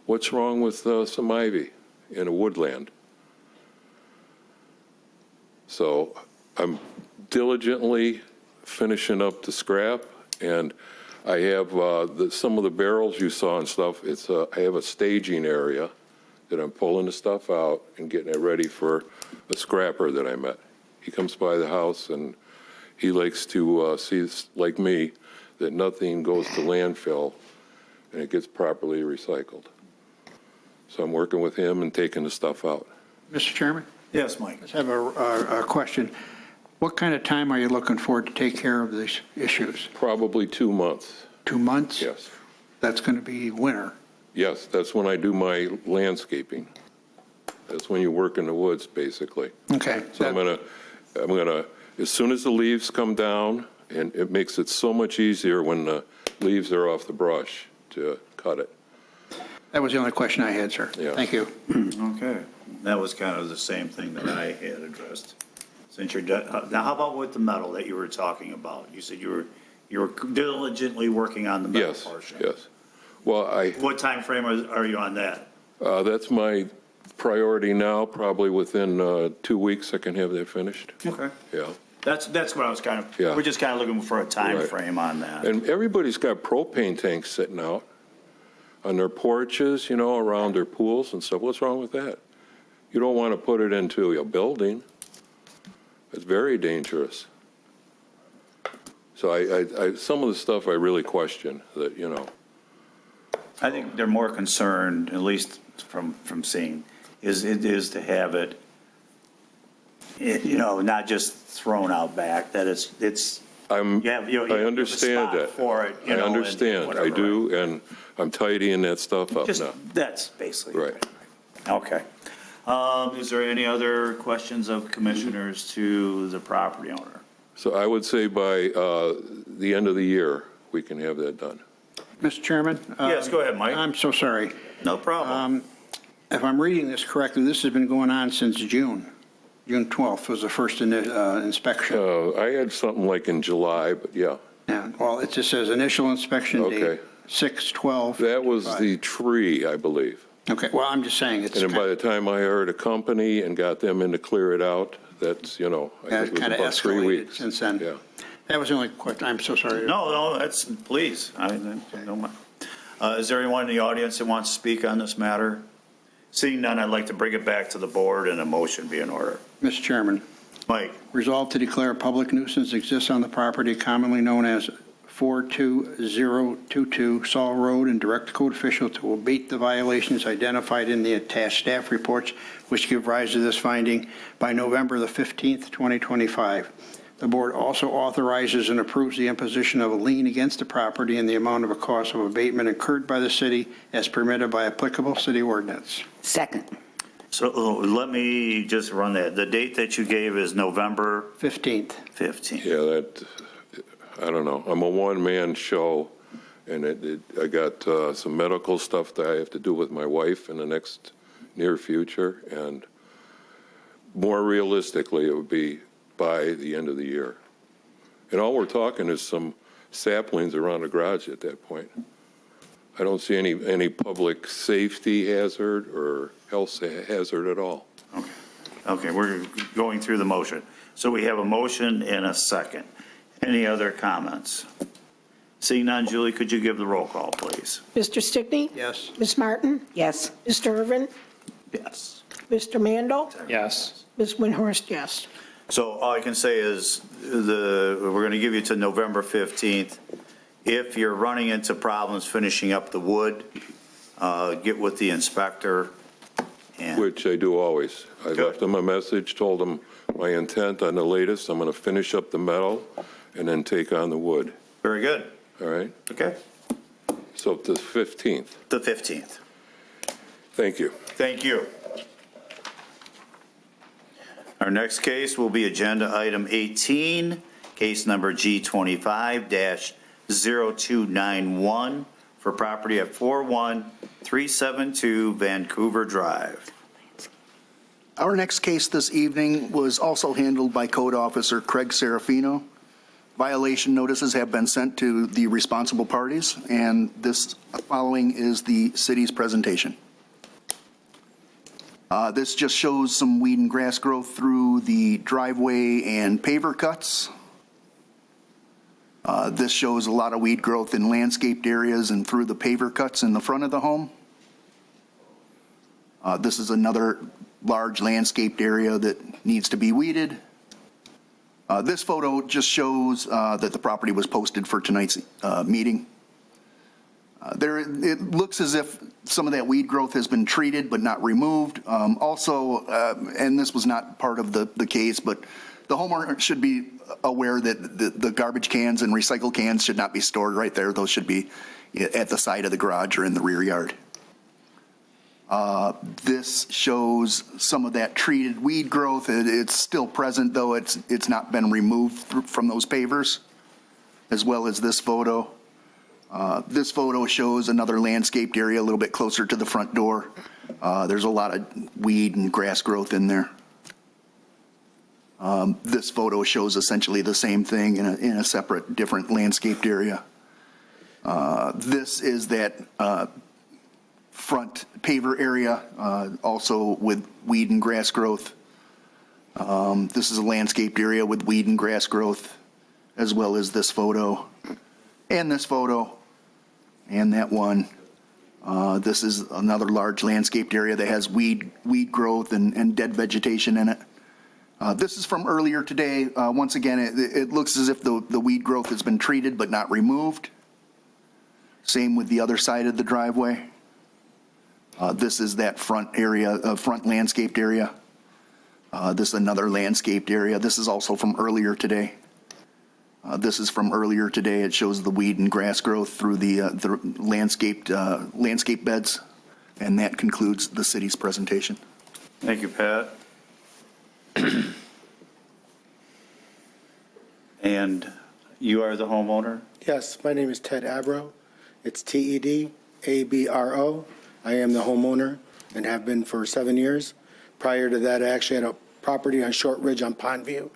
What's wrong with some ivy in a woodland? So I'm diligently finishing up the scrap, and I have some of the barrels you saw and stuff. I have a staging area that I'm pulling the stuff out and getting it ready for a scrapper that I met. He comes by the house, and he likes to see, like me, that nothing goes to landfill and it gets properly recycled. So I'm working with him and taking the stuff out. Mr. Chairman? Yes, Mike. I have a question. What kind of time are you looking for to take care of these issues? Probably 2 months. 2 months? Yes. That's going to be winter. Yes, that's when I do my landscaping. That's when you work in the woods, basically. Okay. So I'm gonna, as soon as the leaves come down, and it makes it so much easier when the leaves are off the brush to cut it. That was the only question I had, sir. Yeah. Thank you. Okay. That was kind of the same thing that I had addressed. Since you're done, now how about with the metal that you were talking about? You said you were diligently working on the metal Yes, portion. yes. Well, What time frame are you on that? that's my priority now. Probably within 2 weeks, I can have that finished. Okay. Yeah. That's what I was kind of, Yeah. we're just kind of looking for a time Right. frame on that. And everybody's got propane tanks sitting out on their porches, around their pools and stuff. What's wrong with that? You don't want to put it into a building. It's very dangerous. So I some of the stuff I really question that, I think they're more concerned, at least from seeing, is to have it, not just thrown out back, that it's. I you have a understand spot that. for it, I understand, I do, and I'm tidying that stuff up Just, now. that's basically. Right. Okay. Is there any other questions of commissioners to the property owner? So I would say by the end of the year, we can have that done. Mr. Chairman? Yes, go ahead, Mike. I'm so sorry. No problem. If I'm reading this correctly, this has been going on since June. June 12th was the first inspection. I had something like in July, but yeah. Yeah, well, it just says initial inspection date, Okay. 6/12. That was the tree, I believe. Okay, well, I'm just saying it's And then by the time I hired a company and got them in to clear it out, that's, I think it was kind of about 3 escalated weeks. since then. Yeah. That was the only question. I'm so sorry. No, that's, please, I don't mind. Is there anyone in the audience that wants to speak on this matter? Seeing none, I'd like to bring it back to the board and a motion be in order. Mr. Chairman. Mike. Resolved to declare a public nuisance exists on the property commonly known as 42022 Saul Road and direct the code official to abate the violations identified in the attached staff reports which give rise to this finding by November the 15th, 2025. The board also authorizes and approves the imposition of a lien against the property in the amount of a cost of abatement incurred by the city as permitted by applicable city ordinance. Second. So let me just run that. The date that you gave is November 15th. 15th. Yeah, I don't know. I'm a one-man show, and I got some medical stuff that I have to do with my wife in the next near future, and more realistically, it would be by the end of the year. And all we're talking is some saplings around the garage at that point. I don't see any public safety hazard or health hazard at all. Okay, we're going through the motion. So we have a motion and a second. Any other comments? Seeing none, Julie, could you give the roll call, please? Mr. Stickney? Yes. Ms. Martin? Yes. Mr. Irvin? Yes. Mr. Mandel? Yes. Ms. Windhorst, yes. So all I can say is we're going to give you to November 15th. If you're running into problems finishing up the wood, get with the inspector. Which I do always. I left them a message, told them my intent on the latest. I'm going to finish up the metal and then take on the wood. Very good. All right? Okay. So the 15th. The 15th. Thank you. Thank you. Our next case will be Agenda Item 18, case number G25-0291 for property at 41372 Vancouver Drive. Our next case this evening was also handled by Code Officer Craig Serafino. Violation notices have been sent to the responsible parties, and this following is the city's presentation. This just shows some weed and grass growth through the driveway and paver cuts. This shows a lot of weed growth in landscaped areas and through the paver cuts in the front of the home. This is another large landscaped area that needs to be weeded. This photo just shows that the property was posted for tonight's meeting. It looks as if some of that weed growth has been treated but not removed. Also, and this was not part of the case, but the homeowner should be aware that the garbage cans and recycle cans should not be stored right there. Those should be at the side of the garage or in the rear yard. This shows some of that treated weed growth. It's still present, though it's not been removed from those pavers, as well as this photo. This photo shows another landscaped area a little bit closer to the front door. There's a lot of weed and grass growth in there. This photo shows essentially the same thing in a separate, different landscaped area. This is that front paver area, also with weed and grass growth. This is a landscaped area with weed and grass growth, as well as this photo, and this photo, and that one. This is another large landscaped area that has weed growth and dead vegetation in it. This is from earlier today. Once again, it looks as if the weed growth has been treated but not removed. Same with the other side of the driveway. This is that front area, front landscaped area. This is another landscaped area. This is also from earlier today. This is from earlier today. It shows the weed and grass growth through the landscape beds. And that concludes the city's presentation. Thank you, Pat. And you are the homeowner? Yes, my name is Ted Abro. It's TEDABRO. I am the homeowner and have been for 7 years. Prior to that, I actually had a property on Short Ridge on Pondview,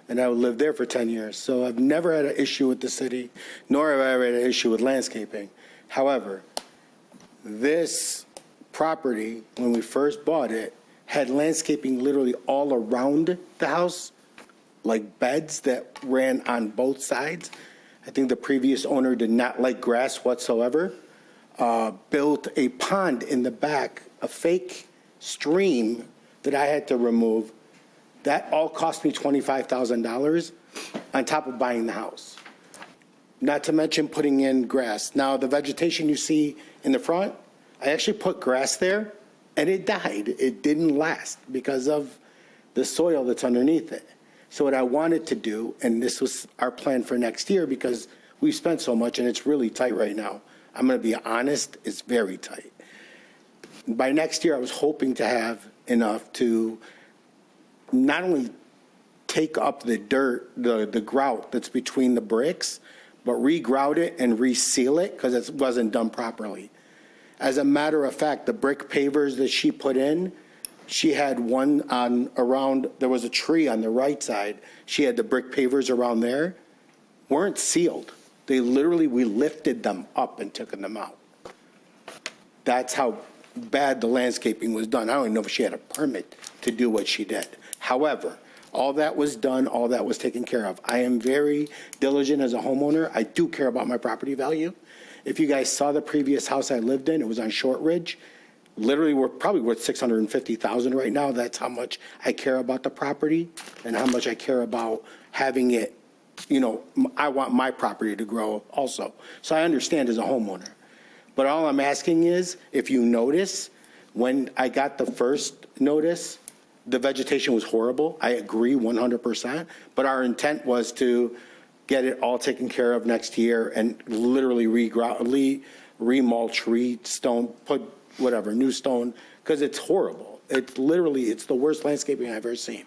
and I lived there for 10 years. So I've never had an issue with the city, nor have I ever had an issue with landscaping. However, this property, when we first bought it, had landscaping literally all around the house, like beds that ran on both sides. I think the previous owner did not like grass whatsoever. Built a pond in the back, a fake stream that I had to remove. That all cost me $25,000 on top of buying the house. Not to mention putting in grass. Now, the vegetation you see in the front, I actually put grass there, and it died. It didn't last because of the soil that's underneath it. So what I wanted to do, and this was our plan for next year because we've spent so much and it's really tight right now. I'm going to be honest, it's very tight. By next year, I was hoping to have enough to not only take up the dirt, the grout that's between the bricks, but re-grout it and reseal it because it wasn't done properly. As a matter of fact, the brick pavers that she put in, she had one on around, there was a tree on the right side. She had the brick pavers around there, weren't sealed. They literally, we lifted them up and took them out. That's how bad the landscaping was done. I don't even know if she had a permit to do what she did. However, all that was done, all that was taken care of. I am very diligent as a homeowner. I do care about my property value. If you guys saw the previous house I lived in, it was on Short Ridge. Literally, we're probably worth $650,000 right now. That's how much I care about the property and how much I care about having it. You know, I want my property to grow also. So I understand as a homeowner. But all I'm asking is, if you notice, when I got the first notice, the vegetation was horrible. I agree 100%. But our intent was to get it all taken care of next year and literally remulch, re-stone, put whatever, new stone, because it's horrible. It's literally, it's the worst landscaping I've ever seen.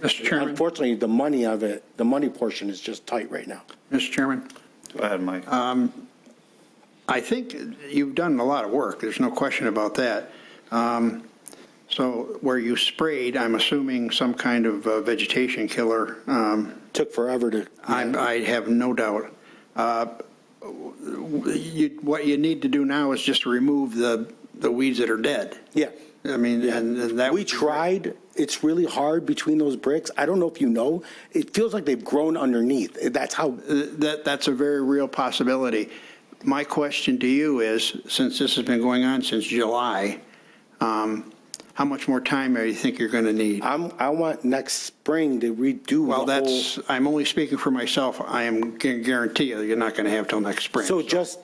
Mr. Chairman. Unfortunately, the money of it, the money portion is just tight right now. Mr. Chairman. Go ahead, Mike. I think you've done a lot of work. There's no question about that. So where you sprayed, I'm assuming some kind of vegetation killer. Took forever to. I have no doubt. What you need to do now is just remove the weeds that are dead. Yeah. I mean, and that. We tried. It's really hard between those bricks. I don't know if you know. It feels like they've grown underneath. That's how. That's a very real possibility. My question to you is, since this has been going on since July, how much more time do you think you're going to need? I want next spring to redo. Well, the that's, whole, I'm only speaking for myself. I am guarantee you, you're not going to have till next spring. So just,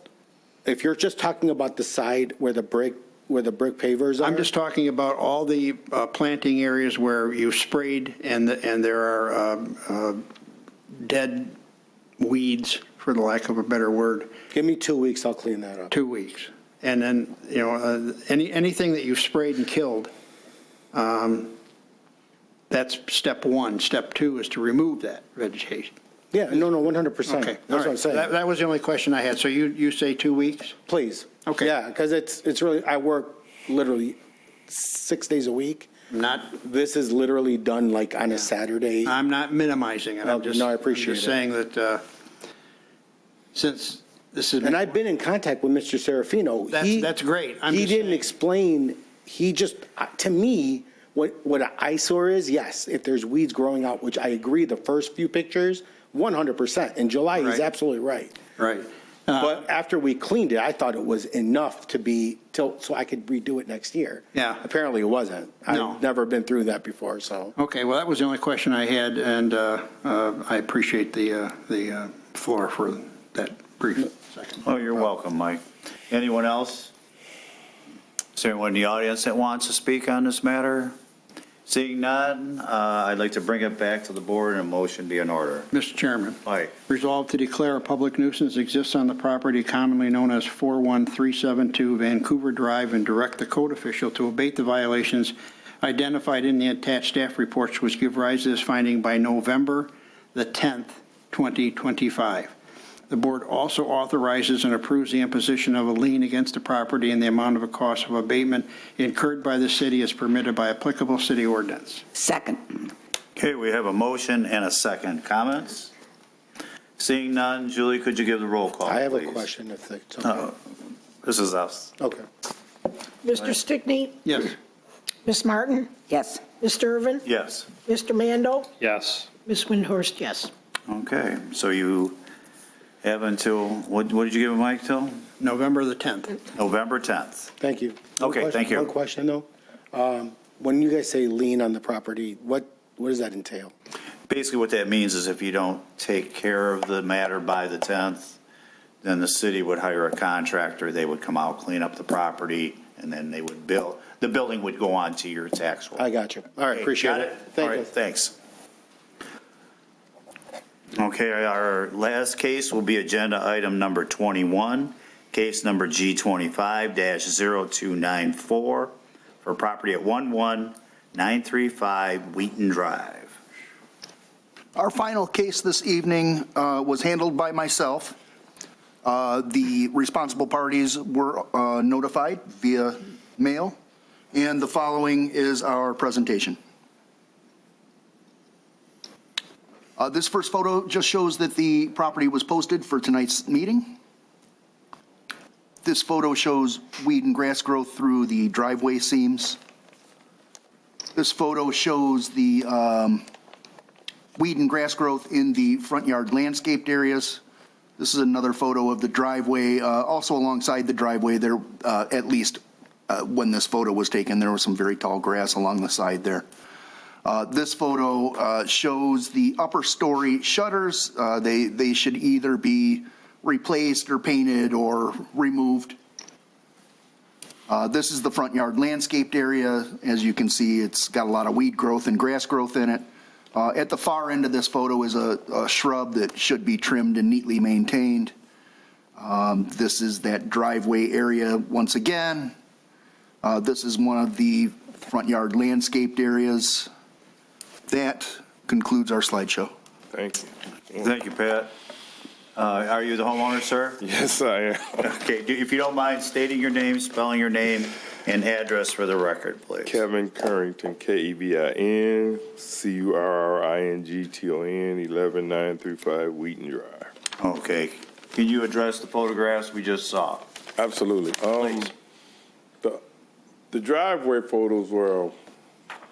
if you're just talking about the side where the brick pavers are. I'm just talking about all the planting areas where you sprayed and there are dead weeds, for the lack of a better word. Give me 2 weeks, I'll clean that up. 2 weeks. And then, anything that you've sprayed and killed, that's step one. Step two is to remove that vegetation. Yeah, no, 100%. Okay, That's what I'm saying. That was the only question I had. So you say 2 weeks? Please. Okay. Yeah, because it's really, I work literally 6 days a week. This is literally done like on a Saturday. I'm not minimizing it. I'm just, No, I appreciate I'm just it. saying that since this is. And I've been in contact with Mr. Serafino. That's great. He didn't explain, he just, to me, what an eyesore is, yes, if there's weeds growing out, which I agree, the first few pictures, 100%. In July, he's Right. absolutely right. Right. But after we cleaned it, I thought it was enough to be, so I could redo it next year. Yeah. Apparently it wasn't. No. I've never been through that before, so. Okay, well, that was the only question I had, and I appreciate the floor for that brief second. Oh, you're welcome, Mike. Anyone else? Is there anyone in the audience that wants to speak on this matter? Seeing none, I'd like to bring it back to the board and a motion be in order. Mr. Chairman. Aye. Resolved to declare a public nuisance exists on the property commonly known as 41372 Vancouver Drive and direct the code official to abate the violations identified in the attached staff reports, which give rise to this finding by November the 10th, 2025. The board also authorizes and approves the imposition of a lien against the property in the amount of a cost of abatement incurred by the city as permitted by applicable city ordinance. Second. Okay, we have a motion and a second. Comments? Seeing none, Julie, could you give the roll call, I have please? a question if it's okay. This is us. Okay. Mr. Stickney? Yes. Ms. Martin? Yes. Mr. Irvin? Yes. Mr. Mando? Yes. Ms. Windhorst, yes. Okay, so you have until, what did you give it, Mike, till? November the 10th. November 10th. Thank you. Okay, thank you. One question, though. When you guys say lien on the property, what does that entail? Basically, what that means is if you don't take care of the matter by the 10th, then the city would hire a contractor, they would come out, clean up the property, and then they would build, the building would go on to your tax roll. I got you. All right, Okay, appreciate got it. All Thank right, you. thanks. Okay, our last case will be agenda item number 21, case number G25-0294 for property at 11935 Wheaton Drive. Our final case this evening was handled by myself. The responsible parties were notified via mail, and the following is our presentation. This first photo just shows that the property was posted for tonight's meeting. This photo shows weed and grass growth through the driveway seams. This photo shows the weed and grass growth in the front yard landscaped areas. This is another photo of the driveway. Also alongside the driveway there, at least when this photo was taken, there was some very tall grass along the side there. This photo shows the upper story shutters. They should either be replaced or painted or removed. This is the front yard landscaped area. As you can see, it's got a lot of weed growth and grass growth in it. At the far end of this photo is a shrub that should be trimmed and neatly maintained. This is that driveway area once again. This is one of the front yard landscaped areas. That concludes our slideshow. Thank you. Thank you, Pat. Are you the homeowner, sir? Yes, I am. Okay, if you don't mind stating your name, spelling your name, and address for the record, please. Kevin Currington, Kevin Currington, 11935 Wheaton Drive. Okay. Can you address the photographs we just saw? Absolutely. The driveway photos were a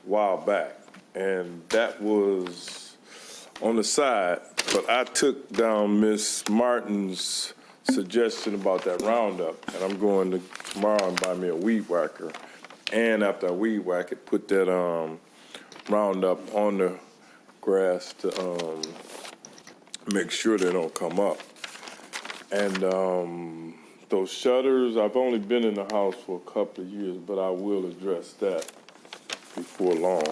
while back, and that was on the side, but I took down Miss Martin's suggestion about that Roundup, and I'm going to tomorrow and buy me a weed whacker, and after I weed whack it, put that Roundup on the grass to make sure they don't come up. And those shutters, I've only been in the house for a couple of years, but I will address that before long.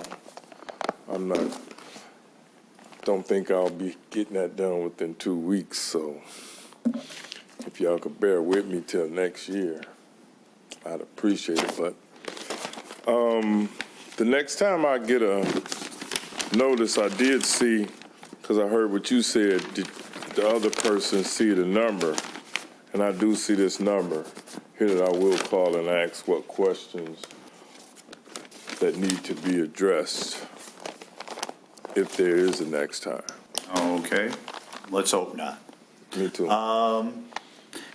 Don't think I'll be getting that done within 2 weeks, so if y'all could bear with me till next year, I'd appreciate it. But the next time I get a notice, I did see, because I heard what you said, did the other person see the number? And I do see this number here that I will call and ask what questions that need to be addressed if there is a next time. Okay, let's hope not. Me too.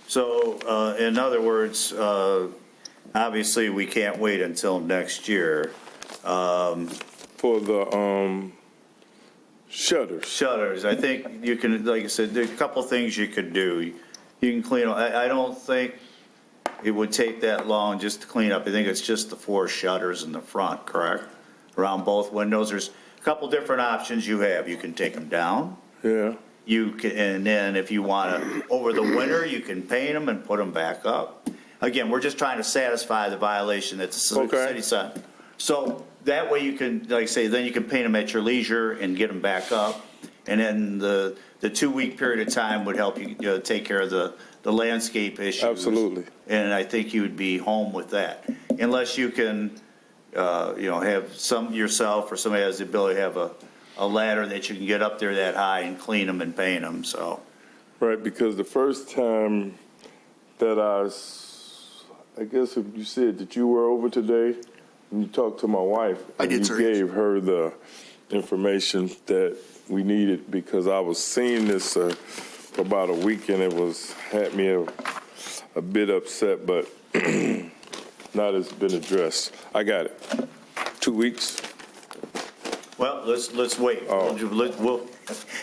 So, in other words, obviously, we can't wait until next year. For the shutters. Shutters, I think you can, like I said, there's a couple things you could do. You can clean, I don't think it would take that long just to clean up. I think it's just the 4 shutters in the front, correct? Around both windows, there's a couple different options you have. You can take them down. Yeah. You can, and then if you want to, over the winter, you can paint them and put them back up. Again, we're just trying to satisfy the violation that the city sent. So that way you can, like I say, then you can paint them at your leisure and get them back up. And then the 2-week period of time would help you, take care of the landscape issues. Absolutely. And I think you would be home with that. Unless you can, have some yourself or somebody has the ability to have a ladder that you can get up there that high and clean them and paint them, so. Right, because the first time that I guess if you said that you were over today, and you talked to my wife. I did, and sir. You gave her the information that we needed, because I was seeing this for about a week, and it had me a bit upset, but now it's been addressed. I got it. 2 weeks. Well, let's wait.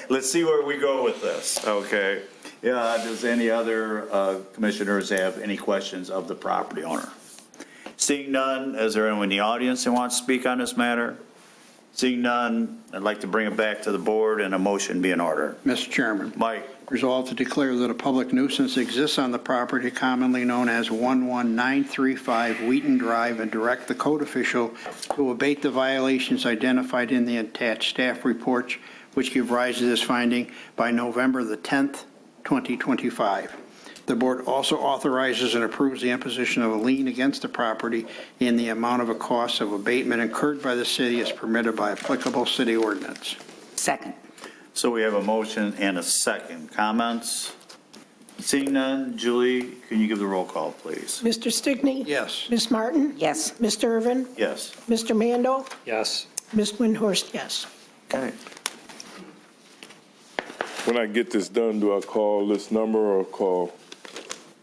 Let's see where we go with this, okay? Yeah, does any other commissioners have any questions of the property owner? Seeing none, is there anyone in the audience that wants to speak on this matter? Seeing none, I'd like to bring it back to the board and a motion be in order. Mr. Chairman. Mike. Resolved to declare that a public nuisance exists on the property commonly known as 11935 Wheaton Drive and direct the code official to abate the violations identified in the attached staff reports, which give rise to this finding by November the 10th, 2025. The board also authorizes and approves the imposition of a lien against the property in the amount of a cost of abatement incurred by the city as permitted by applicable city ordinance. Second. So we have a motion and a second. Comments? Seeing none, Julie, can you give the roll call, please? Mr. Stickney? Yes. Ms. Martin? Yes. Mr. Irvin? Yes. Mr. Mando? Yes. Ms. Windhorst, yes. Okay. When I get this done, do I call this number or call?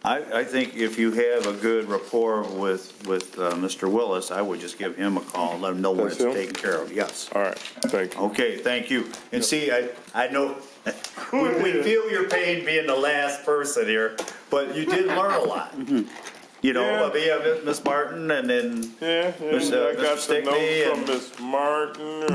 I think if you have a good rapport with Mr. Willis, I would just give him a call and let him know when it's That's him? taken care of. Yes. All right, thank you. Okay, thank you. And see, I know, we feel your pain being the last person here, but you did learn a lot. You know, Miss Martin and then Yeah, Mr. I got the Stickney note from and- Miss Martin,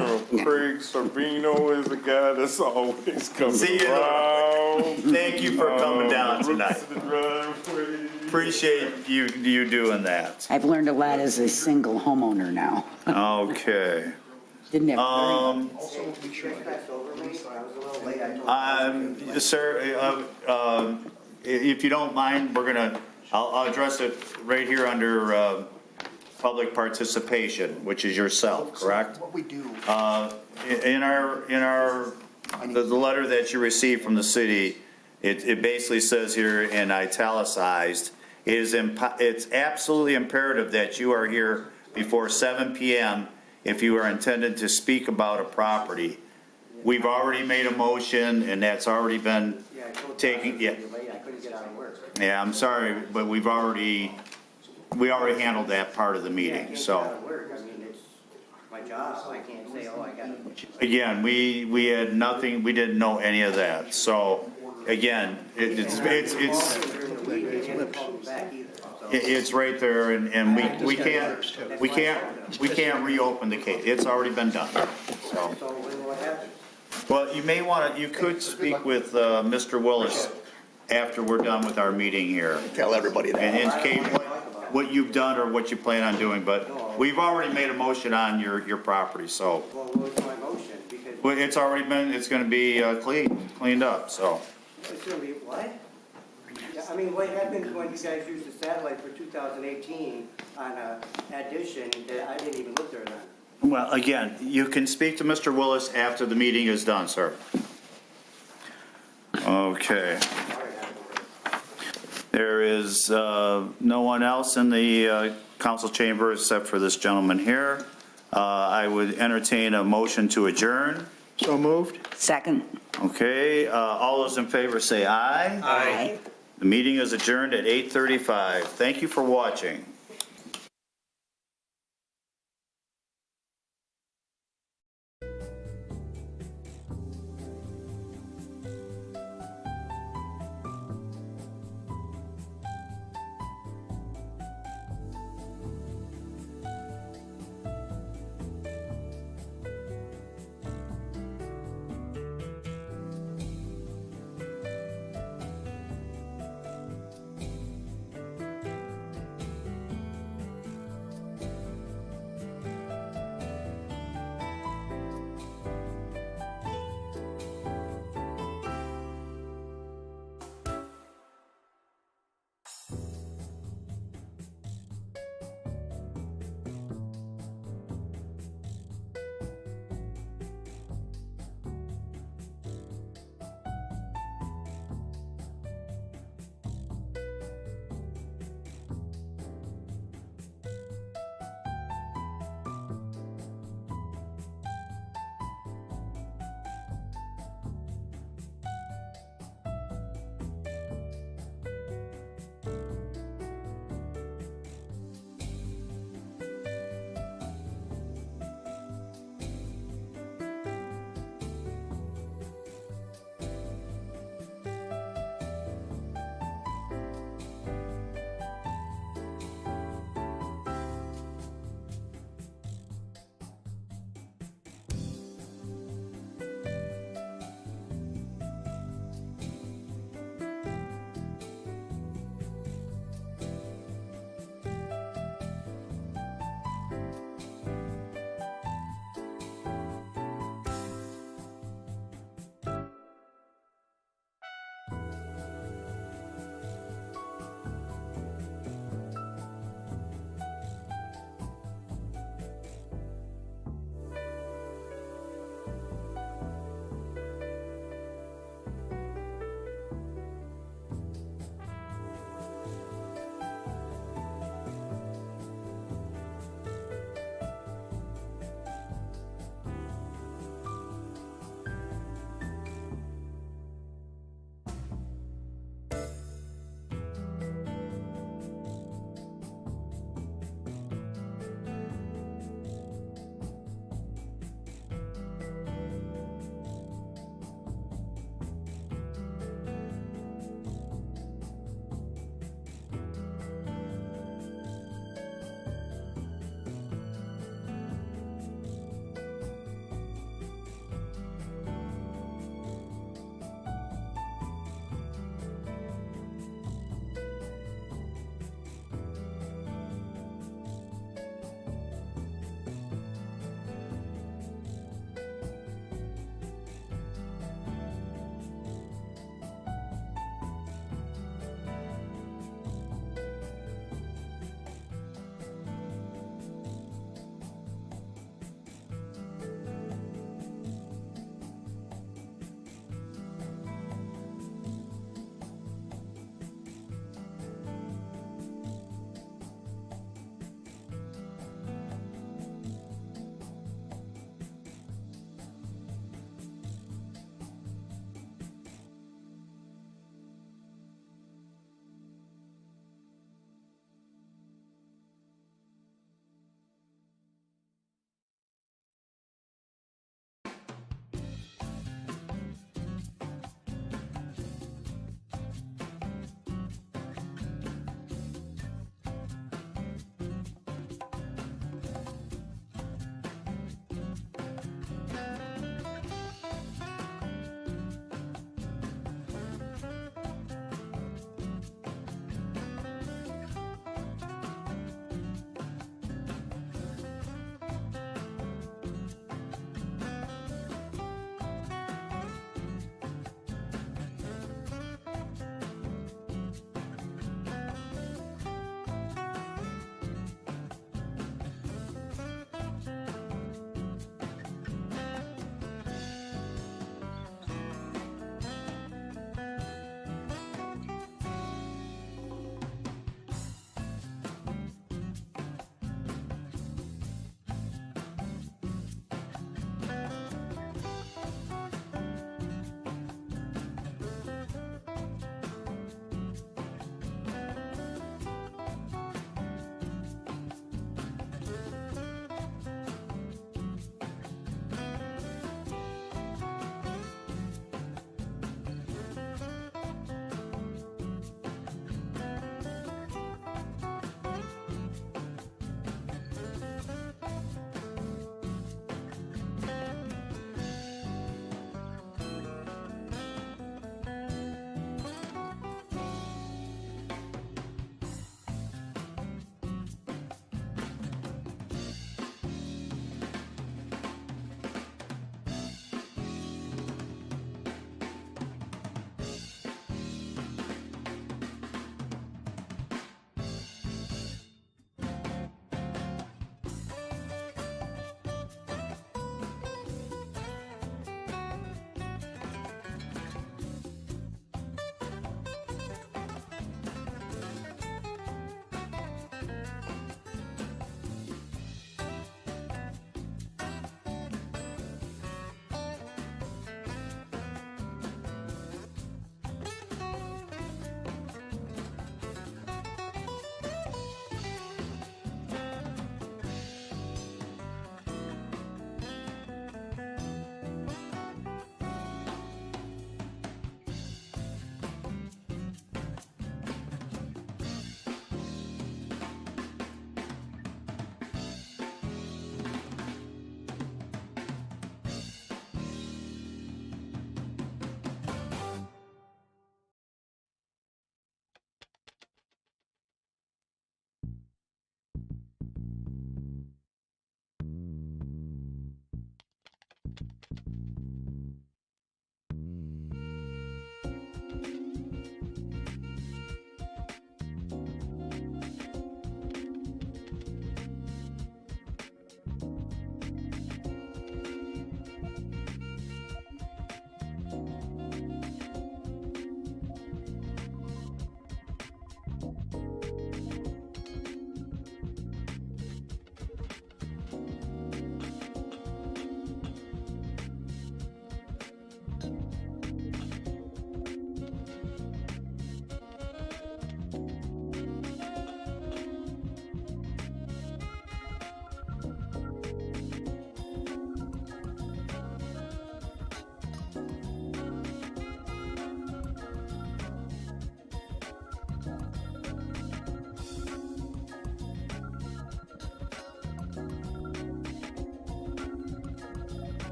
Craig Servino is the guy that's always coming See you. around. Thank you for coming down tonight. Roots of the driveway. Appreciate you doing that. I've learned a lot as a single homeowner now. Okay. Didn't have Sir, if you don't mind, I'll address it right here under public participation, which is yourself, correct? What we do. The letter that you received from the city, it basically says here in italicized, it's absolutely imperative that you are here before 7 p.m. if you are intended to speak about a property. We've already made a motion and that's already been taken. Yeah. I couldn't get out of work. Yeah, I'm sorry, but we've already we already handled that part of the meeting, so. Work, I mean, it's my job, I can't say, oh, I got to. Again, we had nothing, we didn't know any of that, so, again, it's right there, and we can't reopen the case, it's already been done, so. Well, you may want to, you could speak with Mr. Willis after we're done with our meeting here. Tell everybody that. And indicate what you've done or what you plan on doing, but we've already made a motion on your property, so. Well, what was my motion? Because Well, it's already been, it's gonna be cleaned up, so. it's gonna be, what? I mean, what happens when you guys use the satellite for 2018 on a addition that I didn't even look there then? Well, again, you can speak to Mr. Willis after the meeting is done, sir. Okay. There is no one else in the council chamber except for this gentleman here. I would entertain a motion to adjourn. So moved. Second. Okay, all those in favor say aye. Aye. The meeting is adjourned at 8:35. Thank you for watching.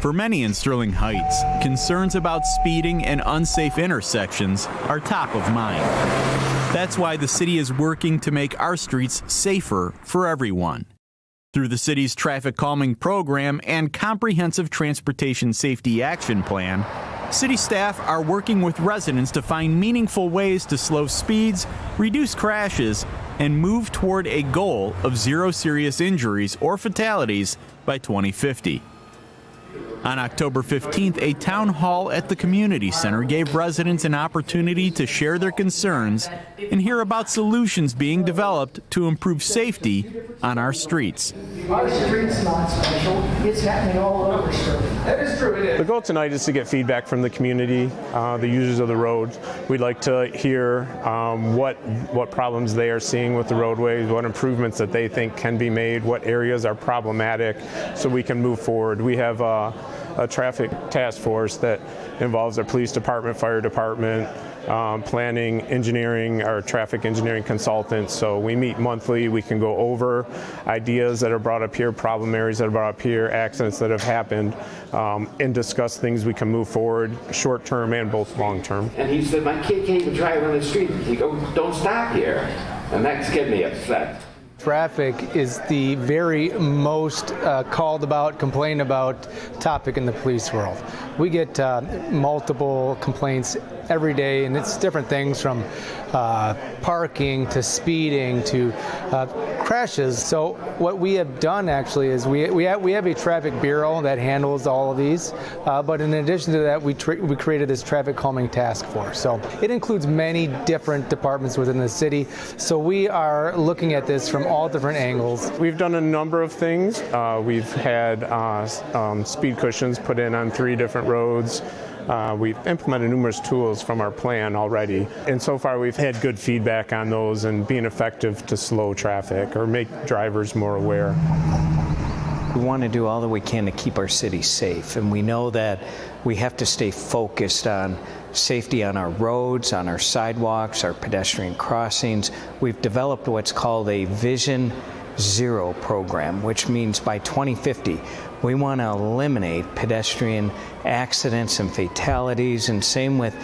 For many in Sterling Heights, concerns about speeding and unsafe intersections are top of mind. That's why the city is working to make our streets safer for everyone. Through the city's traffic calming program and comprehensive transportation safety action plan, city staff are working with residents to find meaningful ways to slow speeds, reduce crashes, and move toward a goal of zero serious injuries or fatalities by 2050. On October 15th, a town hall at the community center gave residents an opportunity to share their concerns and hear about solutions being developed to improve safety on our streets. Our street's not special. It's happening all over Sterling. That is true, it is. The goal tonight is to get feedback from the community, the users of the road. We'd like to hear what problems they are seeing with the roadways, what improvements that they think can be made, what areas are problematic, so we can move forward. We have a traffic task force that involves our police department, fire department, planning, engineering, our traffic engineering consultants. So we meet monthly. We can go over ideas that are brought up here, problem areas that are brought up here, accidents that have happened, and discuss things we can move forward, short term and both long term. And he said, my kid can't even drive on the street. He goes, don't stop here. And that's getting me upset. Traffic is the very most called about, complained about topic in the police world. We get multiple complaints every day, and it's different things from parking to speeding to crashes. So what we have done actually is we have a traffic bureau that handles all of these, but in addition to that, we created this traffic calming task force. So it includes many different departments within the city. So we are looking at this from all different angles. We've done a number of things. We've had speed cushions put in on 3 different roads. We've implemented numerous tools from our plan already, and so far we've had good feedback on those and being effective to slow traffic or make drivers more aware. We want to do all that we can to keep our city safe, and we know that we have to stay focused on safety on our roads, on our sidewalks, our pedestrian crossings. We've developed what's called a Vision Zero program, which means by 2050, we want to eliminate pedestrian accidents and fatalities, and same with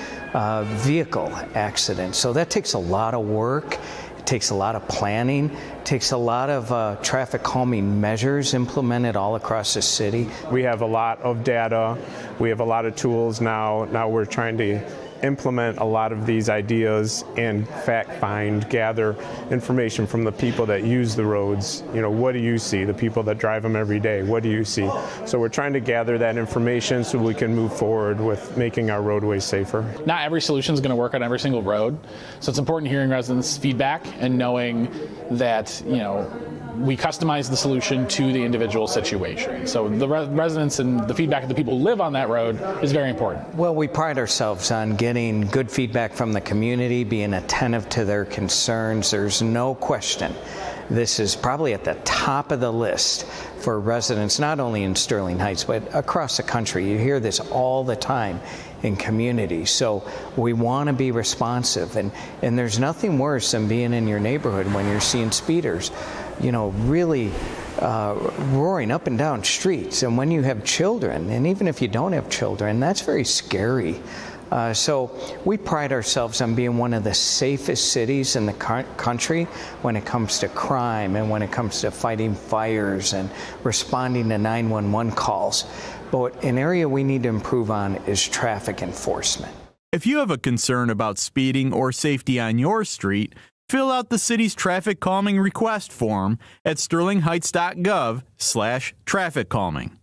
vehicle accidents. So that takes a lot of work. It takes a lot of planning. It takes a lot of traffic calming measures implemented all across the city. We have a lot of data. We have a lot of tools now. Now we're trying to implement a lot of these ideas and fact find, gather information from the people that use the roads. You know, what do you see? The people that drive them every day, what do you see? So we're trying to gather that information so we can move forward with making our roadways safer. Not every solution is going to work on every single road, so it's important hearing residents' feedback and knowing that, you know, we customize the solution to the individual situation. So the residents and the feedback of the people who live on that road is very important. Well, we pride ourselves on getting good feedback from the community, being attentive to their concerns. There's no question this is probably at the top of the list for residents, not only in Sterling Heights, but across the country. You hear this all the time in communities. So we want to be responsive, and there's nothing worse than being in your neighborhood when you're seeing speeders, you know, really roaring up and down streets. And when you have children, and even if you don't have children, that's very scary. So we pride ourselves on being one of the safest cities in the country when it comes to crime and when it comes to fighting fires and responding to 911 calls. But an area we need to improve on is traffic enforcement. If you have a concern about speeding or safety on your street, fill out the city's traffic calming request form at sterlingheights.gov/traffic calming.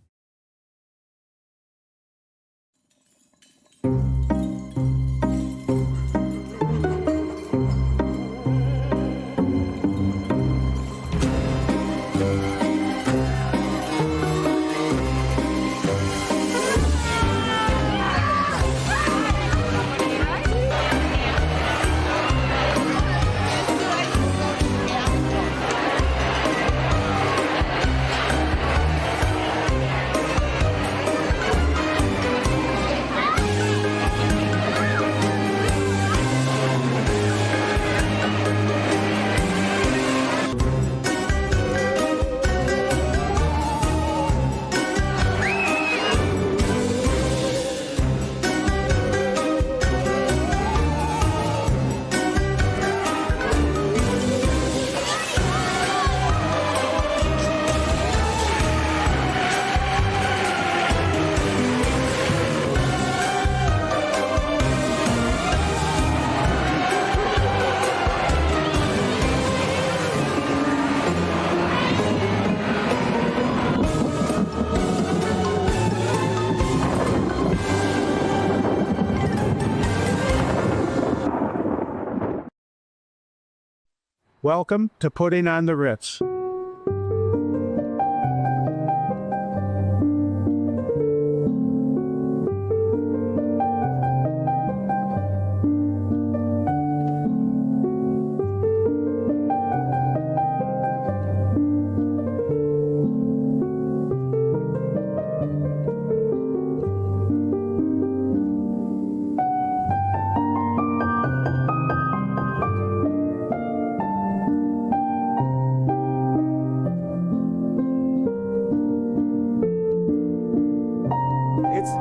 Welcome to Putting on the Ritz.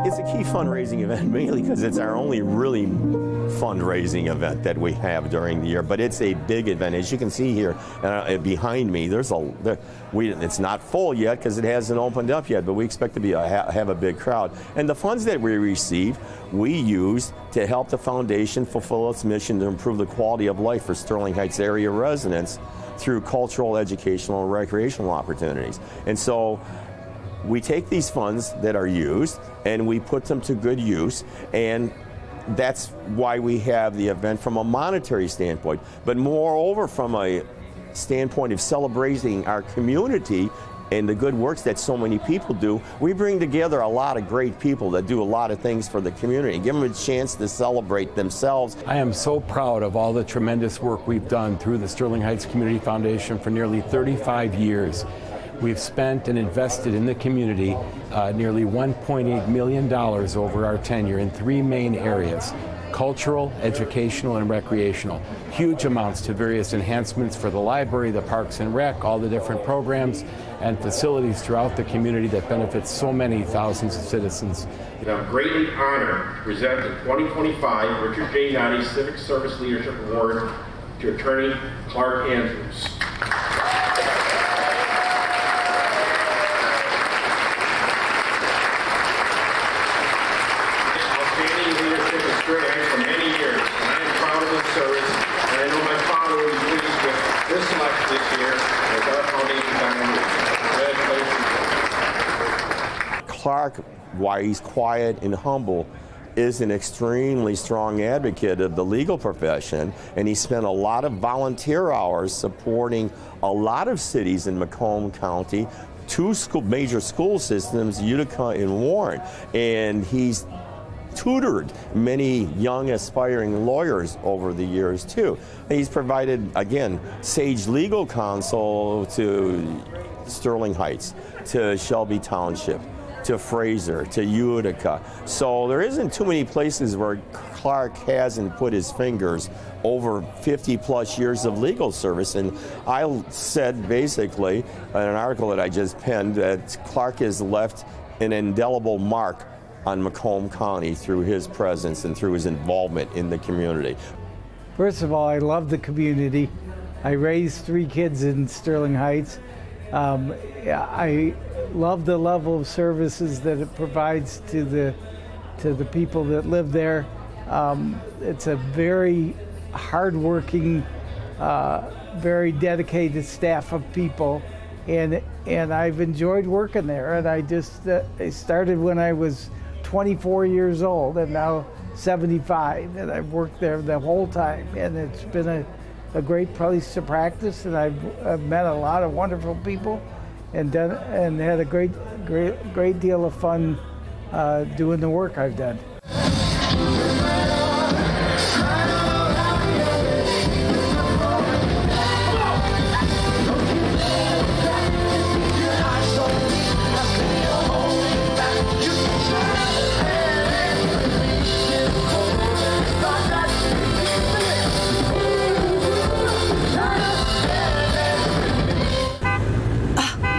It's a key fundraising event, mainly because it's our only really fundraising event that we have during the year. But it's a big event, as you can see here behind me. It's not full yet because it hasn't opened up yet, but we expect to have a big crowd. And the funds that we receive, we use to help the foundation fulfill its mission to improve the quality of life for Sterling Heights area residents through cultural, educational, and recreational opportunities. And so we take these funds that are used and we put them to good use, and that's why we have the event from a monetary standpoint. But moreover, from a standpoint of celebrating our community and the good works that so many people do, we bring together a lot of great people that do a lot of things for the community, give them a chance to celebrate themselves. I am so proud of all the tremendous work we've done through the Sterling Heights Community Foundation for nearly 35 years. We've spent and invested in the community nearly $1.8 million over our tenure in three main areas: cultural, educational, and recreational. Huge amounts to various enhancements for the library, the Parks and Rec, all the different programs and facilities throughout the community that benefit so many thousands of citizens. I'm greatly honored to present the 2025 Richard J. Noddy Civic Service Leadership Award to Attorney Clark Andrews. For many years, and I am proud of his service, and I know my father will be pleased with this selection this year as our foundation foundation. Congratulations. Clark, why he's quiet and humble, is an extremely strong advocate of the legal profession, and he spent a lot of volunteer hours supporting a lot of cities in Macomb County, two major school systems, Utica and Warren, and he's tutored many young aspiring lawyers over the years too. And he's provided, again, sage legal counsel to Sterling Heights, to Shelby Township, to Fraser, to Utica. So there isn't too many places where Clark hasn't put his fingers over 50 plus years of legal service. And I said basically in an article that I just penned that Clark has left an indelible mark on Macomb County through his presence and through his involvement in the community. First of all, I love the community. I raised 3 kids in Sterling Heights. I love the level of services that it provides to the people that live there. It's a very hardworking, very dedicated staff of people, and I've enjoyed working there. And I started when I was 24 years old, and now 75, and I've worked there the whole time, and it's been a great place to practice, and I've met a lot of wonderful people and had a great deal of fun doing the work I've done.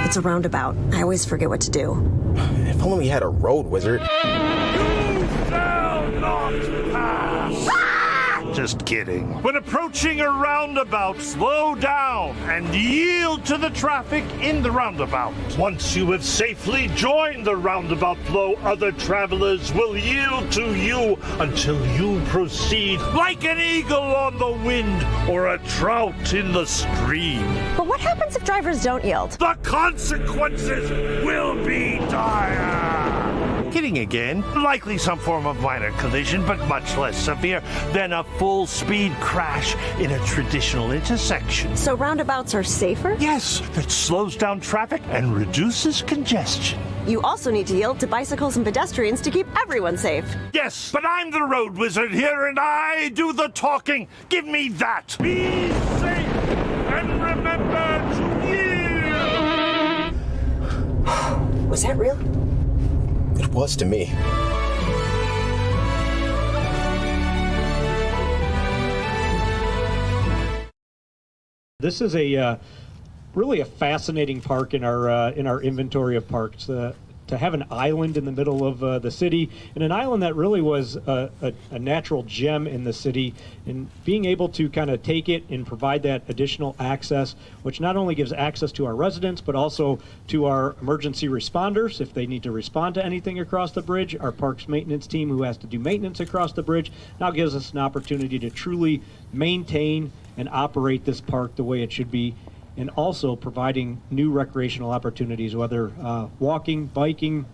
It's a roundabout. I always forget what to do. If only we had a road wizard. Just kidding. When approaching a roundabout, slow down and yield to the traffic in the roundabout. Once you have safely joined the roundabout flow, other travelers will yield to you until you proceed like an eagle on the wind or a trout in the stream. But what happens if drivers don't yield? The consequences will be dire. hitting again. Likely some form of minor collision, but much less severe than a full-speed crash in a traditional intersection. So roundabouts are safer? Yes, that slows down traffic and reduces congestion. You also need to yield to bicycles and pedestrians to keep everyone safe. Yes, but I'm the road wizard here and I do the talking. Give me that. Be safe and remember to yield. Was that real? It was to me. This is a really a fascinating park in our inventory of parks. To have an island in the middle of the city, and an island that really was a natural gem in the city, and being able to kind of take it and provide that additional access, which not only gives access to our residents, but also to our emergency responders if they need to respond to anything across the bridge. Our parks maintenance team, who has to do maintenance across the bridge, now gives us an opportunity to truly maintain and operate this park the way it should be, and also providing new recreational opportunities, whether walking, biking,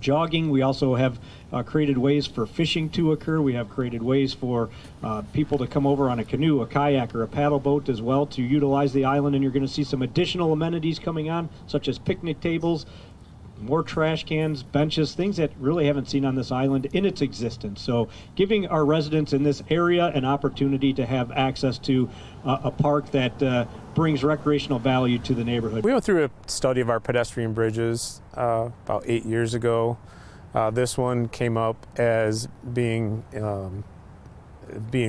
jogging. We also have created ways for fishing to occur. We have created ways for people to come over on a canoe, a kayak, or a paddle boat as well to utilize the island, and you're going to see some additional amenities coming on, such as picnic tables, more trash cans, benches, things that really haven't seen on this island in its existence. So giving our residents in this area an opportunity to have access to a park that brings recreational value to the neighborhood. We went through a study of our pedestrian bridges about 8 years ago. This one came up as being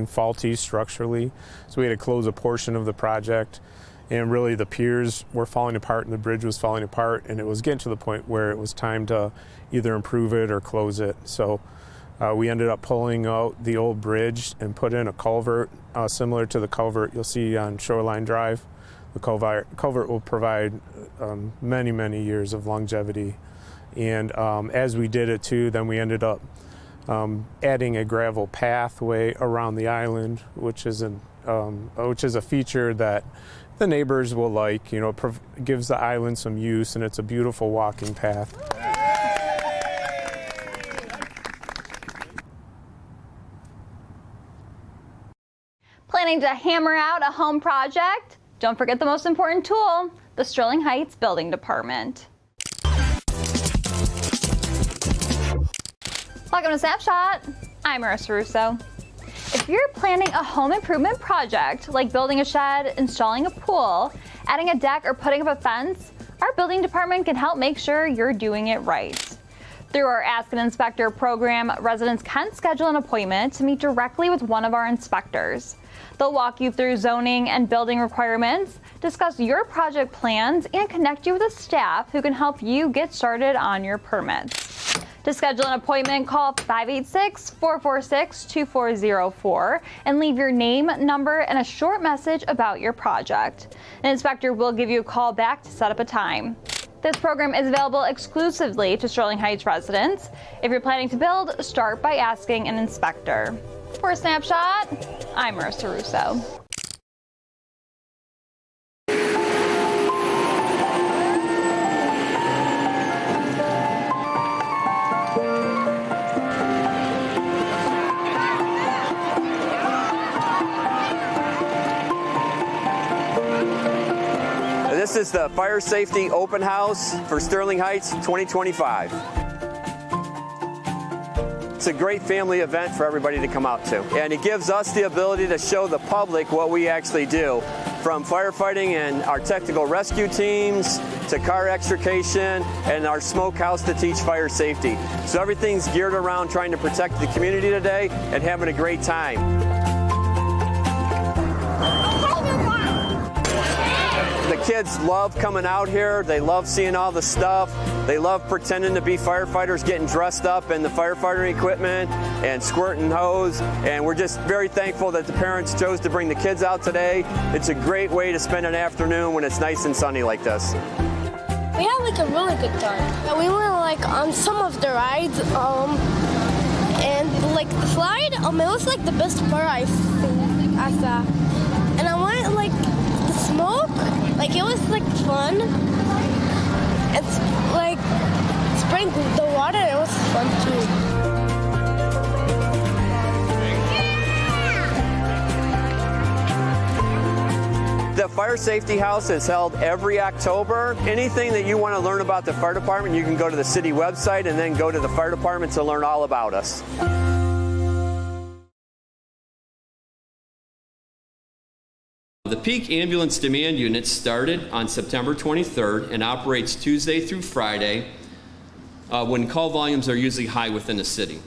faulty structurally, so we had to close a portion of the project. And really the piers were falling apart and the bridge was falling apart, and it was getting to the point where it was time to either improve it or close it. So we ended up pulling out the old bridge and put in a culvert similar to the culvert you'll see on Shoreline Drive. The culvert will provide many, many years of longevity. And as we did it too, then we ended up adding a gravel pathway around the island, which is a feature that the neighbors will like. You know, it gives the island some use, and it's a beautiful walking path. Planning to hammer out a home project? Don't forget the most important tool, the Sterling Heights Building Department. Welcome to Snapshot. I'm Marissa Russo. If you're planning a home improvement project, like building a shed, installing a pool, adding a deck, or putting up a fence, our building department can help make sure you're doing it right. Through our Ask an Inspector program, residents can schedule an appointment to meet directly with one of our inspectors. They'll walk you through zoning and building requirements, discuss your project plans, and connect you with a staff who can help you get started on your permits. To schedule an appointment, call 586-446-2404 and leave your name, number, and a short message about your project. An inspector will give you a call back to set up a time. This program is available exclusively to Sterling Heights residents. If you're planning to build, start by asking an inspector. For a Snapshot, I'm Marissa Russo. This is the Fire Safety Open House for Sterling Heights 2025. It's a great family event for everybody to come out to. And it gives us the ability to show the public what we actually do, from firefighting and our technical rescue teams to car extrication and our smokehouse to teach fire safety. So everything's geared around trying to protect the community today and having a great time. The kids love coming out here. They love seeing all the stuff. They love pretending to be firefighters, getting dressed up in the firefighter equipment and squirting hose. And we're just very thankful that the parents chose to bring the kids out today. It's a great way to spend an afternoon when it's nice and sunny like this. We had like a really good time. We went like on some of the rides, and like the slide, it was like the best part I thought. And I wanted like the smoke. Like, it was, like, fun. It's, like, spraying the water. It was fun too. The Fire Safety House is held every October. Anything that you want to learn about the fire department, you can go to the city website and then go to the fire department to learn all about us. The Peak Ambulance Demand Unit started on September 23rd and operates Tuesday through Friday when call volumes are usually high within the city.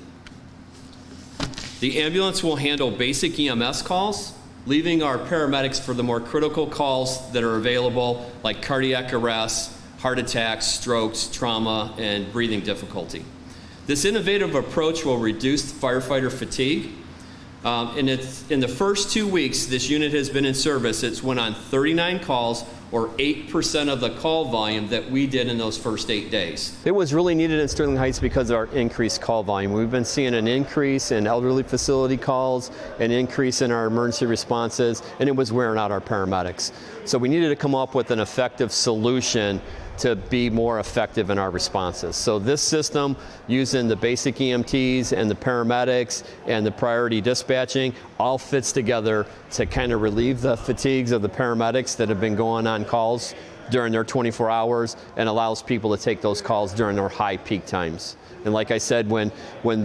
The ambulance will handle basic EMS calls, leaving our paramedics for the more critical calls that are available, like cardiac arrest, heart attacks, strokes, trauma, and breathing difficulty. This innovative approach will reduce firefighter fatigue. In the first 2 weeks this unit has been in service, it's went on 39 calls, or 8% of the call volume that we did in those first 8 days. It was really needed in Sterling Heights because of our increased call volume. We've been seeing an increase in elderly facility calls, an increase in our emergency responses, and it was wearing out our paramedics. So we needed to come up with an effective solution to be more effective in our responses. So this system, using the basic EMTs and the paramedics and the priority dispatching, all fits together to kind of relieve the fatigues of the paramedics that have been going on calls during their 24 hours and allows people to take those calls during their high peak times. And like I said, when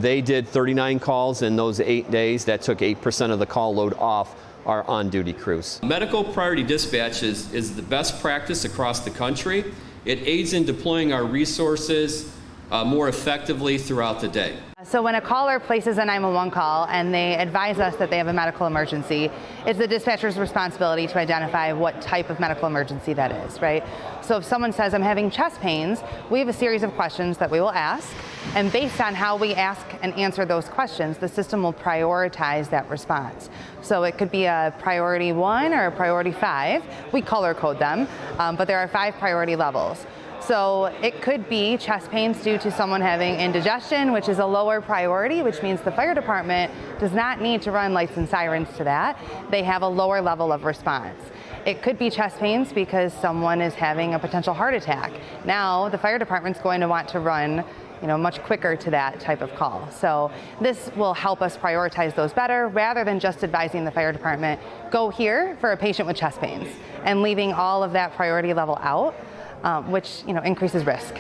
they did 39 calls in those 8 days, that took 8% of the call load off our on-duty crews. Medical priority dispatch is the best practice across the country. It aids in deploying our resources more effectively throughout the day. So when a caller places a 911 call and they advise us that they have a medical emergency, it's the dispatcher's responsibility to identify what type of medical emergency that is, right? So if someone says, I'm having chest pains, we have a series of questions that we will ask, and based on how we ask and answer those questions, the system will prioritize that response. So it could be a priority 1 or a priority 5. We color code them, but there are 5 priority levels. So it could be chest pains due to someone having indigestion, which is a lower priority, which means the fire department does not need to run lights and sirens to that. They have a lower level of response. It could be chest pains because someone is having a potential heart attack. Now the fire department's going to want to run much quicker to that type of call. So this will help us prioritize those better rather than just advising the fire department, go here for a patient with chest pains and leaving all of that priority level out. Which increases risk.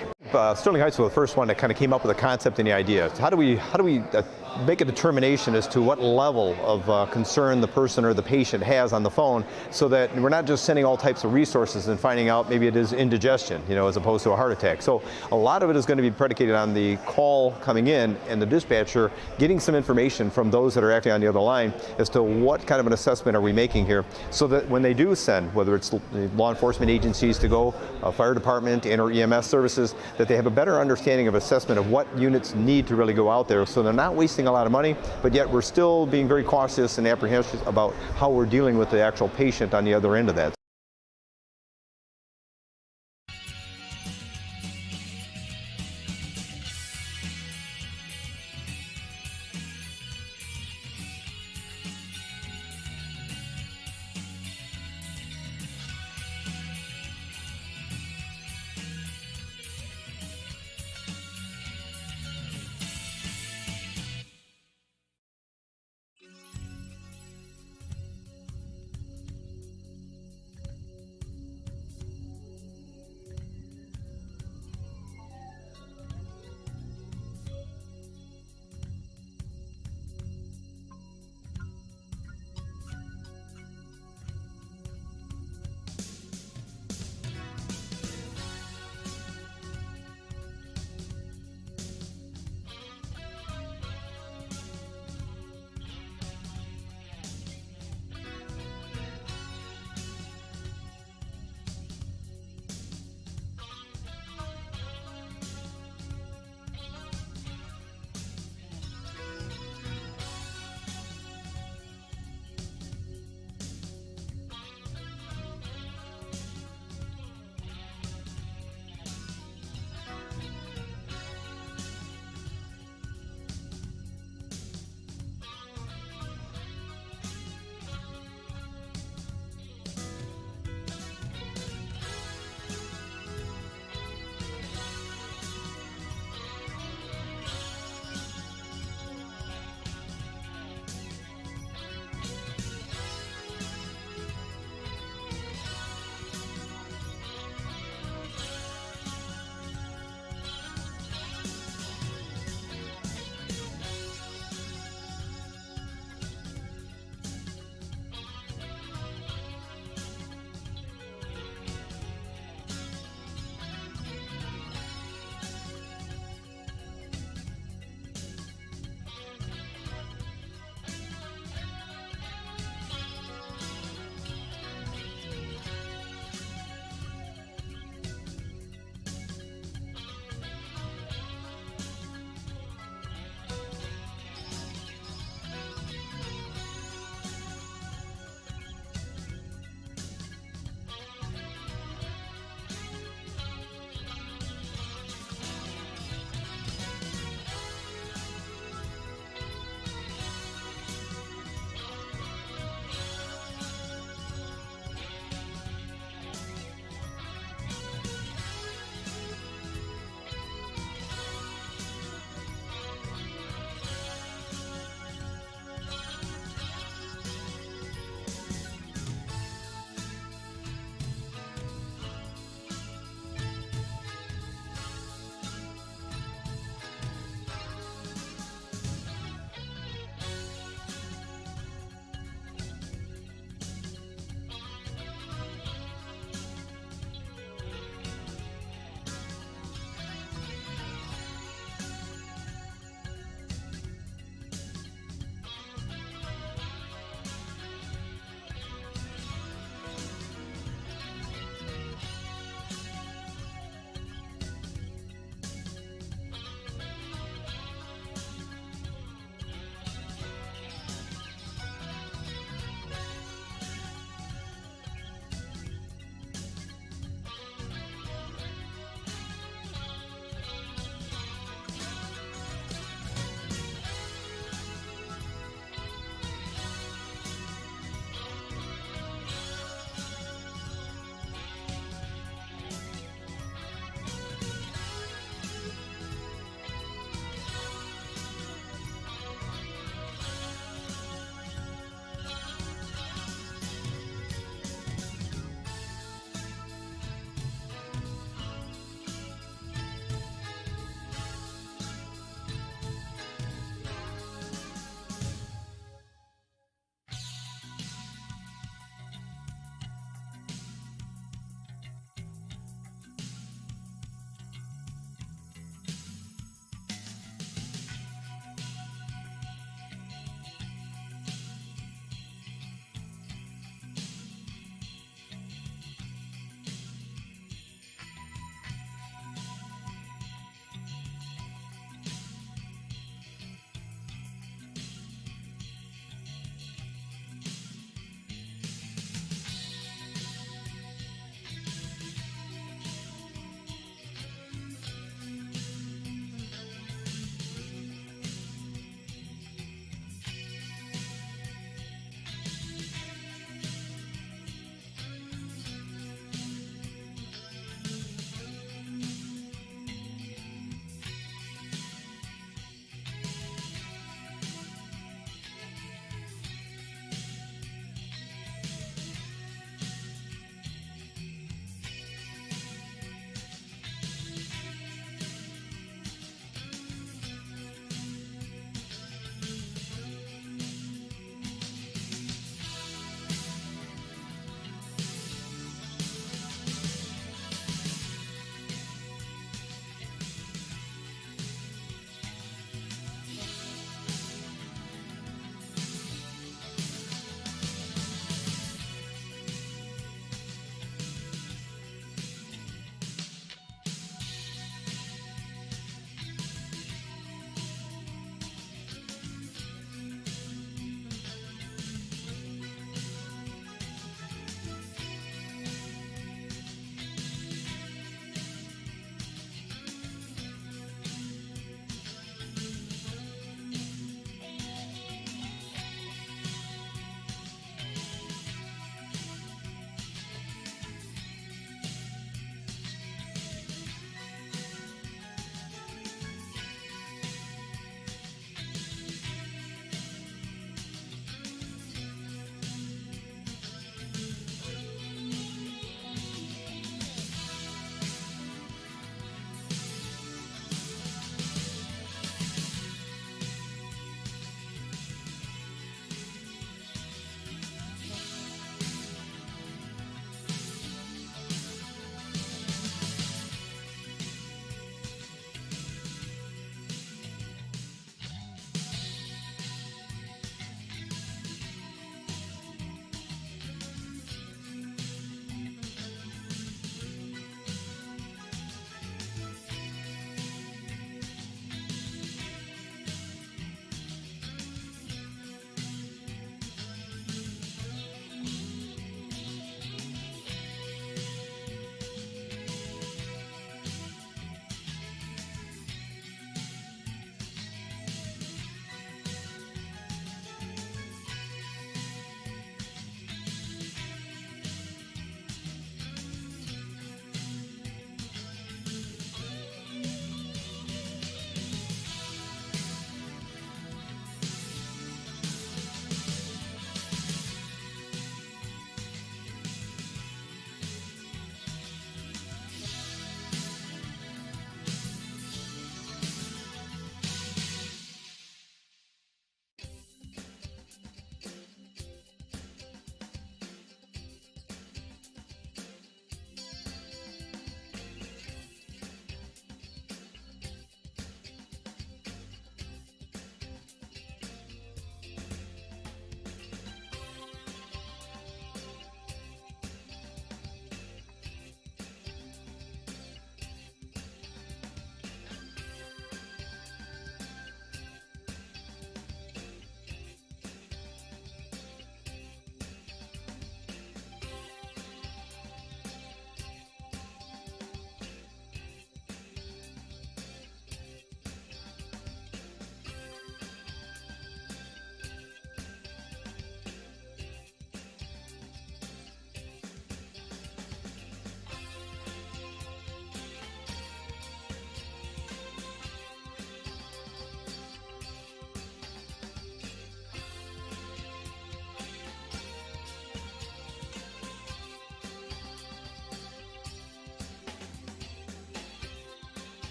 Sterling Heights was the first one that kind of came up with the concept and the idea. How do we make a determination as to what level of concern the person or the patient has on the phone, so that we're not just sending all types of resources and finding out maybe it is indigestion, as opposed to a heart attack. So a lot of it is going to be predicated on the call coming in and the dispatcher getting some information from those that are actually on the other line as to what kind of an assessment are we making here, so that when they do send, whether it's law enforcement agencies to go, fire department and or EMS services, that they have a better understanding of assessment of what units need to really go out there, so they're not wasting a lot of money, but yet we're still being very cautious and apprehensive about how we're dealing with the actual patient on the other end of that.